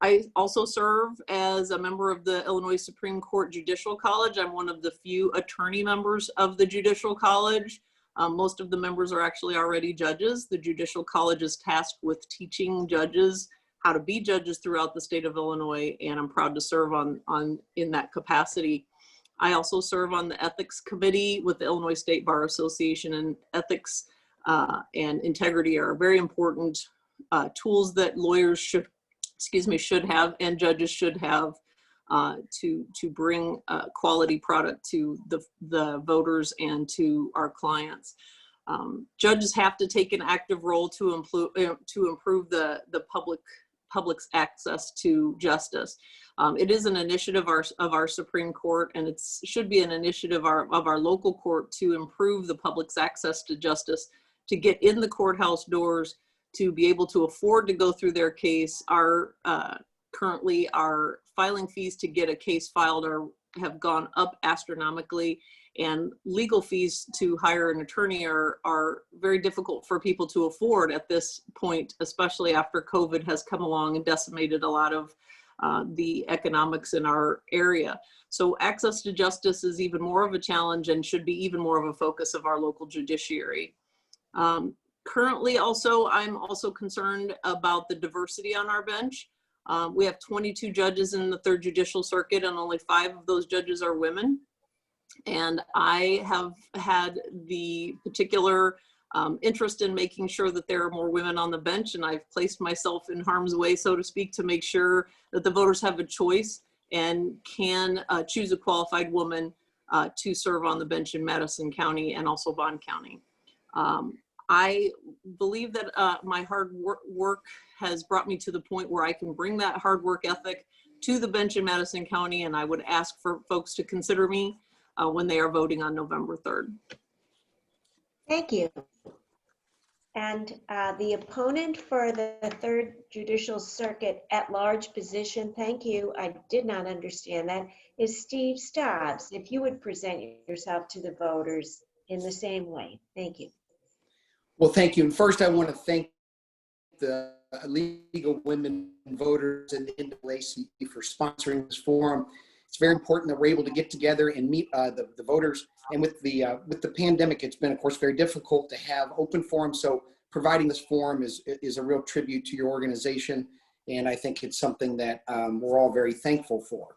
I also serve as a member of the Illinois Supreme Court Judicial College. I'm one of the few attorney members of the Judicial College. Most of the members are actually already judges. The Judicial College is tasked with teaching judges how to be judges throughout the state of Illinois, and I'm proud to serve in that capacity. I also serve on the Ethics Committee with the Illinois State Bar Association, and ethics and integrity are very important tools that lawyers should have and judges should have to bring a quality product to the voters and to our clients. Judges have to take an active role to improve the public's access to justice. It is an initiative of our Supreme Court, and it should be an initiative of our local court to improve the public's access to justice, to get in the courthouse doors, to be able to afford to go through their case. Currently, our filing fees to get a case filed have gone up astronomically, and legal fees to hire an attorney are very difficult for people to afford at this point, especially after COVID has come along and decimated a lot of the economics in our area. So access to justice is even more of a challenge and should be even more of a focus of our local judiciary. Currently also, I'm also concerned about the diversity on our bench. We have 22 judges in the 3rd Judicial Circuit, and only 5 of those judges are women. And I have had the particular interest in making sure that there are more women on the bench, and I've placed myself in harm's way, so to speak, to make sure that the voters have a choice and can choose a qualified woman to serve on the bench in Madison County and also Bond County. I believe that my hard work has brought me to the point where I can bring that hard work ethic to the bench in Madison County, and I would ask for folks to consider me when they are voting on November 3rd. Thank you. And the opponent for the 3rd Judicial Circuit at-large position, thank you, I did not understand that, is Steve Stobbs. If you would present yourself to the voters in the same way. Thank you. Well, thank you. And first, I want to thank the League of Women Voters and the NAACP for sponsoring this forum. It's very important that we're able to get together and meet the voters. And with the pandemic, it's been, of course, very difficult to have open forums. So providing this forum is a real tribute to your organization. And I think it's something that we're all very thankful for.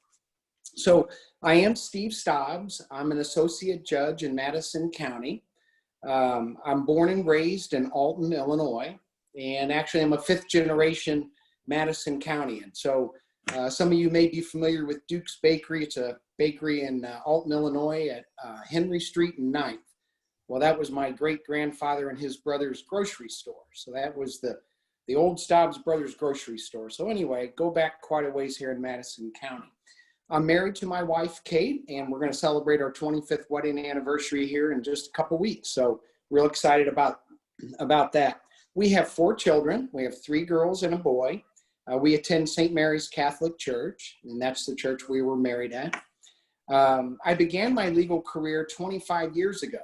So I am Steve Stobbs. I'm an associate judge in Madison County. I'm born and raised in Alton, Illinois. And actually, I'm a 5th generation Madison Countyan. So some of you may be familiar with Duke's Bakery. It's a bakery in Alton, Illinois at Henry Street and 9th. Well, that was my great-grandfather and his brother's grocery store. So that was the old Stobbs Brothers grocery store. So anyway, go back quite a ways here in Madison County. I'm married to my wife, Kate, and we're going to celebrate our 25th wedding anniversary here in just a couple weeks. So real excited about that. We have 4 children. We have 3 girls and a boy. We attend St. Mary's Catholic Church, and that's the church we were married at. I began my legal career 25 years ago,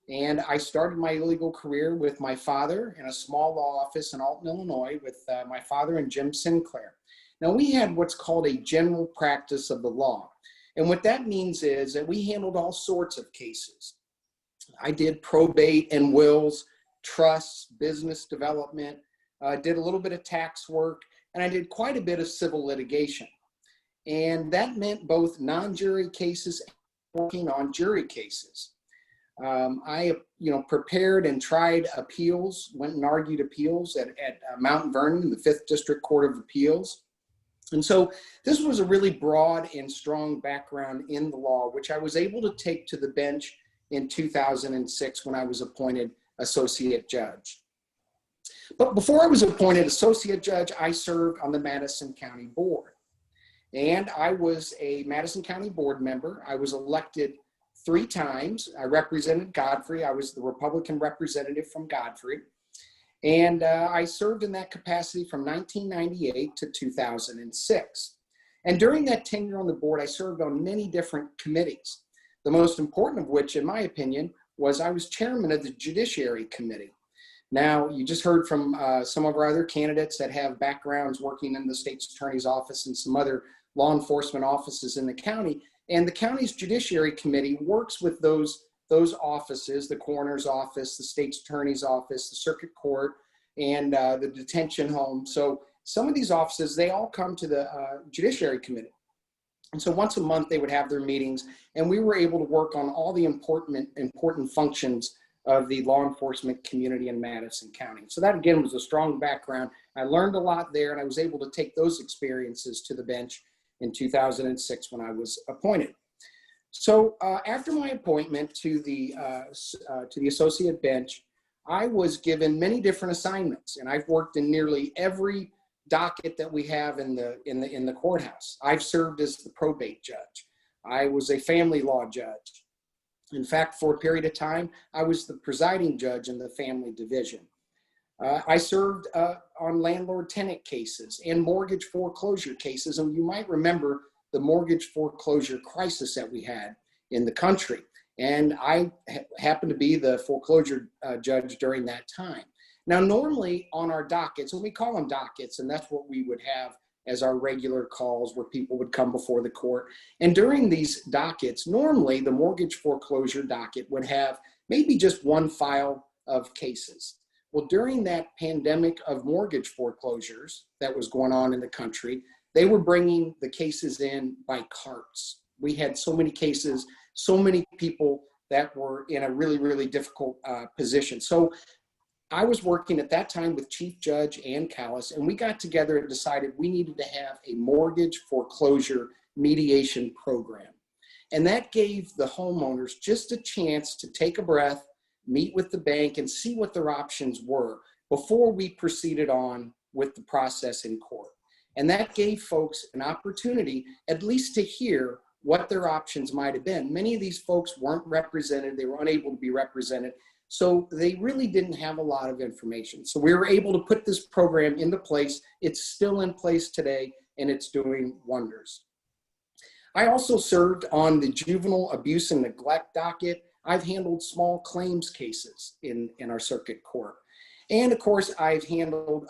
and I started my legal career with my father in a small law office in Alton, Illinois, with my father and Jim Sinclair. Now, we had what's called a general practice of the law, and what that means is that we handled all sorts of cases. I did probate and wills, trusts, business development, did a little bit of tax work, and I did quite a bit of civil litigation. And that meant both non-jury cases and working on jury cases. I prepared and tried appeals, went and argued appeals at Mount Vernon in the 5th District Court of Appeals. And so this was a really broad and strong background in the law, which I was able to take to the bench in 2006 when I was appointed associate judge. But before I was appointed associate judge, I served on the Madison County Board. And I was a Madison County Board member. I was elected 3 times. I represented Godfrey. I was the Republican representative from Godfrey. And I served in that capacity from 1998 to 2006. And during that tenure on the board, I served on many different committees. The most important of which, in my opinion, was I was chairman of the Judiciary Committee. Now, you just heard from some of our other candidates that have backgrounds working in the state's attorney's office and some other law enforcement offices in the county. And the county's Judiciary Committee works with those offices, the coroner's office, the state's attorney's office, the circuit court, and the detention home. So some of these offices, they all come to the Judiciary Committee. And so once a month, they would have their meetings, and we were able to work on all the important functions of the law enforcement community in Madison County. So that, again, was a strong background. I learned a lot there, and I was able to take those experiences to the bench in 2006 when I was appointed. So after my appointment to the associate bench, I was given many different assignments, and I've worked in nearly every docket that we have in the courthouse. I've served as the probate judge. I was a family law judge. In fact, for a period of time, I was the presiding judge in the family division. I served on landlord-tenant cases and mortgage foreclosure cases, and you might remember the mortgage foreclosure crisis that we had in the country. And I happened to be the foreclosure judge during that time. Now, normally on our dockets, and we call them dockets, and that's what we would have as our regular calls where people would come before the court. And during these dockets, normally the mortgage foreclosure docket would have maybe just one file of cases. Well, during that pandemic of mortgage foreclosures that was going on in the country, they were bringing the cases in by carts. We had so many cases, so many people that were in a really, really difficult position. So I was working at that time with Chief Judge Ann Callis, and we got together and decided we needed to have a mortgage foreclosure mediation program. And that gave the homeowners just a chance to take a breath, meet with the bank, and see what their options were before we proceeded on with the process in court. And that gave folks an opportunity at least to hear what their options might have been. Many of these folks weren't represented. They were unable to be represented. So they really didn't have a lot of information. So we were able to put this program into place. It's still in place today, and it's doing wonders. I also served on the juvenile abuse and neglect docket. I've handled small claims cases in our circuit court. And of course, I've handled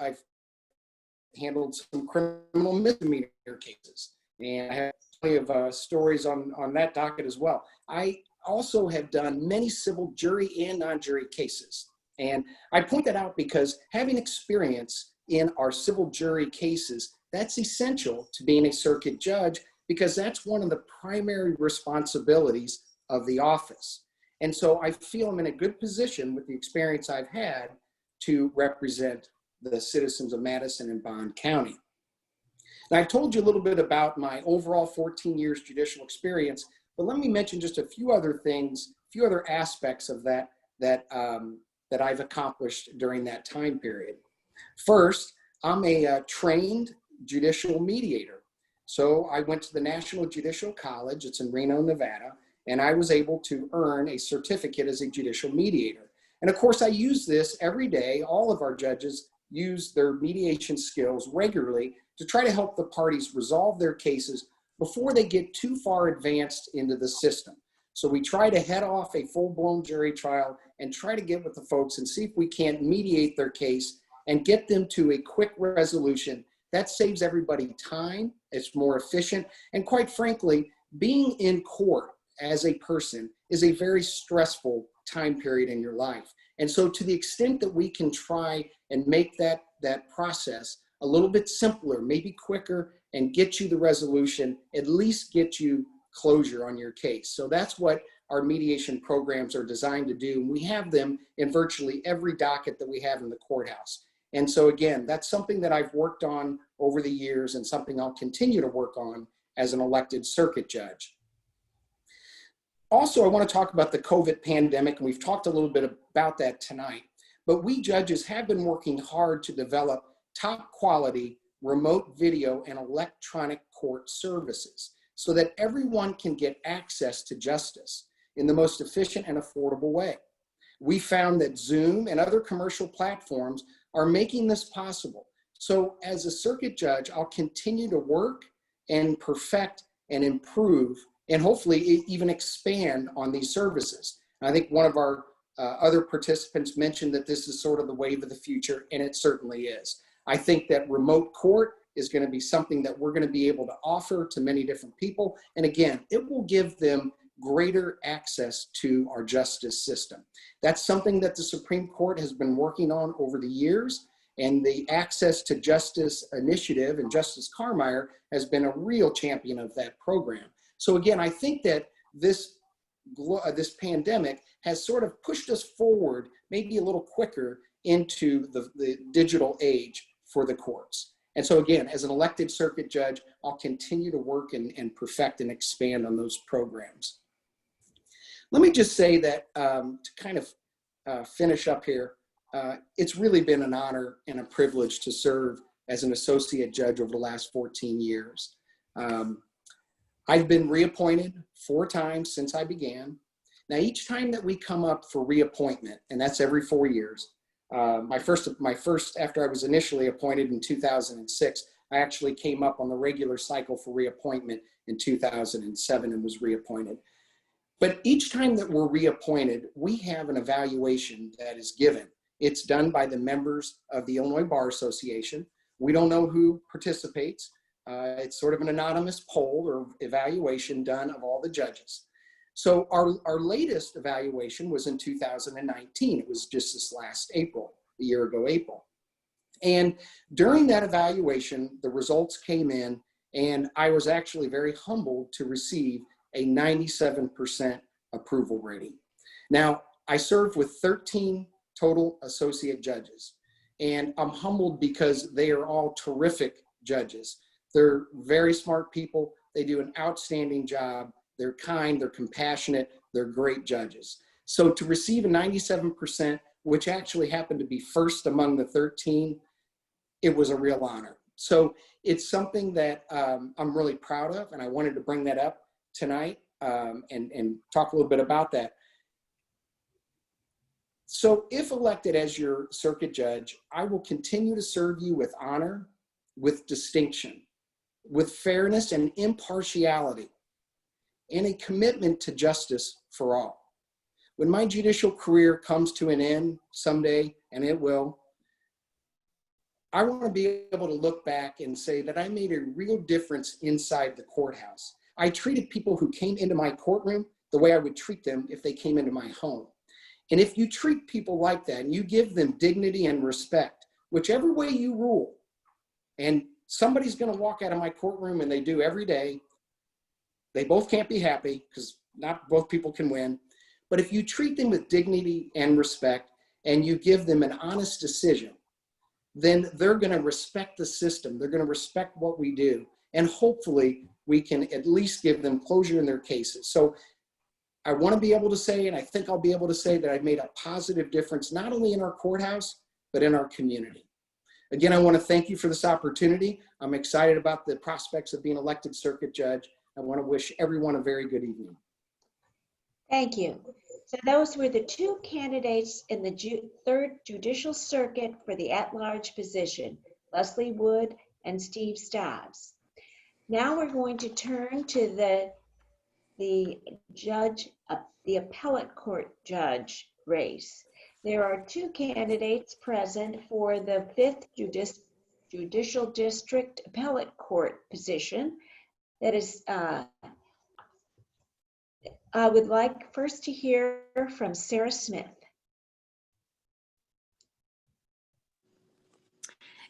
some criminal misdemeanor cases. And I have plenty of stories on that docket as well. I also have done many civil jury and non-jury cases. And I point that out because having experience in our civil jury cases, that's essential to being a circuit judge, because that's one of the primary responsibilities of the office. And so I feel I'm in a good position with the experience I've had to represent the citizens of Madison and Bond County. Now, I've told you a little bit about my overall 14 years judicial experience, but let me mention just a few other things, a few other aspects of that I've accomplished during that time period. First, I'm a trained judicial mediator. So I went to the National Judicial College, it's in Reno, Nevada, and I was able to earn a certificate as a judicial mediator. And of course, I use this every day. All of our judges use their mediation skills regularly to try to help the parties resolve their cases before they get too far advanced into the system. So we try to head off a full-blown jury trial and try to get with the folks and see if we can't mediate their case and get them to a quick resolution. That saves everybody time, it's more efficient, and quite frankly, being in court as a person is a very stressful time period in your life. And so to the extent that we can try and make that process a little bit simpler, maybe quicker, and get you the resolution, at least get you closure on your case. So that's what our mediation programs are designed to do. And we have them in virtually every docket that we have in the courthouse. And so again, that's something that I've worked on over the years and something I'll continue to work on as an elected circuit judge. Also, I want to talk about the COVID pandemic, and we've talked a little bit about that tonight. But we judges have been working hard to develop top quality remote video and electronic court services so that everyone can get access to justice in the most efficient and affordable way. We found that Zoom and other commercial platforms are making this possible. So as a circuit judge, I'll continue to work and perfect and improve and hopefully even expand on these services. And I think one of our other participants mentioned that this is sort of the wave of the future, and it certainly is. I think that remote court is going to be something that we're going to be able to offer to many different people. And again, it will give them greater access to our justice system. That's something that the Supreme Court has been working on over the years. And the Access to Justice Initiative and Justice Carmeier has been a real champion of that program. So again, I think that this pandemic has sort of pushed us forward, maybe a little quicker into the digital age for the courts. And so again, as an elected circuit judge, I'll continue to work and perfect and expand on those programs. Let me just say that to kind of finish up here, it's really been an honor and a privilege to serve as an associate judge over the last 14 years. I've been reappointed 4 times since I began. Now, each time that we come up for reappointment, and that's every 4 years, my first, after I was initially appointed in 2006, I actually came up on the regular cycle for reappointment in 2007 and was reappointed. But each time that we're reappointed, we have an evaluation that is given. It's done by the members of the Illinois Bar Association. We don't know who participates. It's sort of an anonymous poll or evaluation done of all the judges. So our latest evaluation was in 2019. It was just this last April, a year ago April. And during that evaluation, the results came in, and I was actually very humbled to receive a 97% approval rating. Now, I served with 13 total associate judges, and I'm humbled because they are all terrific judges. They're very smart people. They do an outstanding job. They're kind, they're compassionate, they're great judges. So to receive a 97%, which actually happened to be first among the 13, it was a real honor. So it's something that I'm really proud of, and I wanted to bring that up tonight and talk a little bit about that. So if elected as your circuit judge, I will continue to serve you with honor, with distinction, with fairness and impartiality, and a commitment to justice for all. When my judicial career comes to an end someday, and it will, I want to be able to look back and say that I made a real difference inside the courthouse. I treated people who came into my courtroom the way I would treat them if they came into my home. And if you treat people like that and you give them dignity and respect, whichever way you rule, and somebody's going to walk out of my courtroom, and they do every day, they both can't be happy because not both people can win. But if you treat them with dignity and respect and you give them an honest decision, then they're going to respect the system. They're going to respect what we do. And hopefully we can at least give them closure in their cases. So I want to be able to say, and I think I'll be able to say, that I've made a positive difference, not only in our courthouse, but in our community. Again, I want to thank you for this opportunity. I'm excited about the prospects of being elected circuit judge. I want to wish everyone a very good evening. Thank you. So those were the 2 candidates in the 3rd Judicial Circuit for the at-large position, Leslie Wood and Steve Stobbs. Now we're going to turn to the Appellate Court judge race. There are 2 candidates present for the 5th Judicial District Appellate Court position. That is, I would like first to hear from Sarah Smith.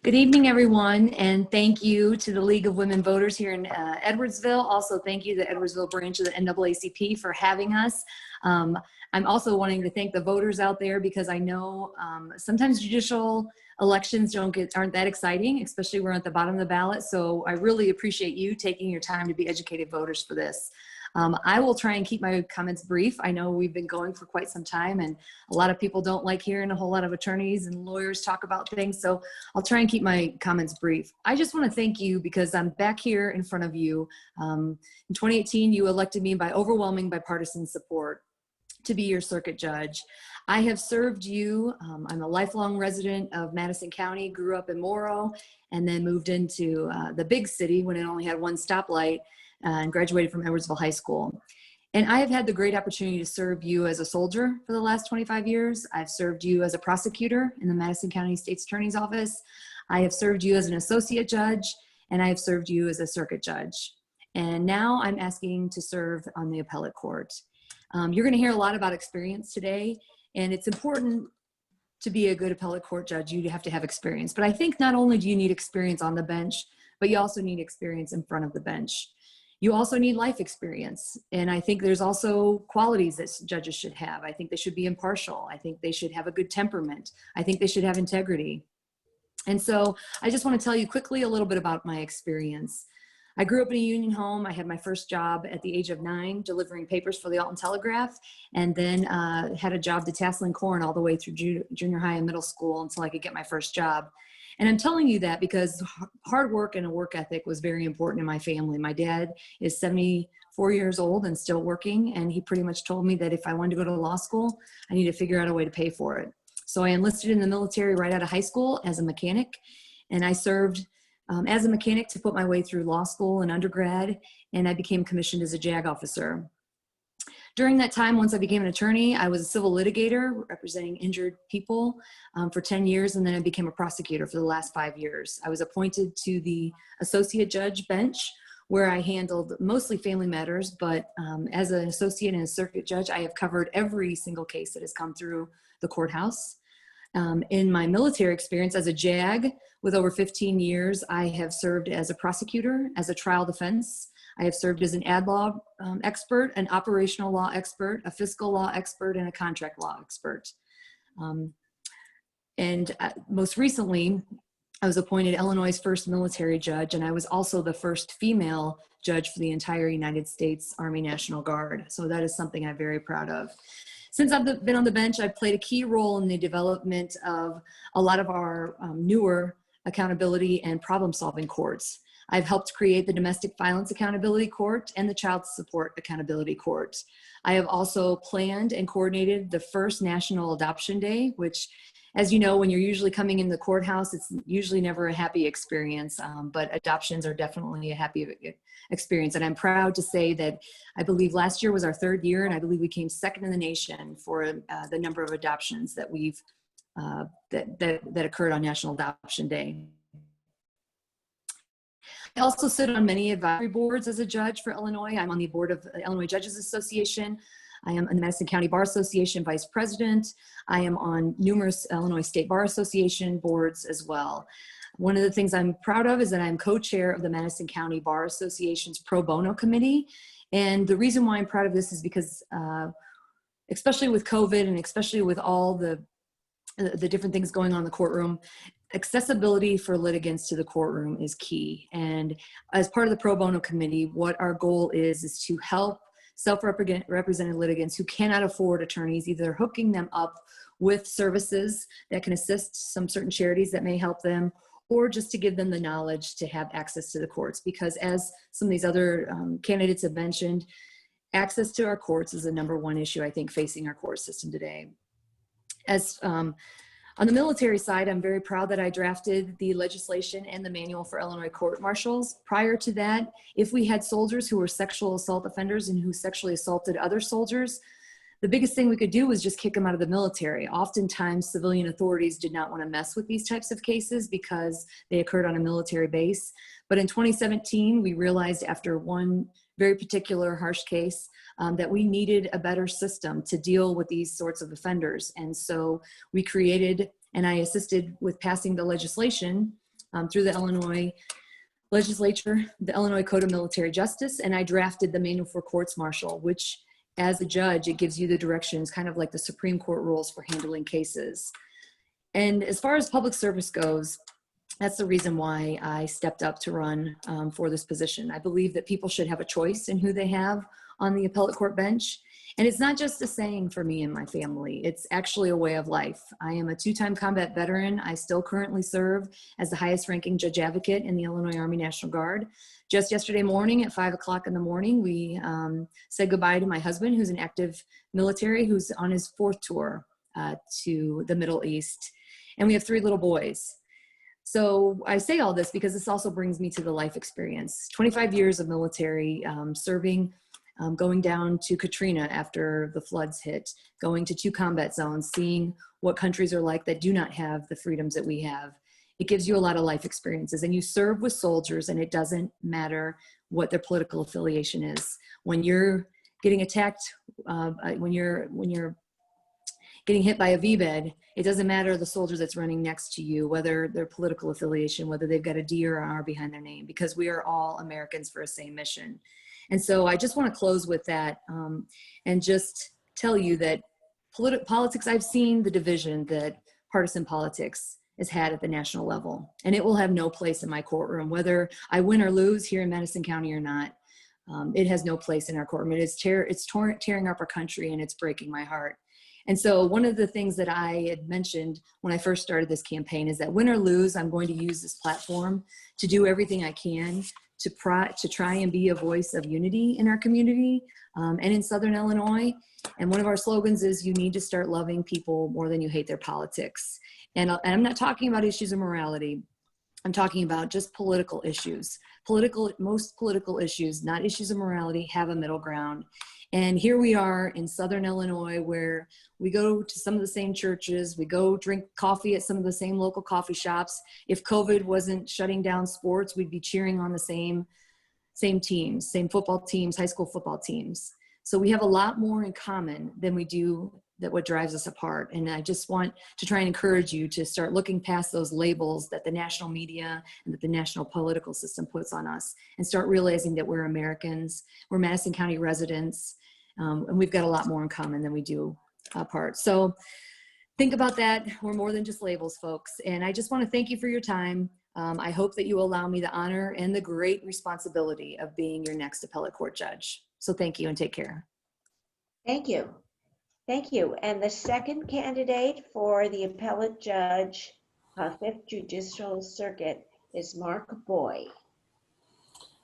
Good evening, everyone, and thank you to the League of Women Voters here in Edwardsville. Also, thank you to the Edwardsville branch of the NAACP for having us. I'm also wanting to thank the voters out there, because I know sometimes judicial elections aren't that exciting, especially we're at the bottom of the ballot. So I really appreciate you taking your time to be educated voters for this. I will try and keep my comments brief. I know we've been going for quite some time, and a lot of people don't like hearing a whole lot of attorneys and lawyers talk about things. So I'll try and keep my comments brief. I just want to thank you because I'm back here in front of you. In 2018, you elected me by overwhelming bipartisan support to be your circuit judge. I have served you. I'm a lifelong resident of Madison County, grew up in Morrow, and then moved into the big city when it only had 1 stoplight, and graduated from Edwardsville High School. And I have had the great opportunity to serve you as a soldier for the last 25 years. I've served you as a prosecutor in the Madison County State's Attorney's Office. I have served you as an associate judge, and I have served you as a circuit judge. And now I'm asking to serve on the appellate court. You're gonna hear a lot about experience today, and it's important to be a good appellate court judge. You have to have experience. But I think not only do you need experience on the bench, but you also need experience in front of the bench. You also need life experience. And I think there's also qualities that judges should have. I think they should be impartial. I think they should have a good temperament. I think they should have integrity. And so I just want to tell you quickly a little bit about my experience. I grew up in a union home. I had my first job at the age of 9, delivering papers for the Alton Telegraph, and then had a job detasseling corn all the way through junior high and middle school until I could get my first job. And I'm telling you that because hard work and a work ethic was very important in my family. My dad is 74 years old and still working, and he pretty much told me that if I wanted to go to law school, I need to figure out a way to pay for it. So I enlisted in the military right out of high school as a mechanic, and I served as a mechanic to put my way through law school and undergrad, and I became commissioned as a JAG officer. During that time, once I became an attorney, I was a civil litigator representing injured people for 10 years, and then I became a prosecutor for the last 5 years. I was appointed to the associate judge bench, where I handled mostly family matters, but as an associate and a circuit judge, I have covered every single case that has come through the courthouse. In my military experience as a JAG with over 15 years, I have served as a prosecutor, as a trial defense. I have served as an ad law expert, an operational law expert, a fiscal law expert, and a contract law expert. Most recently, I was appointed Illinois' first military judge, and I was also the first female judge for the entire United States Army National Guard. So that is something I'm very proud of. Since I've been on the bench, I've played a key role in the development of a lot of our newer accountability and problem-solving courts. I've helped create the Domestic Violence Accountability Court and the Child Support Accountability Court. I have also planned and coordinated the first National Adoption Day, which, as you know, when you're usually coming in the courthouse, it's usually never a happy experience, but adoptions are definitely a happy experience. And I'm proud to say that I believe last year was our 3rd year, and I believe we came 2nd in the nation for the number of adoptions that we've that occurred on National Adoption Day. I also sit on many advisory boards as a judge for Illinois. I'm on the board of the Illinois Judges Association. I am in the Madison County Bar Association vice president. I am on numerous Illinois State Bar Association boards as well. One of the things I'm proud of is that I'm co-chair of the Madison County Bar Association's Pro Bono Committee. And the reason why I'm proud of this is because, especially with COVID and especially with all the different things going on in the courtroom, accessibility for litigants to the courtroom is key. And as part of the Pro Bono Committee, what our goal is to help self-represented litigants who cannot afford attorneys, either hooking them up with services that can assist some certain charities that may help them, or just to give them the knowledge to have access to the courts. Because as some of these other candidates have mentioned, access to our courts is the #1 issue, I think, facing our court system today. As on the military side, I'm very proud that I drafted the legislation and the manual for Illinois court martials. Prior to that, if we had soldiers who were sexual assault offenders and who sexually assaulted other soldiers, the biggest thing we could do was just kick them out of the military. Oftentimes, civilian authorities did not want to mess with these types of cases because they occurred on a military base. But in 2017, we realized after one very particular harsh case that we needed a better system to deal with these sorts of offenders. And so we created, and I assisted with passing the legislation through the Illinois legislature, the Illinois Code of Military Justice, and I drafted the Manual for Courts Martial, which as a judge, it gives you the directions, kind of like the Supreme Court rules for handling cases. And as far as public service goes, that's the reason why I stepped up to run for this position. I believe that people should have a choice in who they have on the appellate court bench. And it's not just a saying for me and my family, it's actually a way of life. I am a 2-time combat veteran. I still currently serve as the highest ranking judge advocate in the Illinois Army National Guard. Just yesterday morning at 5 o'clock in the morning, we said goodbye to my husband, who's an active military, who's on his 4th tour to the Middle East. And we have 3 little boys. So I say all this because this also brings me to the life experience. 25 years of military serving, going down to Katrina after the floods hit, going to 2 combat zones, seeing what countries are like that do not have the freedoms that we have. It gives you a lot of life experiences, and you serve with soldiers, and it doesn't matter what their political affiliation is. When you're getting attacked, when you're getting hit by a V-bed, it doesn't matter the soldier that's running next to you, whether their political affiliation, whether they've got a D or an R behind their name, because we are all Americans for a same mission. And so I just want to close with that and just tell you that politics, I've seen the division that partisan politics has had at the national level, and it will have no place in my courtroom, whether I win or lose here in Madison County or not. It has no place in our courtroom. It's tearing up our country, and it's breaking my heart. And so one of the things that I had mentioned when I first started this campaign is that win or lose, I'm going to use this platform to do everything I can to try and be a voice of unity in our community and in Southern Illinois. And one of our slogans is, you need to start loving people more than you hate their politics. And I'm not talking about issues of morality. I'm talking about just political issues. Most political issues, not issues of morality, have a middle ground. And here we are in Southern Illinois, where we go to some of the same churches, we go drink coffee at some of the same local coffee shops. If COVID wasn't shutting down sports, we'd be cheering on the same teams, same football teams, high school football teams. So we have a lot more in common than we do that what drives us apart. And I just want to try and encourage you to start looking past those labels that the national media and that the national political system puts on us, and start realizing that we're Americans, we're Madison County residents, and we've got a lot more in common than we do apart. So think about that. We're more than just labels, folks. And I just want to thank you for your time. I hope that you allow me the honor and the great responsibility of being your next appellate court judge. So thank you and take care. Thank you. Thank you. And the second candidate for the appellate judge, 5th Judicial Circuit, is Mark Boy.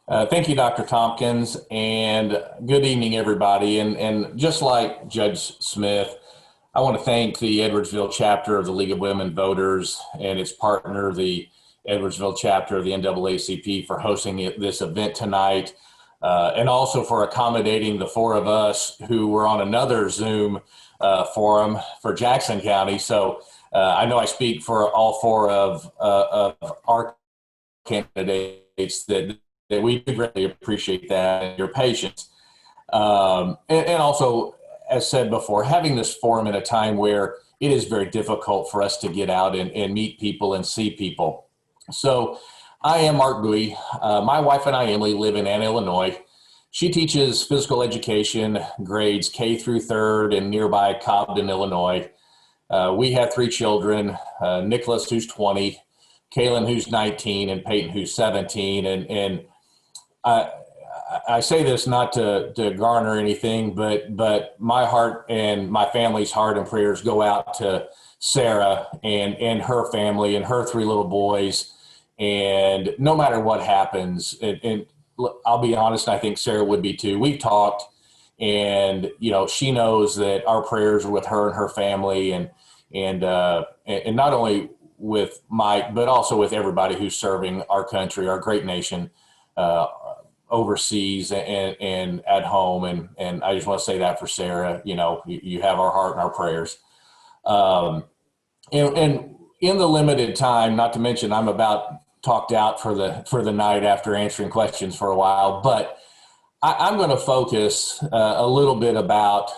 Thank you, Dr. Tompkins, and good evening, everybody. And just like Judge Smith, I want to thank the Edwardsville chapter of the League of Women Voters and its partner, the Edwardsville chapter of the NAACP, for hosting this event tonight. And also for accommodating the four of us who were on another Zoom forum for Jackson County. So I know I speak for all four of our candidates that we greatly appreciate that and your patience. And also, as said before, having this forum at a time where it is very difficult for us to get out and meet people and see people. So I am Mark Bowie. My wife and I, Emily, live in Anna, Illinois. She teaches physical education grades K through 3rd in nearby Cobden, Illinois. We have 3 children, Nicholas, who's 20, Kaylin, who's 19, and Peyton, who's 17. And I say this not to garner anything, but my heart and my family's heart and prayers go out to Sarah and her family and her 3 little boys. And no matter what happens, and I'll be honest, I think Sarah would be too. We've talked, and she knows that our prayers are with her and her family, and not only with Mike, but also with everybody who's serving our country, our great nation, overseas and at home. And I just want to say that for Sarah, you have our heart and our prayers. And in the limited time, not to mention I'm about talked out for the night after answering questions for a while, but I'm going to focus a little bit about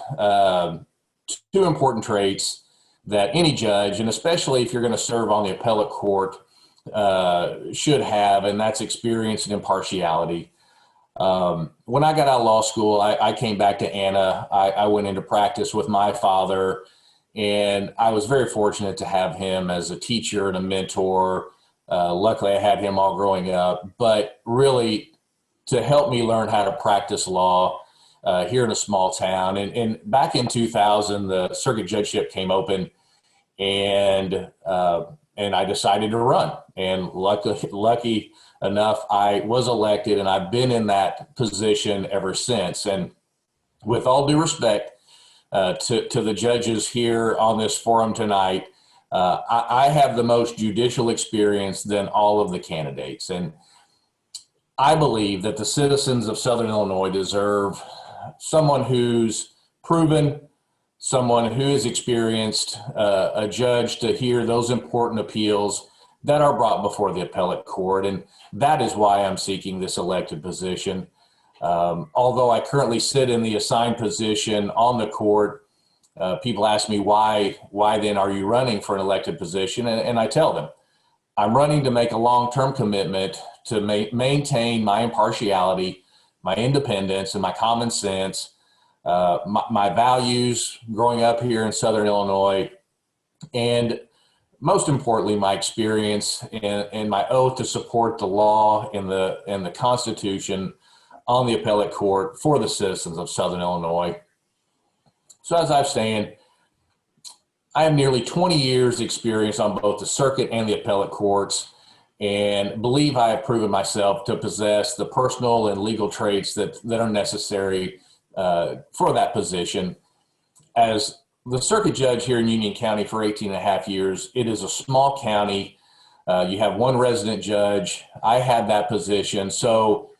2 important traits that any judge, and especially if you're going to serve on the appellate court, should have, and that's experience and impartiality. When I got out of law school, I came back to Anna. I went into practice with my father, and I was very fortunate to have him as a teacher and a mentor. Luckily, I had him all growing up, but really to help me learn how to practice law here in a small town. And back in 2000, the circuit judgeship came open, and I decided to run. And lucky enough, I was elected, and I've been in that position ever since. And with all due respect to the judges here on this forum tonight, I have the most judicial experience than all of the candidates. And I believe that the citizens of Southern Illinois deserve someone who's proven, someone who is experienced, a judge to hear those important appeals that are brought before the appellate court. And that is why I'm seeking this elected position. Although I currently sit in the assigned position on the court, people ask me why then are you running for an elected position? And I tell them, I'm running to make a long-term commitment to maintain my impartiality, my independence, and my common sense, my values growing up here in Southern Illinois, and most importantly, my experience and my oath to support the law and the Constitution on the appellate court for the citizens of Southern Illinois. So as I was saying, I have nearly 20 years experience on both the circuit and the appellate courts, and believe I have proven myself to possess the personal and legal traits that are necessary for that position. As the circuit judge here in Union County for 18 and a half years, it is a small county. You have one resident judge. I had that position. So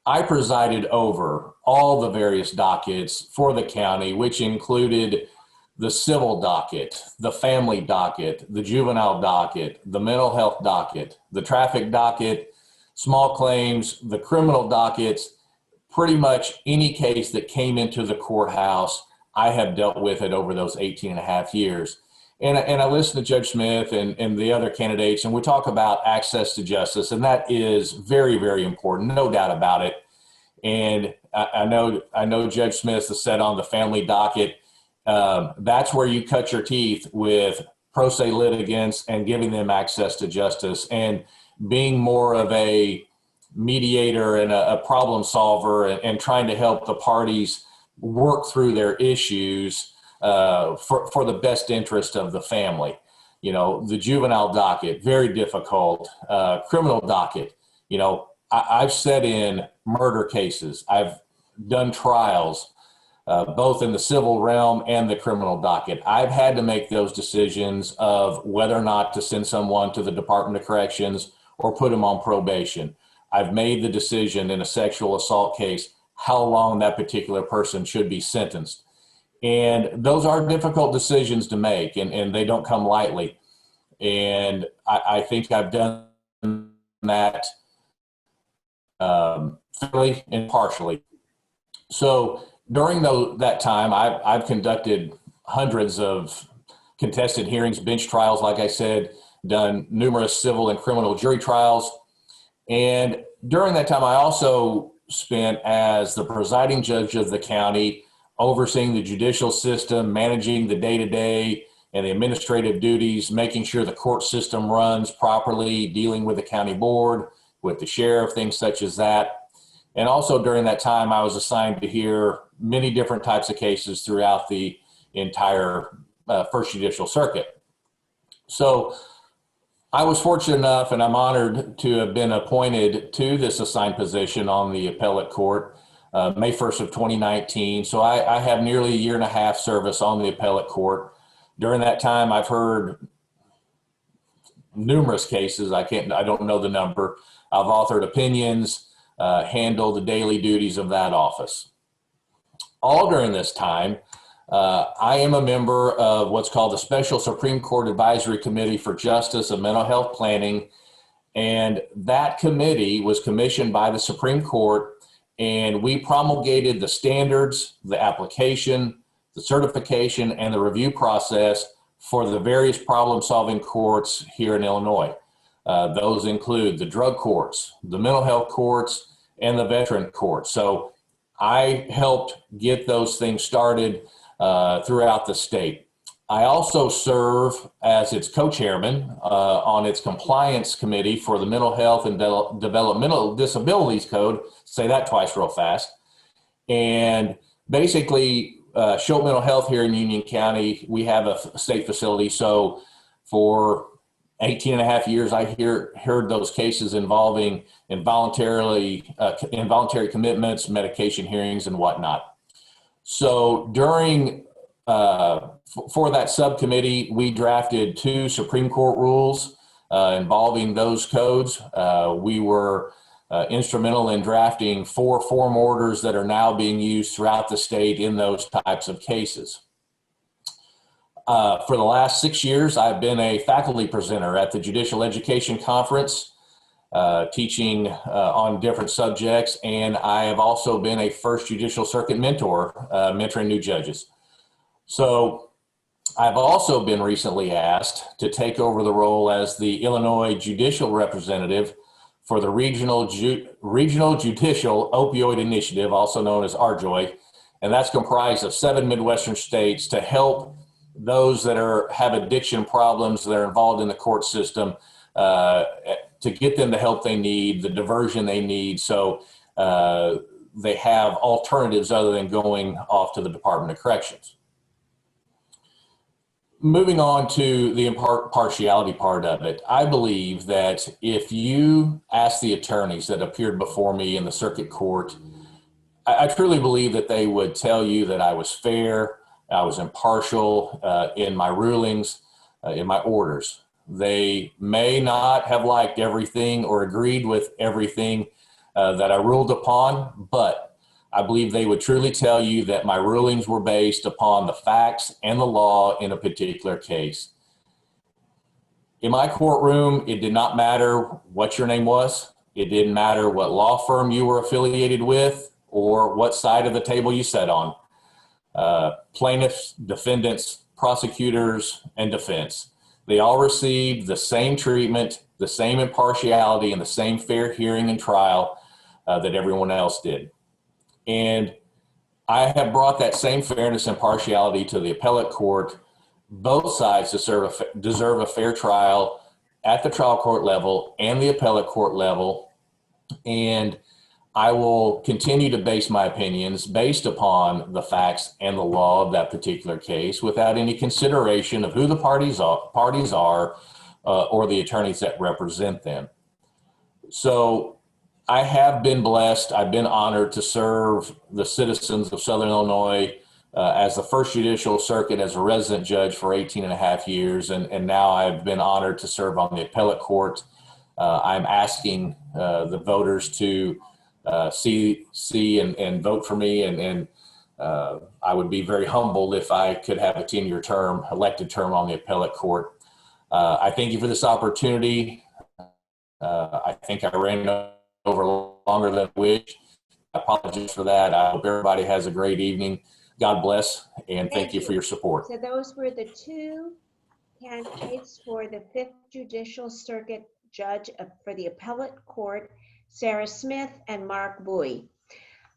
I presided over all the various dockets for the county, which included the civil docket, the family docket, the juvenile docket, the mental health docket, the traffic docket, small claims, the criminal dockets. Pretty much any case that came into the courthouse, I have dealt with it over those 18 and a half years. And I listen to Judge Smith and the other candidates, and we talk about access to justice, and that is very, very important, no doubt about it. And I know Judge Smith has said on the family docket, that's where you cut your teeth with pro se litigants and giving them access to justice, and being more of a mediator and a problem solver, and trying to help the parties work through their issues for the best interest of the family. You know, the juvenile docket, very difficult. Criminal docket, you know, I've sat in murder cases. I've done trials, both in the civil realm and the criminal docket. I've had to make those decisions of whether or not to send someone to the Department of Corrections or put them on probation. I've made the decision in a sexual assault case how long that particular person should be sentenced. And those are difficult decisions to make, and they don't come lightly. And I think I've done that fairly and partially. So during that time, I've conducted hundreds of contested hearings, bench trials, like I said, done numerous civil and criminal jury trials. And during that time, I also spent as the presiding judge of the county, overseeing the judicial system, managing the day-to-day and the administrative duties, making sure the court system runs properly, dealing with the county board, with the sheriff, things such as that. And also during that time, I was assigned to hear many different types of cases throughout the entire First Judicial Circuit. So I was fortunate enough, and I'm honored to have been appointed to this assigned position on the Appellate Court May 1st of 2019. So I have nearly a year and a half service on the Appellate Court. During that time, I've heard numerous cases. I don't know the number. I've authored opinions, handled the daily duties of that office. All during this time, I am a member of what's called the Special Supreme Court Advisory Committee for Justice and Mental Health Planning. And that committee was commissioned by the Supreme Court, and we promulgated the standards, the application, the certification, and the review process for the various problem-solving courts here in Illinois. Those include the drug courts, the mental health courts, and the veteran courts. So I helped get those things started throughout the state. I also serve as its co-chairman on its compliance committee for the Mental Health and Developmental Disabilities Code. Say that twice real fast. And basically, Schultz Mental Health here in Union County, we have a state facility. So for 18 and a half years, I heard those cases involving involuntary commitments, medication hearings, and whatnot. So during, for that subcommittee, we drafted 2 Supreme Court rules involving those codes. We were instrumental in drafting 4 form orders that are now being used throughout the state in those types of cases. For the last 6 years, I've been a faculty presenter at the Judicial Education Conference, teaching on different subjects, and I have also been a First Judicial Circuit mentor, mentoring new judges. So I've also been recently asked to take over the role as the Illinois Judicial Representative for the Regional Judicial Opioid Initiative, also known as RJOI, and that's comprised of 7 Midwestern states to help those that have addiction problems that are involved in the court system, to get them the help they need, the diversion they need, so they have alternatives other than going off to the Department of Corrections. moving on to the impartiality part of it, I believe that if you ask the attorneys that appeared before me in the circuit court, I truly believe that they would tell you that I was fair, I was impartial in my rulings, in my orders. They may not have liked everything or agreed with everything that I ruled upon, but I believe they would truly tell you that my rulings were based upon the facts and the law in a particular case. In my courtroom, it did not matter what your name was. It didn't matter what law firm you were affiliated with or what side of the table you sat on. Plaintiffs, defendants, prosecutors, and defense. They all received the same treatment, the same impartiality, and the same fair hearing and trial that everyone else did. And I have brought that same fairness and partiality to the appellate court. Both sides deserve a fair trial at the trial court level and the appellate court level. And I will continue to base my opinions based upon the facts and the law of that particular case without any consideration of who the parties are or the attorneys that represent them. So I have been blessed. I've been honored to serve the citizens of Southern Illinois as the first judicial circuit as a resident judge for 18 and a half years. And now I've been honored to serve on the appellate court. I'm asking the voters to see and vote for me. And I would be very humbled if I could have a 10-year term, elected term on the appellate court. I thank you for this opportunity. I think I ran over longer than I wish. I apologize for that. I hope everybody has a great evening. God bless, and thank you for your support. So those were the two candidates for the 5th Judicial Circuit Judge for the Appellate Court, Sarah Smith and Mark Bowie.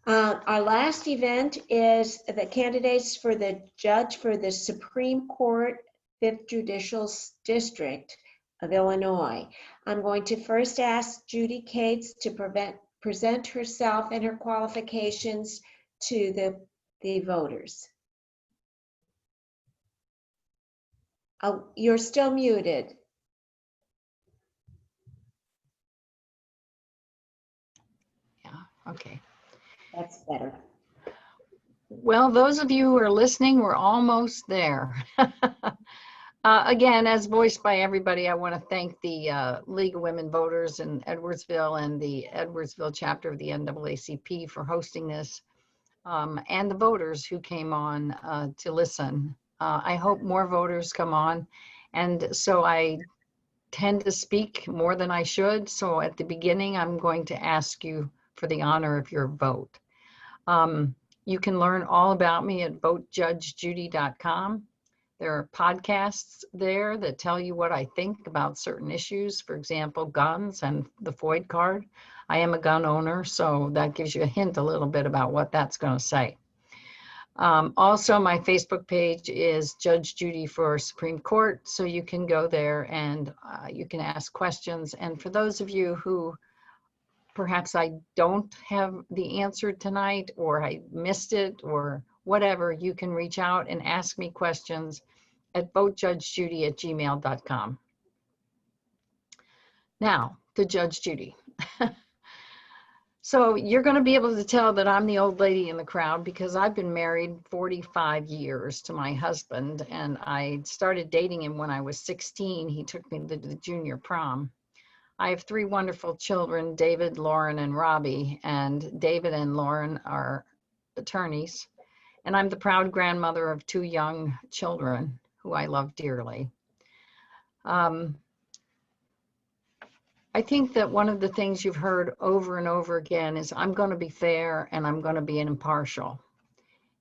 Our last event is the candidates for the judge for the Supreme Court 5th Judicial District of Illinois. I'm going to first ask Judy Cates to present herself and her qualifications to the voters. Oh, you're still muted. Okay. That's better. Well, those of you who are listening, we're almost there. Again, as voiced by everybody, I want to thank the League of Women Voters in Edwardsville and the Edwardsville chapter of the NAACP for hosting this, and the voters who came on to listen. I hope more voters come on. And so I tend to speak more than I should. So at the beginning, I'm going to ask you for the honor of your vote. You can learn all about me at votejudgejudy.com. There are podcasts there that tell you what I think about certain issues, for example, guns and the FOID card. I am a gun owner, so that gives you a hint a little bit about what that's going to say. Also, my Facebook page is Judge Judy for Supreme Court, so you can go there and you can ask questions. And for those of you who perhaps I don't have the answer tonight, or I missed it, or whatever, you can reach out and ask me questions at votejudgejudy@gmail.com. Now, to Judge Judy. So you're going to be able to tell that I'm the old lady in the crowd because I've been married 45 years to my husband, and I started dating him when I was 16. He took me to the junior prom. I have 3 wonderful children, David, Lauren, and Robbie, and David and Lauren are attorneys. And I'm the proud grandmother of 2 young children who I love dearly. I think that one of the things you've heard over and over again is I'm going to be fair and I'm going to be impartial.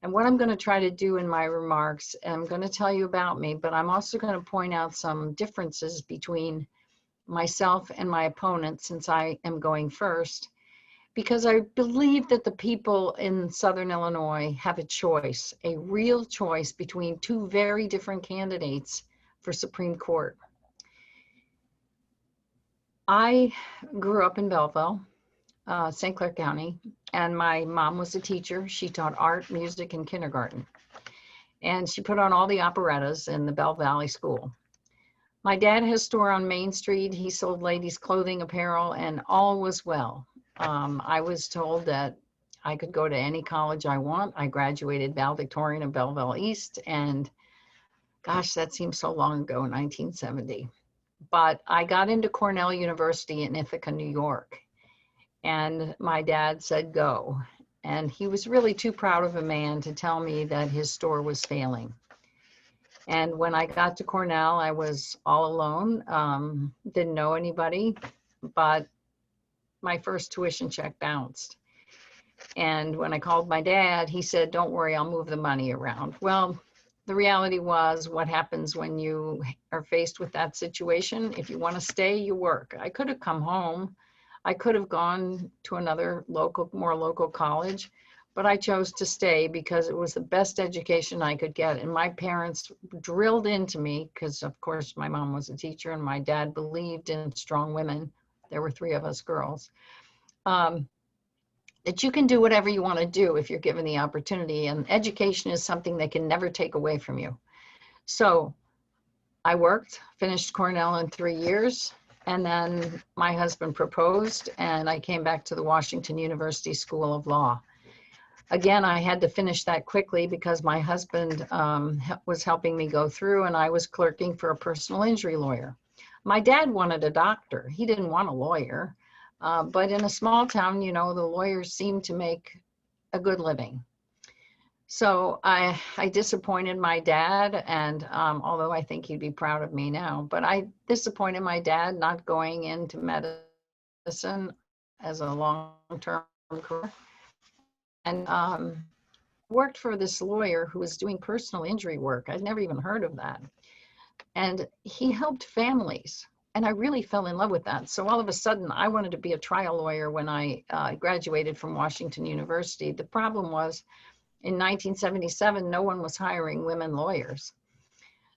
And what I'm going to try to do in my remarks, I'm going to tell you about me, but I'm also going to point out some differences between myself and my opponent, since I am going first, because I believe that the people in Southern Illinois have a choice, a real choice between 2 very different candidates for Supreme Court. I grew up in Belleville, St. Clair County, and my mom was a teacher. She taught art, music, and kindergarten. And she put on all the operettas in the Bell Valley School. My dad has a store on Main Street. He sold ladies' clothing, apparel, and all was well. I was told that I could go to any college I want. I graduated valedictorian of Belleville East, and gosh, that seems so long ago, 1970. But I got into Cornell University in Ithaca, New York, and my dad said go. And he was really too proud of a man to tell me that his store was failing. And when I got to Cornell, I was all alone, didn't know anybody, but my first tuition check bounced. And when I called my dad, he said, don't worry, I'll move the money around. Well, the reality was what happens when you are faced with that situation. If you want to stay, you work. I could have come home. I could have gone to another more local college, but I chose to stay because it was the best education I could get. And my parents drilled into me, because of course my mom was a teacher and my dad believed in strong women. There were 3 of us girls. That you can do whatever you want to do if you're given the opportunity, and education is something they can never take away from you. So I worked, finished Cornell in 3 years, and then my husband proposed and I came back to the Washington University School of Law. Again, I had to finish that quickly because my husband was helping me go through, and I was clerking for a personal injury lawyer. My dad wanted a doctor. He didn't want a lawyer. But in a small town, you know, the lawyers seem to make a good living. So I disappointed my dad, and although I think he'd be proud of me now, but I disappointed my dad not going into medicine as a long-term career. And worked for this lawyer who was doing personal injury work. I'd never even heard of that. And he helped families. And I really fell in love with that. So all of a sudden, I wanted to be a trial lawyer when I graduated from Washington University. The problem was, in 1977, no one was hiring women lawyers.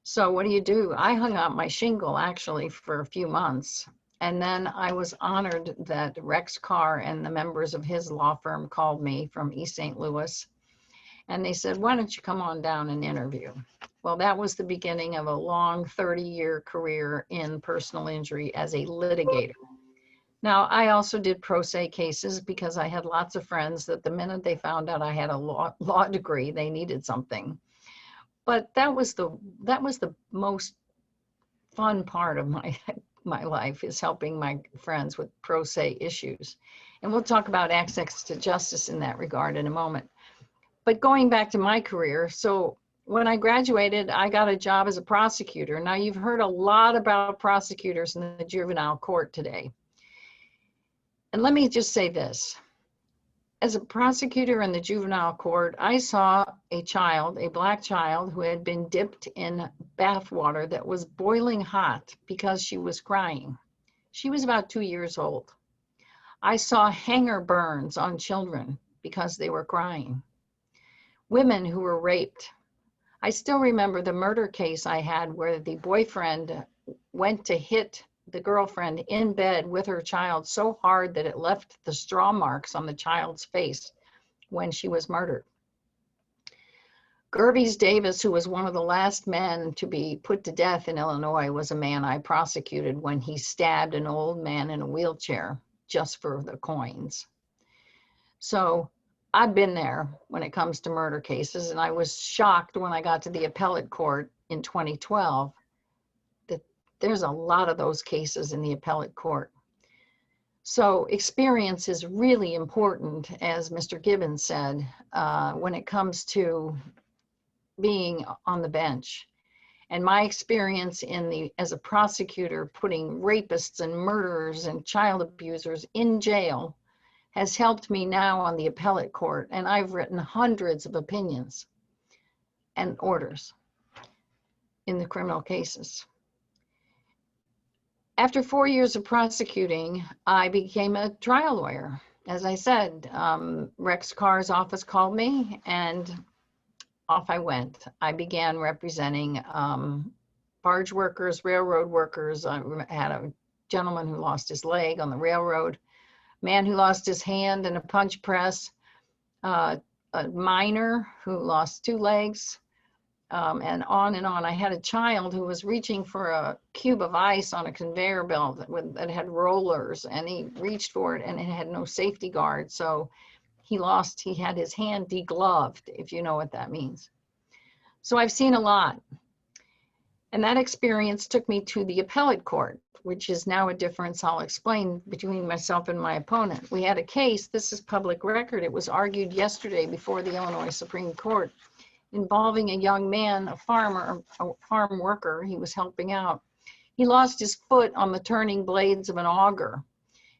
So what do? I hung out my shingle, actually, for a few months. And then I was honored that Rex Carr and the members of his law firm called me from East St. Louis. And they said, why don't you come on down and interview? Well, that was the beginning of a long 30-year career in personal injury as a litigator. Now, I also did pro se cases because I had lots of friends that the minute they found out I had a law degree, they needed something. But that was the most fun part of my life, is helping my friends with pro se issues. And we'll talk about access to justice in that regard in a moment. But going back to my career, so when I graduated, I got a job as a prosecutor. Now, you've heard a lot about prosecutors in the juvenile court today. And let me just say this. As a prosecutor in the juvenile court, I saw a child, a Black child, who had been dipped in bath water that was boiling hot because she was crying. She was about 2 years old. I saw hanger burns on children because they were crying. Women who were raped. I still remember the murder case I had where the boyfriend went to hit the girlfriend in bed with her child so hard that it left the straw marks on the child's face when she was murdered. Gervais Davis, who was one of the last men to be put to death in Illinois, was a man I prosecuted when he stabbed an old man in a wheelchair just for the coins. So I've been there when it comes to murder cases, and I was shocked when I got to the appellate court in 2012 that there's a lot of those cases in the appellate court. So experience is really important, as Mr. Gibbons said, when it comes to being on the bench. And my experience as a prosecutor putting rapists and murderers and child abusers in jail has helped me now on the appellate court, and I've written hundreds of opinions and orders in the criminal cases. After 4 years of prosecuting, I became a trial lawyer. As I said, Rex Carr's office called me, and off I went. I began representing barge workers, railroad workers. I had a gentleman who lost his leg on the railroad, man who lost his hand in a punch press, a miner who lost 2 legs, and on and on. I had a child who was reaching for a cube of ice on a conveyor belt that had rollers, and he reached for it and it had no safety guard. So he had his hand degloved, if you know what that means. So I've seen a lot. And that experience took me to the appellate court, which is now a difference I'll explain between myself and my opponent. We had a case, this is public record, it was argued yesterday before the Illinois Supreme Court, involving a young man, a farmer, a farm worker. He was helping out. He lost his foot on the turning blades of an auger,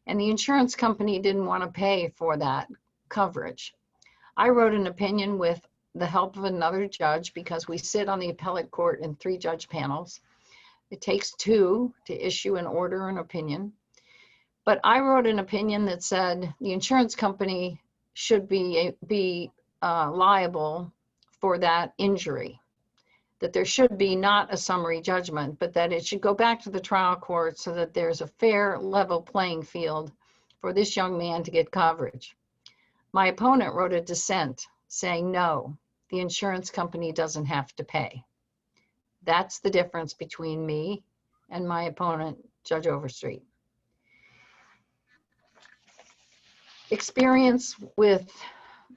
and the insurance company didn't want to pay for that coverage. I wrote an opinion with the help of another judge, because we sit on the appellate court in 3-judge panels. It takes 2 to issue an order and opinion. But I wrote an opinion that said the insurance company should be liable for that injury, that there should be not a summary judgment, but that it should go back to the trial court so that there's a fair, level playing field for this young man to get coverage. My opponent wrote a dissent saying, no, the insurance company doesn't have to pay. That's the difference between me and my opponent, Judge Overstreet. Experience with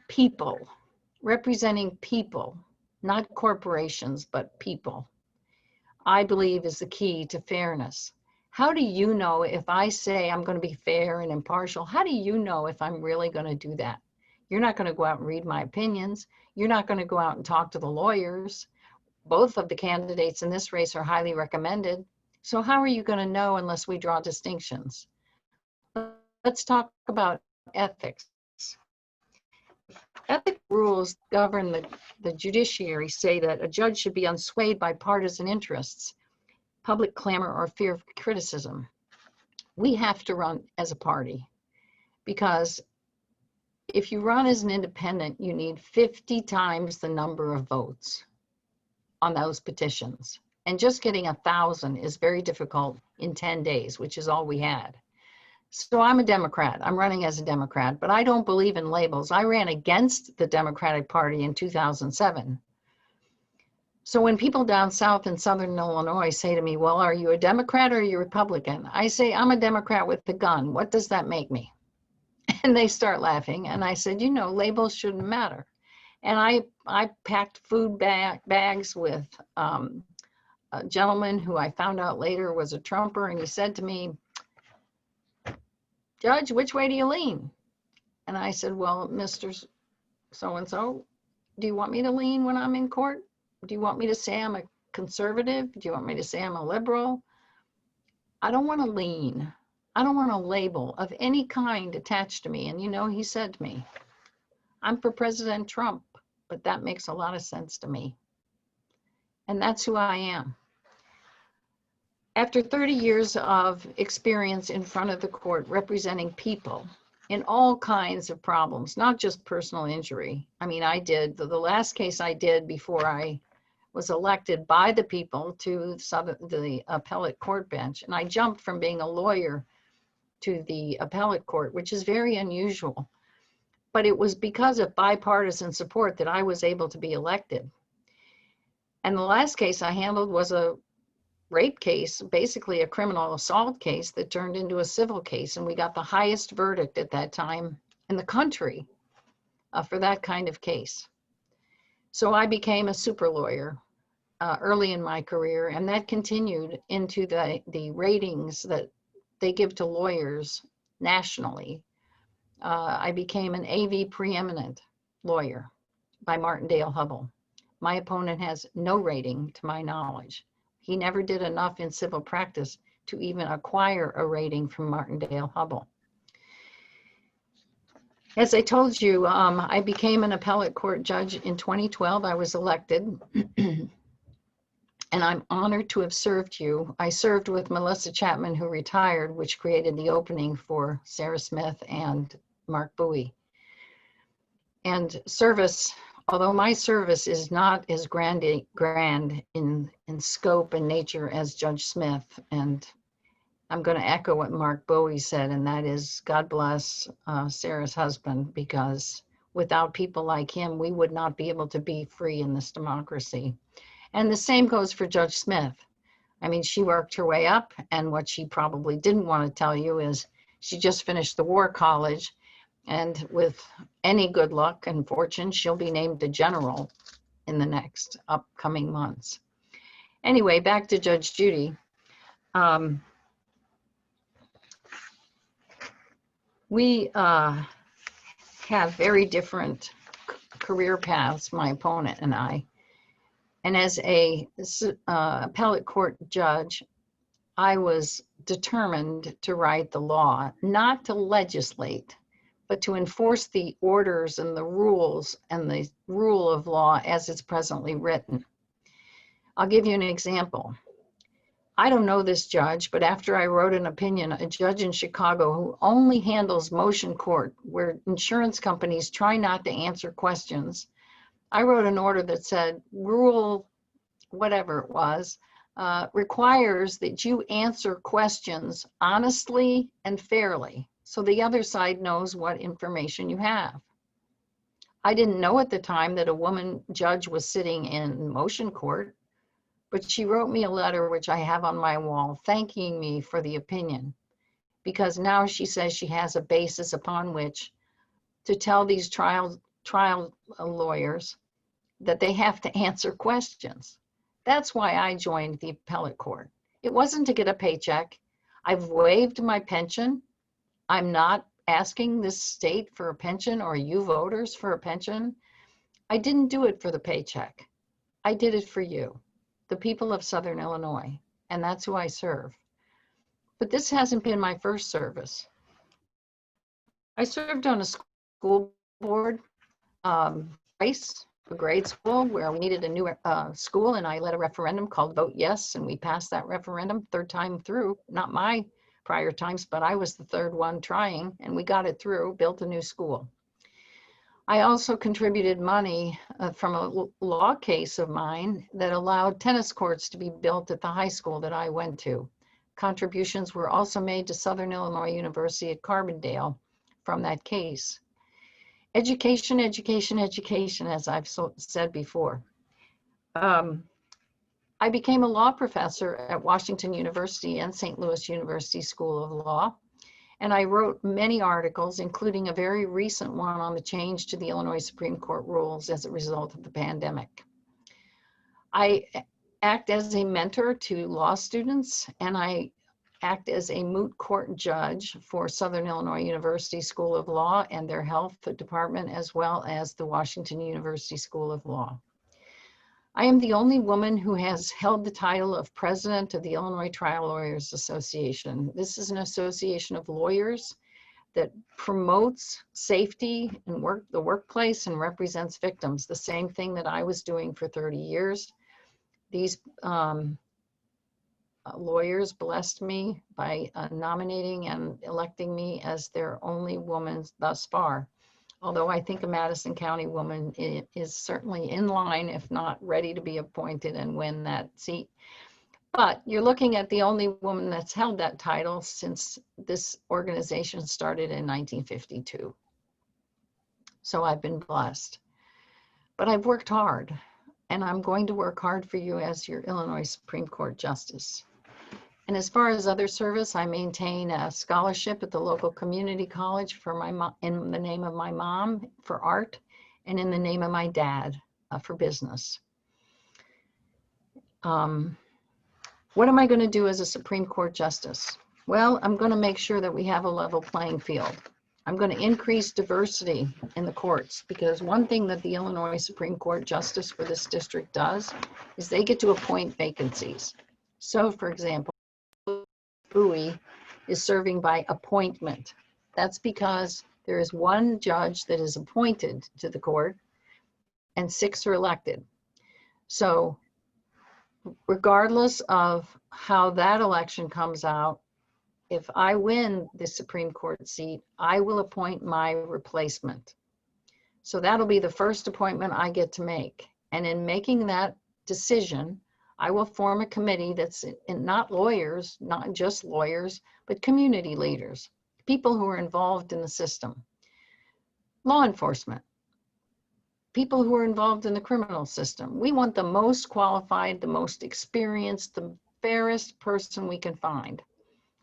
people, representing people, not corporations, but people, I believe is the key to fairness. How do you know if I say I'm going to be fair and impartial? How do you know if I'm really going to do that? You're not going to go out and read my opinions. You're not going to go out and talk to the lawyers. Both of the candidates in this race are highly recommended. So how are you going to know unless we draw distinctions? Let's talk about ethics. Ethic rules govern the judiciary say that a judge should be unswayed by partisan interests, public clamor, or fear of criticism. We have to run as a party, because if you run as an independent, you need 50 times the number of votes on those petitions. And just getting 1,000 is very difficult in 10 days, which is all we had. So I'm a Democrat. I'm running as a Democrat, but I don't believe in labels. I ran against the Democratic Party in 2007. So when people down south in Southern Illinois say to me, well, are you a Democrat or are you a Republican? I say, I'm a Democrat with the gun. What does that make me? And they start laughing. And I said, you know, labels shouldn't matter. And I packed food bags with a gentleman who I found out later was a Trumper. And he said to me, Judge, which way do you lean? And I said, well, Mr. So-and-so, do you want me to lean when I'm in court? Do you want me to say I'm a conservative? Do you want me to say I'm a liberal? I don't want to lean. I don't want a label of any kind attached to me. And you know, he said to me, I'm for President Trump, but that makes a lot of sense to me. And that's who I am. After 30 years of experience in front of the court representing people in all kinds of problems, not just personal injury. I mean, I did, the last case I did before I was elected by the people to the appellate court bench. And I jumped from being a lawyer to the appellate court, which is very unusual. But it was because of bipartisan support that I was able to be elected. And the last case I handled was a rape case, basically a criminal assault case that turned into a civil case. And we got the highest verdict at that time in the country for that kind of case. So I became a super lawyer early in my career, and that continued into the ratings that they give to lawyers nationally. I became an AV preeminent lawyer by Martindale-Hubbell. My opponent has no rating to my knowledge. He never did enough in civil practice to even acquire a rating from Martindale-Hubbell. As I told you, I became an appellate court judge in 2012. I was elected, and I'm honored to have served you. I served with Melissa Chapman, who retired, which created the opening for Sarah Smith and Mark Bowie. And service, although my service is not as grand in scope and nature as Judge Smith, and I'm going to echo what Mark Bowie said, and that is, God bless Sarah's husband, because without people like him, we would not be able to be free in this democracy. And the same goes for Judge Smith. I mean, she worked her way up, and what she probably didn't want to tell you is she just finished the War College, and with any good luck and fortune, she'll be named a general in the next upcoming months. Anyway, back to Judge Judy. We have very different career paths, my opponent and I. And as a appellate court judge, I was determined to write the law, not to legislate, but to enforce the orders and the rules and the rule of law as it's presently written. I'll give you an example. I don't know this judge, but after I wrote an opinion, a judge in Chicago who only handles motion court, where insurance companies try not to answer questions, I wrote an order that said, rule, whatever it was, requires that you answer questions honestly and fairly, so the other side knows what information you have. I didn't know at the time that a woman judge was sitting in motion court, but she wrote me a letter, which I have on my wall, thanking me for the opinion, because now she says she has a basis upon which to tell these trial lawyers that they have to answer questions. That's why I joined the appellate court. It wasn't to get a paycheck. I've waived my pension. I'm not asking this state for a pension or you voters for a pension. I didn't do it for the paycheck. I did it for you, the people of Southern Illinois, and that's who I serve. But this hasn't been my first service. I served on a school board twice, a grade school where we needed a new school, and I led a referendum called Vote Yes, and we passed that referendum third time through, not my prior times, but I was the third one trying, and we got it through, built a new school. I also contributed money from a law case of mine that allowed tennis courts to be built at the high school that I went to. Contributions were also made to Southern Illinois University at Carbondale from that case. Education, education, education, as I've said before. I became a law professor at Washington University and St. Louis University School of Law. And I wrote many articles, including a very recent one on the change to the Illinois Supreme Court rules as a result of the pandemic. I act as a mentor to law students, and I act as a moot court judge for Southern Illinois University School of Law and their health department, as well as the Washington University School of Law. I am the only woman who has held the title of president of the Illinois Trial Lawyers Association. This is an association of lawyers that promotes safety in the workplace and represents victims, the same thing that I was doing for 30 years. These lawyers blessed me by nominating and electing me as their only woman thus far. Although I think a Madison County woman is certainly in line, if not ready to be appointed and win that seat. But you're looking at the only woman that's held that title since this organization started in 1952. So I've been blessed. But I've worked hard, and I'm going to work hard for you as your Illinois Supreme Court Justice. And as far as other service, I maintain a scholarship at the local community college for my mom, in the name of my mom for art, and in the name of my dad for business. What am I going to do as a Supreme Court Justice? Well, I'm going to make sure that we have a level playing field. I'm going to increase diversity in the courts, because one thing that the Illinois Supreme Court Justice for this district does is they get to appoint vacancies. So, for example, LWVEA is serving by appointment. That's because there is one judge that is appointed to the court and 6 are elected. So regardless of how that election comes out, if I win the Supreme Court seat, I will appoint my replacement. So that'll be the first appointment I get to make. And in making that decision, I will form a committee that's not lawyers, not just lawyers, but community leaders, people who are involved in the system. Law enforcement. people who are involved in the criminal system. We want the most qualified, the most experienced, the fairest person we can find.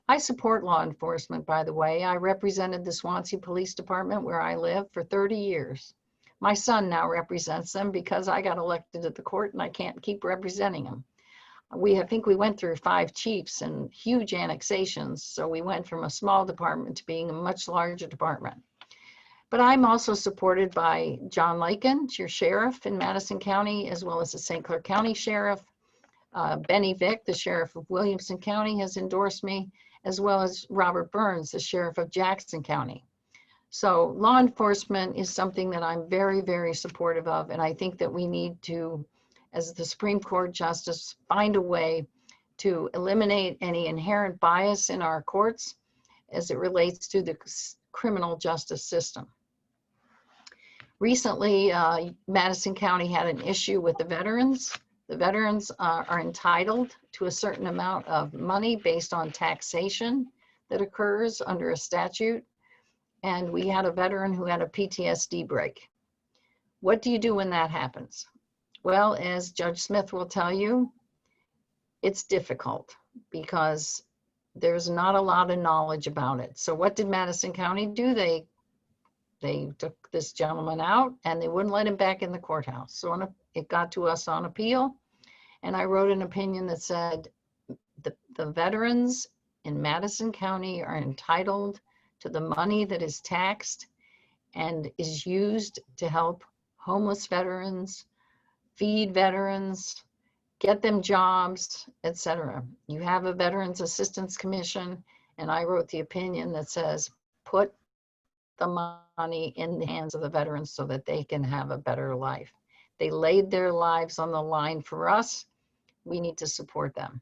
I support law enforcement, by the way. I represented the Swansea Police Department where I live for 30 years. My son now represents them because I got elected at the court and I can't keep representing them. I think we went through 5 chiefs and huge annexations. So we went from a small department to being a much larger department. But I'm also supported by John Lakin, your sheriff in Madison County, as well as the St. Clair County Sheriff. Benny Vick, the sheriff of Williamson County, has endorsed me, as well as Robert Burns, the sheriff of Jackson County. So law enforcement is something that I'm very, very supportive of. And I think that we need to, as the Supreme Court justice, find a way to eliminate any inherent bias in our courts as it relates to the criminal justice system. Recently, Madison County had an issue with the veterans. The veterans are entitled to a certain amount of money based on taxation that occurs under a statute. And we had a veteran who had a PTSD break. What do you do when that happens? Well, as Judge Smith will tell you, it's difficult because there's not a lot of knowledge about it. So what did Madison County do? They took this gentleman out and they wouldn't let him back in the courthouse. So it got to us on appeal. And I wrote an opinion that said the veterans in Madison County are entitled to the money that is taxed and is used to help homeless veterans, feed veterans, get them jobs, etc. You have a Veterans Assistance Commission, and I wrote the opinion that says put the money in the hands of the veterans so that they can have a better life. They laid their lives on the line for us. We need to support them.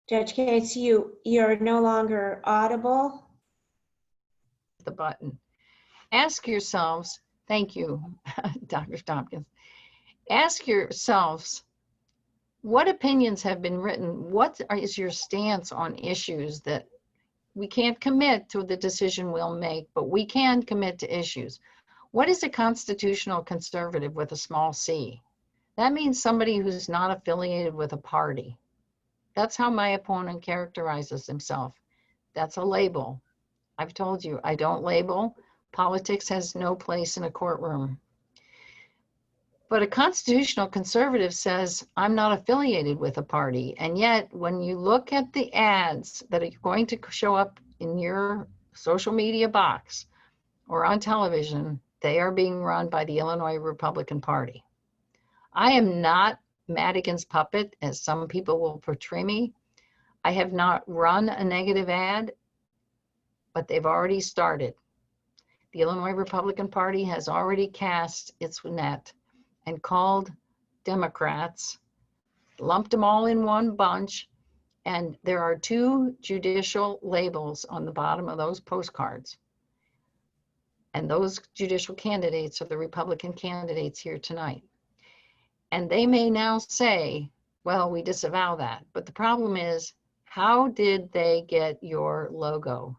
Judge Cates, you're no longer audible. The button. Ask yourselves, thank you, Dr. Tompkins. Ask yourselves, what opinions have been written? What is your stance on issues that we can't commit to the decision we'll make, but we can commit to issues? What is a constitutional conservative with a small c? That means somebody who's not affiliated with a party. That's how my opponent characterizes himself. That's a label. I've told you, I don't label. Politics has no place in a courtroom. But a constitutional conservative says, I'm not affiliated with a party. And yet, when you look at the ads that are going to show up in your social media box or on television, they are being run by the Illinois Republican Party. I am not Madigan's puppet, as some people will portray me. I have not run a negative ad, but they've already started. The Illinois Republican Party has already cast its net and called Democrats, lumped them all in one bunch, and there are 2 judicial labels on the bottom of those postcards. And those judicial candidates are the Republican candidates here tonight. And they may now say, well, we disavow that. But the problem is, how did they get your logo?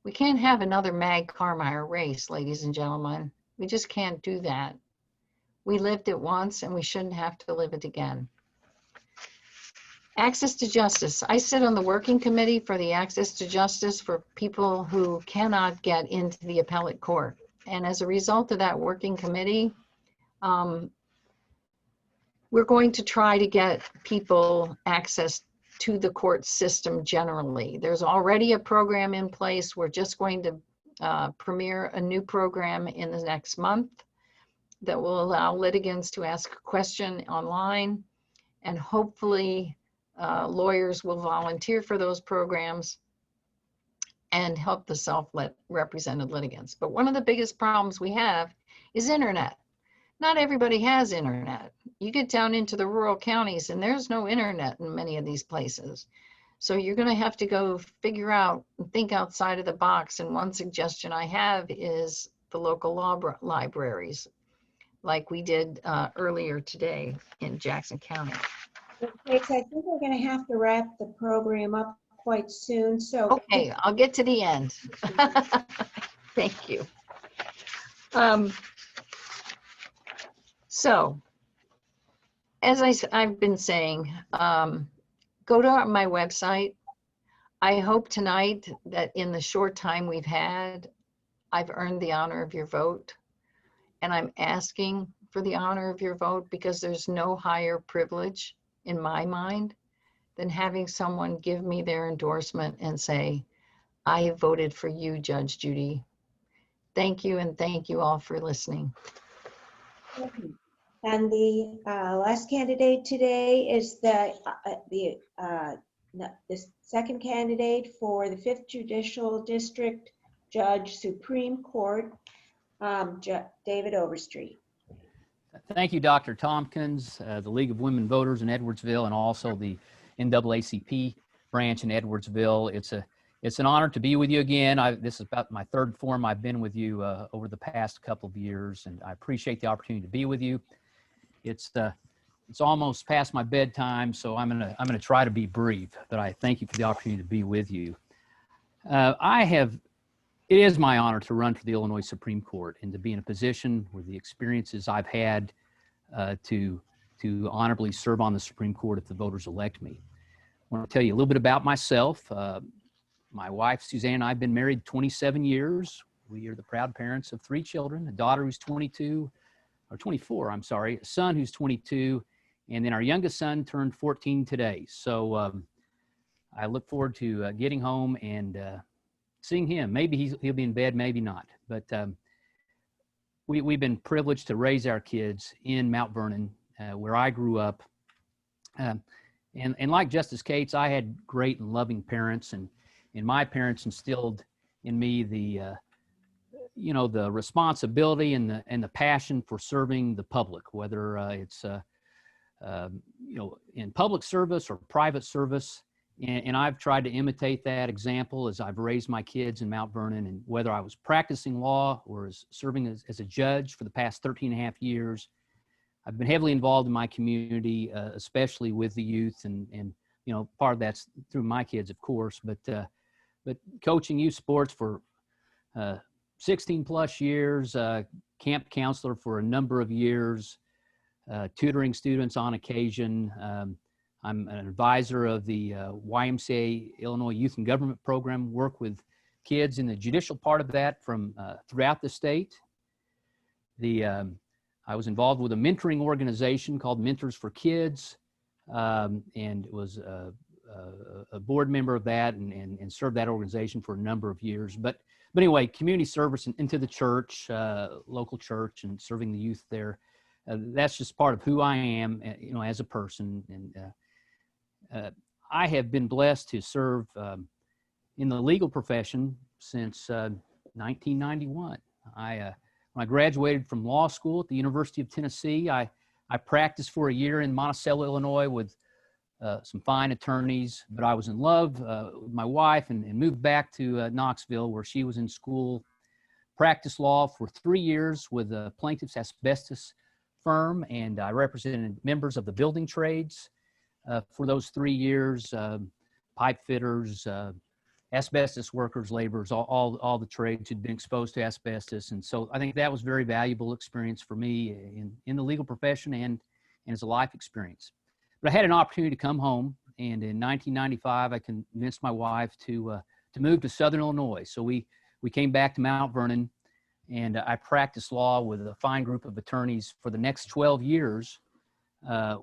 We can't have another Mag Carmire race, ladies and gentlemen. We just can't do that. We lived it once and we shouldn't have to live it again. Access to justice. I sit on the working committee for the access to justice for people who cannot get into the appellate court. And as a result of that working committee, we're going to try to get people access to the court system generally. There's already a program in place. We're just going to premiere a new program in the next month that will allow litigants to ask a question online, and hopefully lawyers will volunteer for those programs and help the self-represented litigants. But one of the biggest problems we have is internet. Not everybody has internet. You get down into the rural counties and there's no internet in many of these places. So you're going to have to go figure out and think outside of the box. And one suggestion I have is the local law libraries. like we did earlier today in Jackson County. Okay, so I think we're going to have to wrap the program up quite soon. So Okay, I'll get to the end. Thank you. So, as I've been saying, go to my website. I hope tonight that in the short time we've had, I've earned the honor of your vote. And I'm asking for the honor of your vote because there's no higher privilege in my mind than having someone give me their endorsement and say, I voted for you, Judge Judy. Thank you, and thank you all for listening. And the last candidate today is the second candidate for the 5th Judicial District Judge, Supreme Court, David Overstreet. Thank you, Dr. Tompkins, the League of Women Voters in Edwardsville, and also the NAACP branch in Edwardsville. It's an honor to be with you again. This is about my third forum I've been with you over the past couple of years, and I appreciate the opportunity to be with you. It's almost past my bedtime, so I'm gonna try to be brief. But I thank you for the opportunity to be with you. It is my honor to run for the Illinois Supreme Court and to be in a position where the experiences I've had to honorably serve on the Supreme Court if the voters elect me. I want to tell you a little bit about myself. My wife, Suzanne, and I have been married 27 years. We are the proud parents of 3 children, a daughter who's 24, I'm sorry, a son who's 22, and then our youngest son turned 14 today. So I look forward to getting home and seeing him. Maybe he'll be in bed, maybe not. But we've been privileged to raise our kids in Mount Vernon, where I grew up. And like Justice Cates, I had great and loving parents, and my parents instilled in me the responsibility and the passion for serving the public, whether it's in public service or private service. And I've tried to imitate that example as I've raised my kids in Mount Vernon, and whether I was practicing law or serving as a judge for the past 13 and a half years, I've been heavily involved in my community, especially with the youth, and part of that's through my kids, of course, but coaching youth sports for 16 plus years, camp counselor for a number of years, tutoring students on occasion. I'm an advisor of the YMCA Illinois Youth and Government Program, work with kids in the judicial part of that from throughout the state. I was involved with a mentoring organization called Mentors for Kids, and was a board member of that and served that organization for a number of years. But anyway, community service into the church, local church, and serving the youth there. That's just part of who I am, as a person. And I have been blessed to serve in the legal profession since 1991. When I graduated from law school at the University of Tennessee, I practiced for a year in Monticello, Illinois with some fine attorneys, but I was in love with my wife and moved back to Knoxville, where she was in school, practiced law for 3 years with a plaintiff's asbestos firm, and I represented members of the building trades for those 3 years, pipe fitters, asbestos workers, laborers, all the trades who'd been exposed to asbestos. And so I think that was a very valuable experience for me in the legal profession and as a life experience. But I had an opportunity to come home, and in 1995, I convinced my wife to move to Southern Illinois. So we came back to Mount Vernon, and I practiced law with a fine group of attorneys for the next 12 years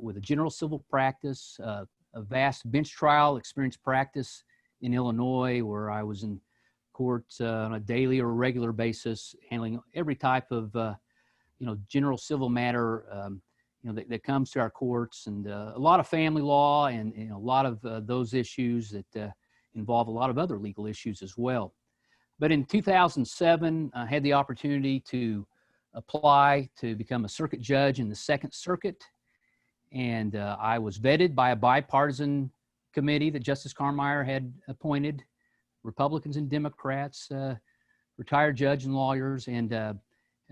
with a general civil practice, a vast bench trial experience practice in Illinois, where I was in court on a daily or regular basis, handling every type of, general civil matter, that comes to our courts, and a lot of family law and a lot of those issues that involve a lot of other legal issues as well. But in 2007, I had the opportunity to apply to become a circuit judge in the Second Circuit, and I was vetted by a bipartisan committee that Justice Carmeier had appointed, Republicans and Democrats, retired judge and lawyers, and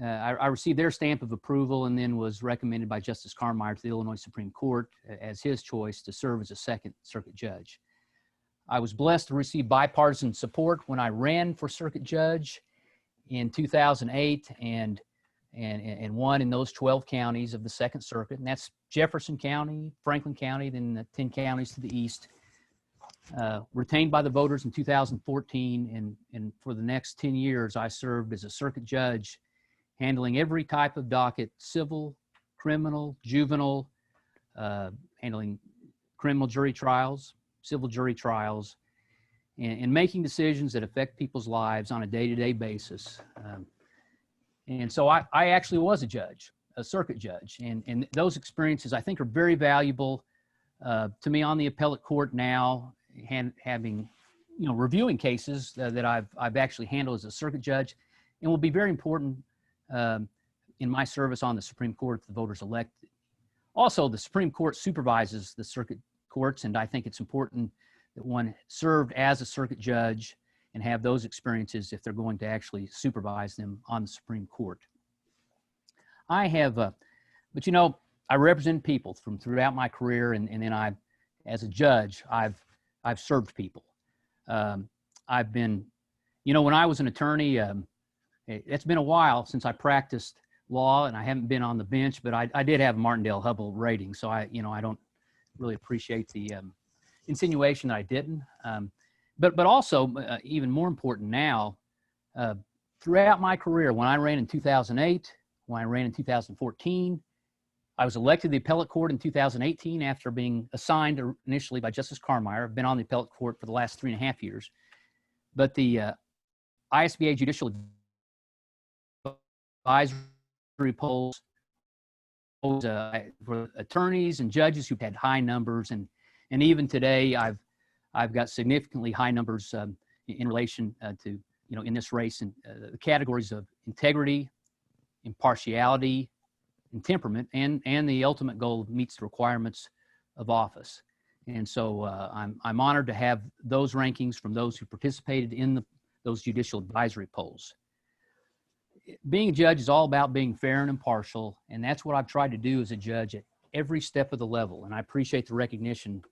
I received their stamp of approval and then was recommended by Justice Carmeier to the Illinois Supreme Court as his choice to serve as a Second Circuit Judge. I was blessed to receive bipartisan support when I ran for Circuit Judge in 2008 and won in those 12 counties of the Second Circuit, and that's Jefferson County, Franklin County, then the 10 counties to the east. Retained by the voters in 2014, and for the next 10 years, I served as a circuit judge, handling every type of docket, civil, criminal, juvenile, handling criminal jury trials, civil jury trials, and making decisions that affect people's lives on a day-to-day basis. And so I actually was a judge, a circuit judge, and those experiences I think are very valuable to me on the appellate court now, having, reviewing cases that I've actually handled as a circuit judge, and will be very important in my service on the Supreme Court if the voters elected. Also, the Supreme Court supervises the circuit courts, and I think it's important that one served as a circuit judge and have those experiences if they're going to actually supervise them on the Supreme Court. I have, but I represent people from throughout my career, and then as a judge, I've served people. I've been, when I was an attorney, it's been a while since I practiced law, and I haven't been on the bench, but I did have a Martindale-Hubbell rating, so I don't really appreciate the insinuation that I didn't. But also, even more important now, throughout my career, when I ran in 2008, when I ran in 2014, I was elected to the appellate court in 2018 after being assigned initially by Justice Carmeier. I've been on the appellate court for the last 3.5 years. But the ISBA Judicial Advisory polls for attorneys and judges who've had high numbers, and even today I've got significantly high numbers in relation to in this race, and the categories of integrity, impartiality, and temperament, and the ultimate goal meets the requirements of office. And so I'm honored to have those rankings from those who participated in those judicial advisory polls. Being a judge is all about being fair and impartial, and that's what I've tried to do as a judge at every step of the level. And I appreciate the recognition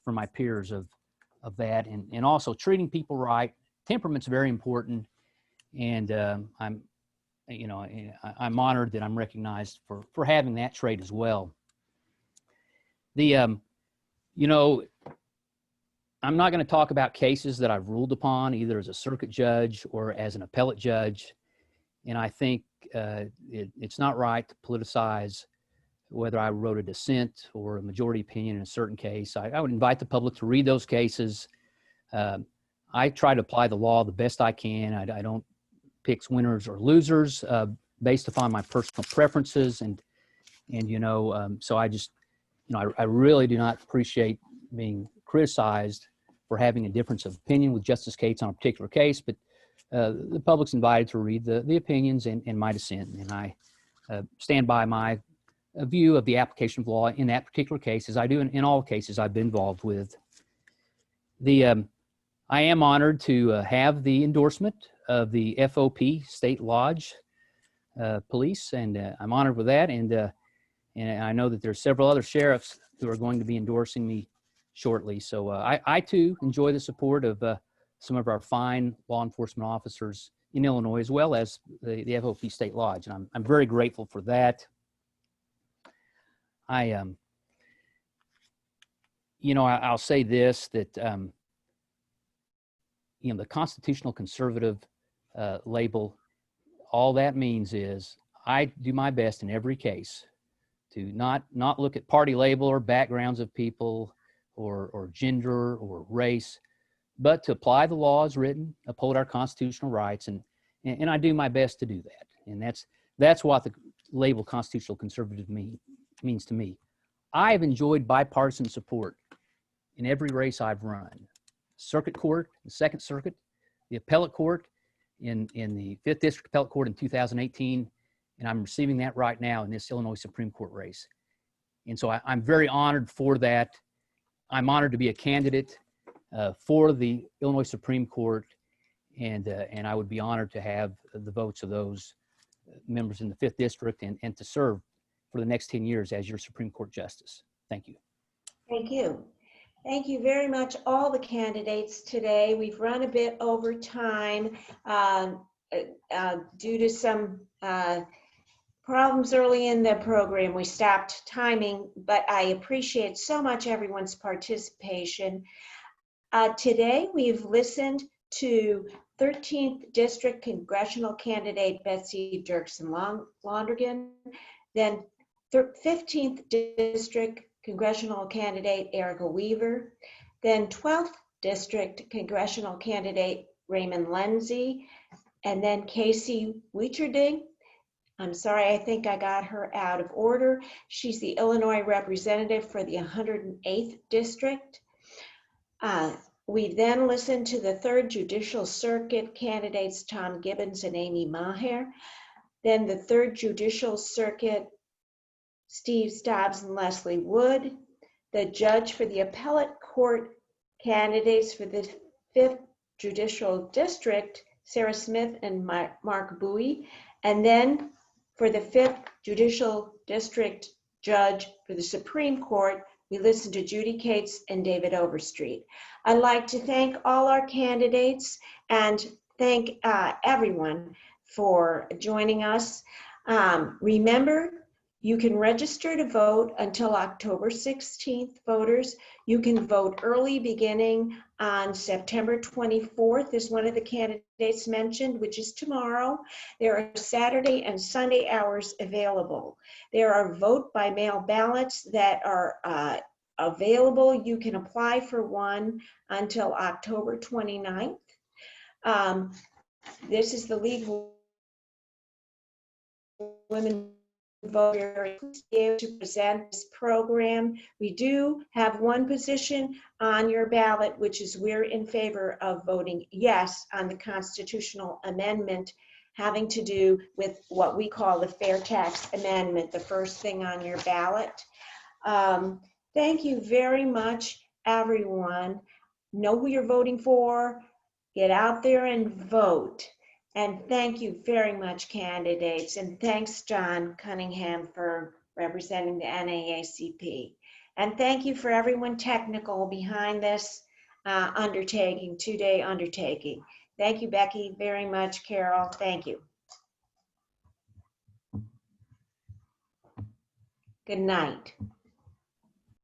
from my peers of that, and also treating people right. Temperament's very important, and I'm honored that I'm recognized for having that trait as well. I'm not going to talk about cases that I've ruled upon either as a circuit judge or as an appellate judge, and I think it's not right to politicize whether I wrote a dissent or a majority opinion in a certain case. I would invite the public to read those cases. I try to apply the law the best I can. I don't pick winners or losers based upon my personal preferences, and so I just, I really do not appreciate being criticized for having a difference of opinion with Justice Cates on a particular case, but the public's invited to read the opinions and my dissent, and I stand by my view of the application of law in that particular case, as I do in all cases I've been involved with. I am honored to have the endorsement of the FOP State Lodge Police, and I'm honored with that, and I know that there's several other sheriffs who are going to be endorsing me shortly. So I too enjoy the support of some of our fine law enforcement officers in Illinois, as well as the FOP State Lodge, and I'm very grateful for that. I'll say this, that the constitutional conservative label, all that means is I do my best in every case to not look at party label or backgrounds of people or gender or race, but to apply the law as written, uphold our constitutional rights, and I do my best to do that. And that's what the label constitutional conservative means to me. I've enjoyed bipartisan support in every race I've run. Circuit Court, the Second Circuit, the Appellate Court in the 5th District Appellate Court in 2018, and I'm receiving that right now in this Illinois Supreme Court race. And so I'm very honored for that. I'm honored to be a candidate for the Illinois Supreme Court, and I would be honored to have the votes of those members in the 5th District and to serve for the next 10 years as your Supreme Court Justice. Thank you. Thank you. Thank you very much, all the candidates today. We've run a bit over time due to some problems early in the program. We stopped timing, but I appreciate so much everyone's participation. Today, we've listened to 13th District Congressional candidate Betsy Dirksen-Londrigan, then 15th District Congressional candidate Erica Weaver, then 12th District Congressional candidate Raymond Lenzi, and then Casey Weigerding. I'm sorry, I think I got her out of order. She's the Illinois representative for the 108th District. We then listened to the 3rd Judicial Circuit candidates Tom Gibbons and Amy Maher. Then the 3rd Judicial Circuit, Steve Stobbs and Leslie Wood. The judge for the Appellate Court candidates for the 5th Judicial District, Sarah Smith and Mark Bowie. And then for the 5th Judicial District judge for the Supreme Court, we listened to Judy Cates and David Overstreet. I'd like to thank all our candidates and thank everyone for joining us. Remember, you can register to vote until October 16th, voters. You can vote early beginning on September 24th, as one of the candidates mentioned, which is tomorrow. There are Saturday and Sunday hours available. There are vote by mail ballots that are available. You can apply for one until October 29th. This is the League of Women Voters to present this program. We do have one position on your ballot, which is we're in favor of voting yes on the constitutional amendment having to do with what we call the Fair Tax Amendment, the first thing on your ballot. Thank you very much, everyone. Know who you're voting for. Get out there and vote. And thank you very much, candidates. And thanks, John Cunningham, for representing the NAACP. And thank you for everyone technical behind this undertaking, two-day undertaking. Thank you, Becky, very much. Carol, thank you. Good night.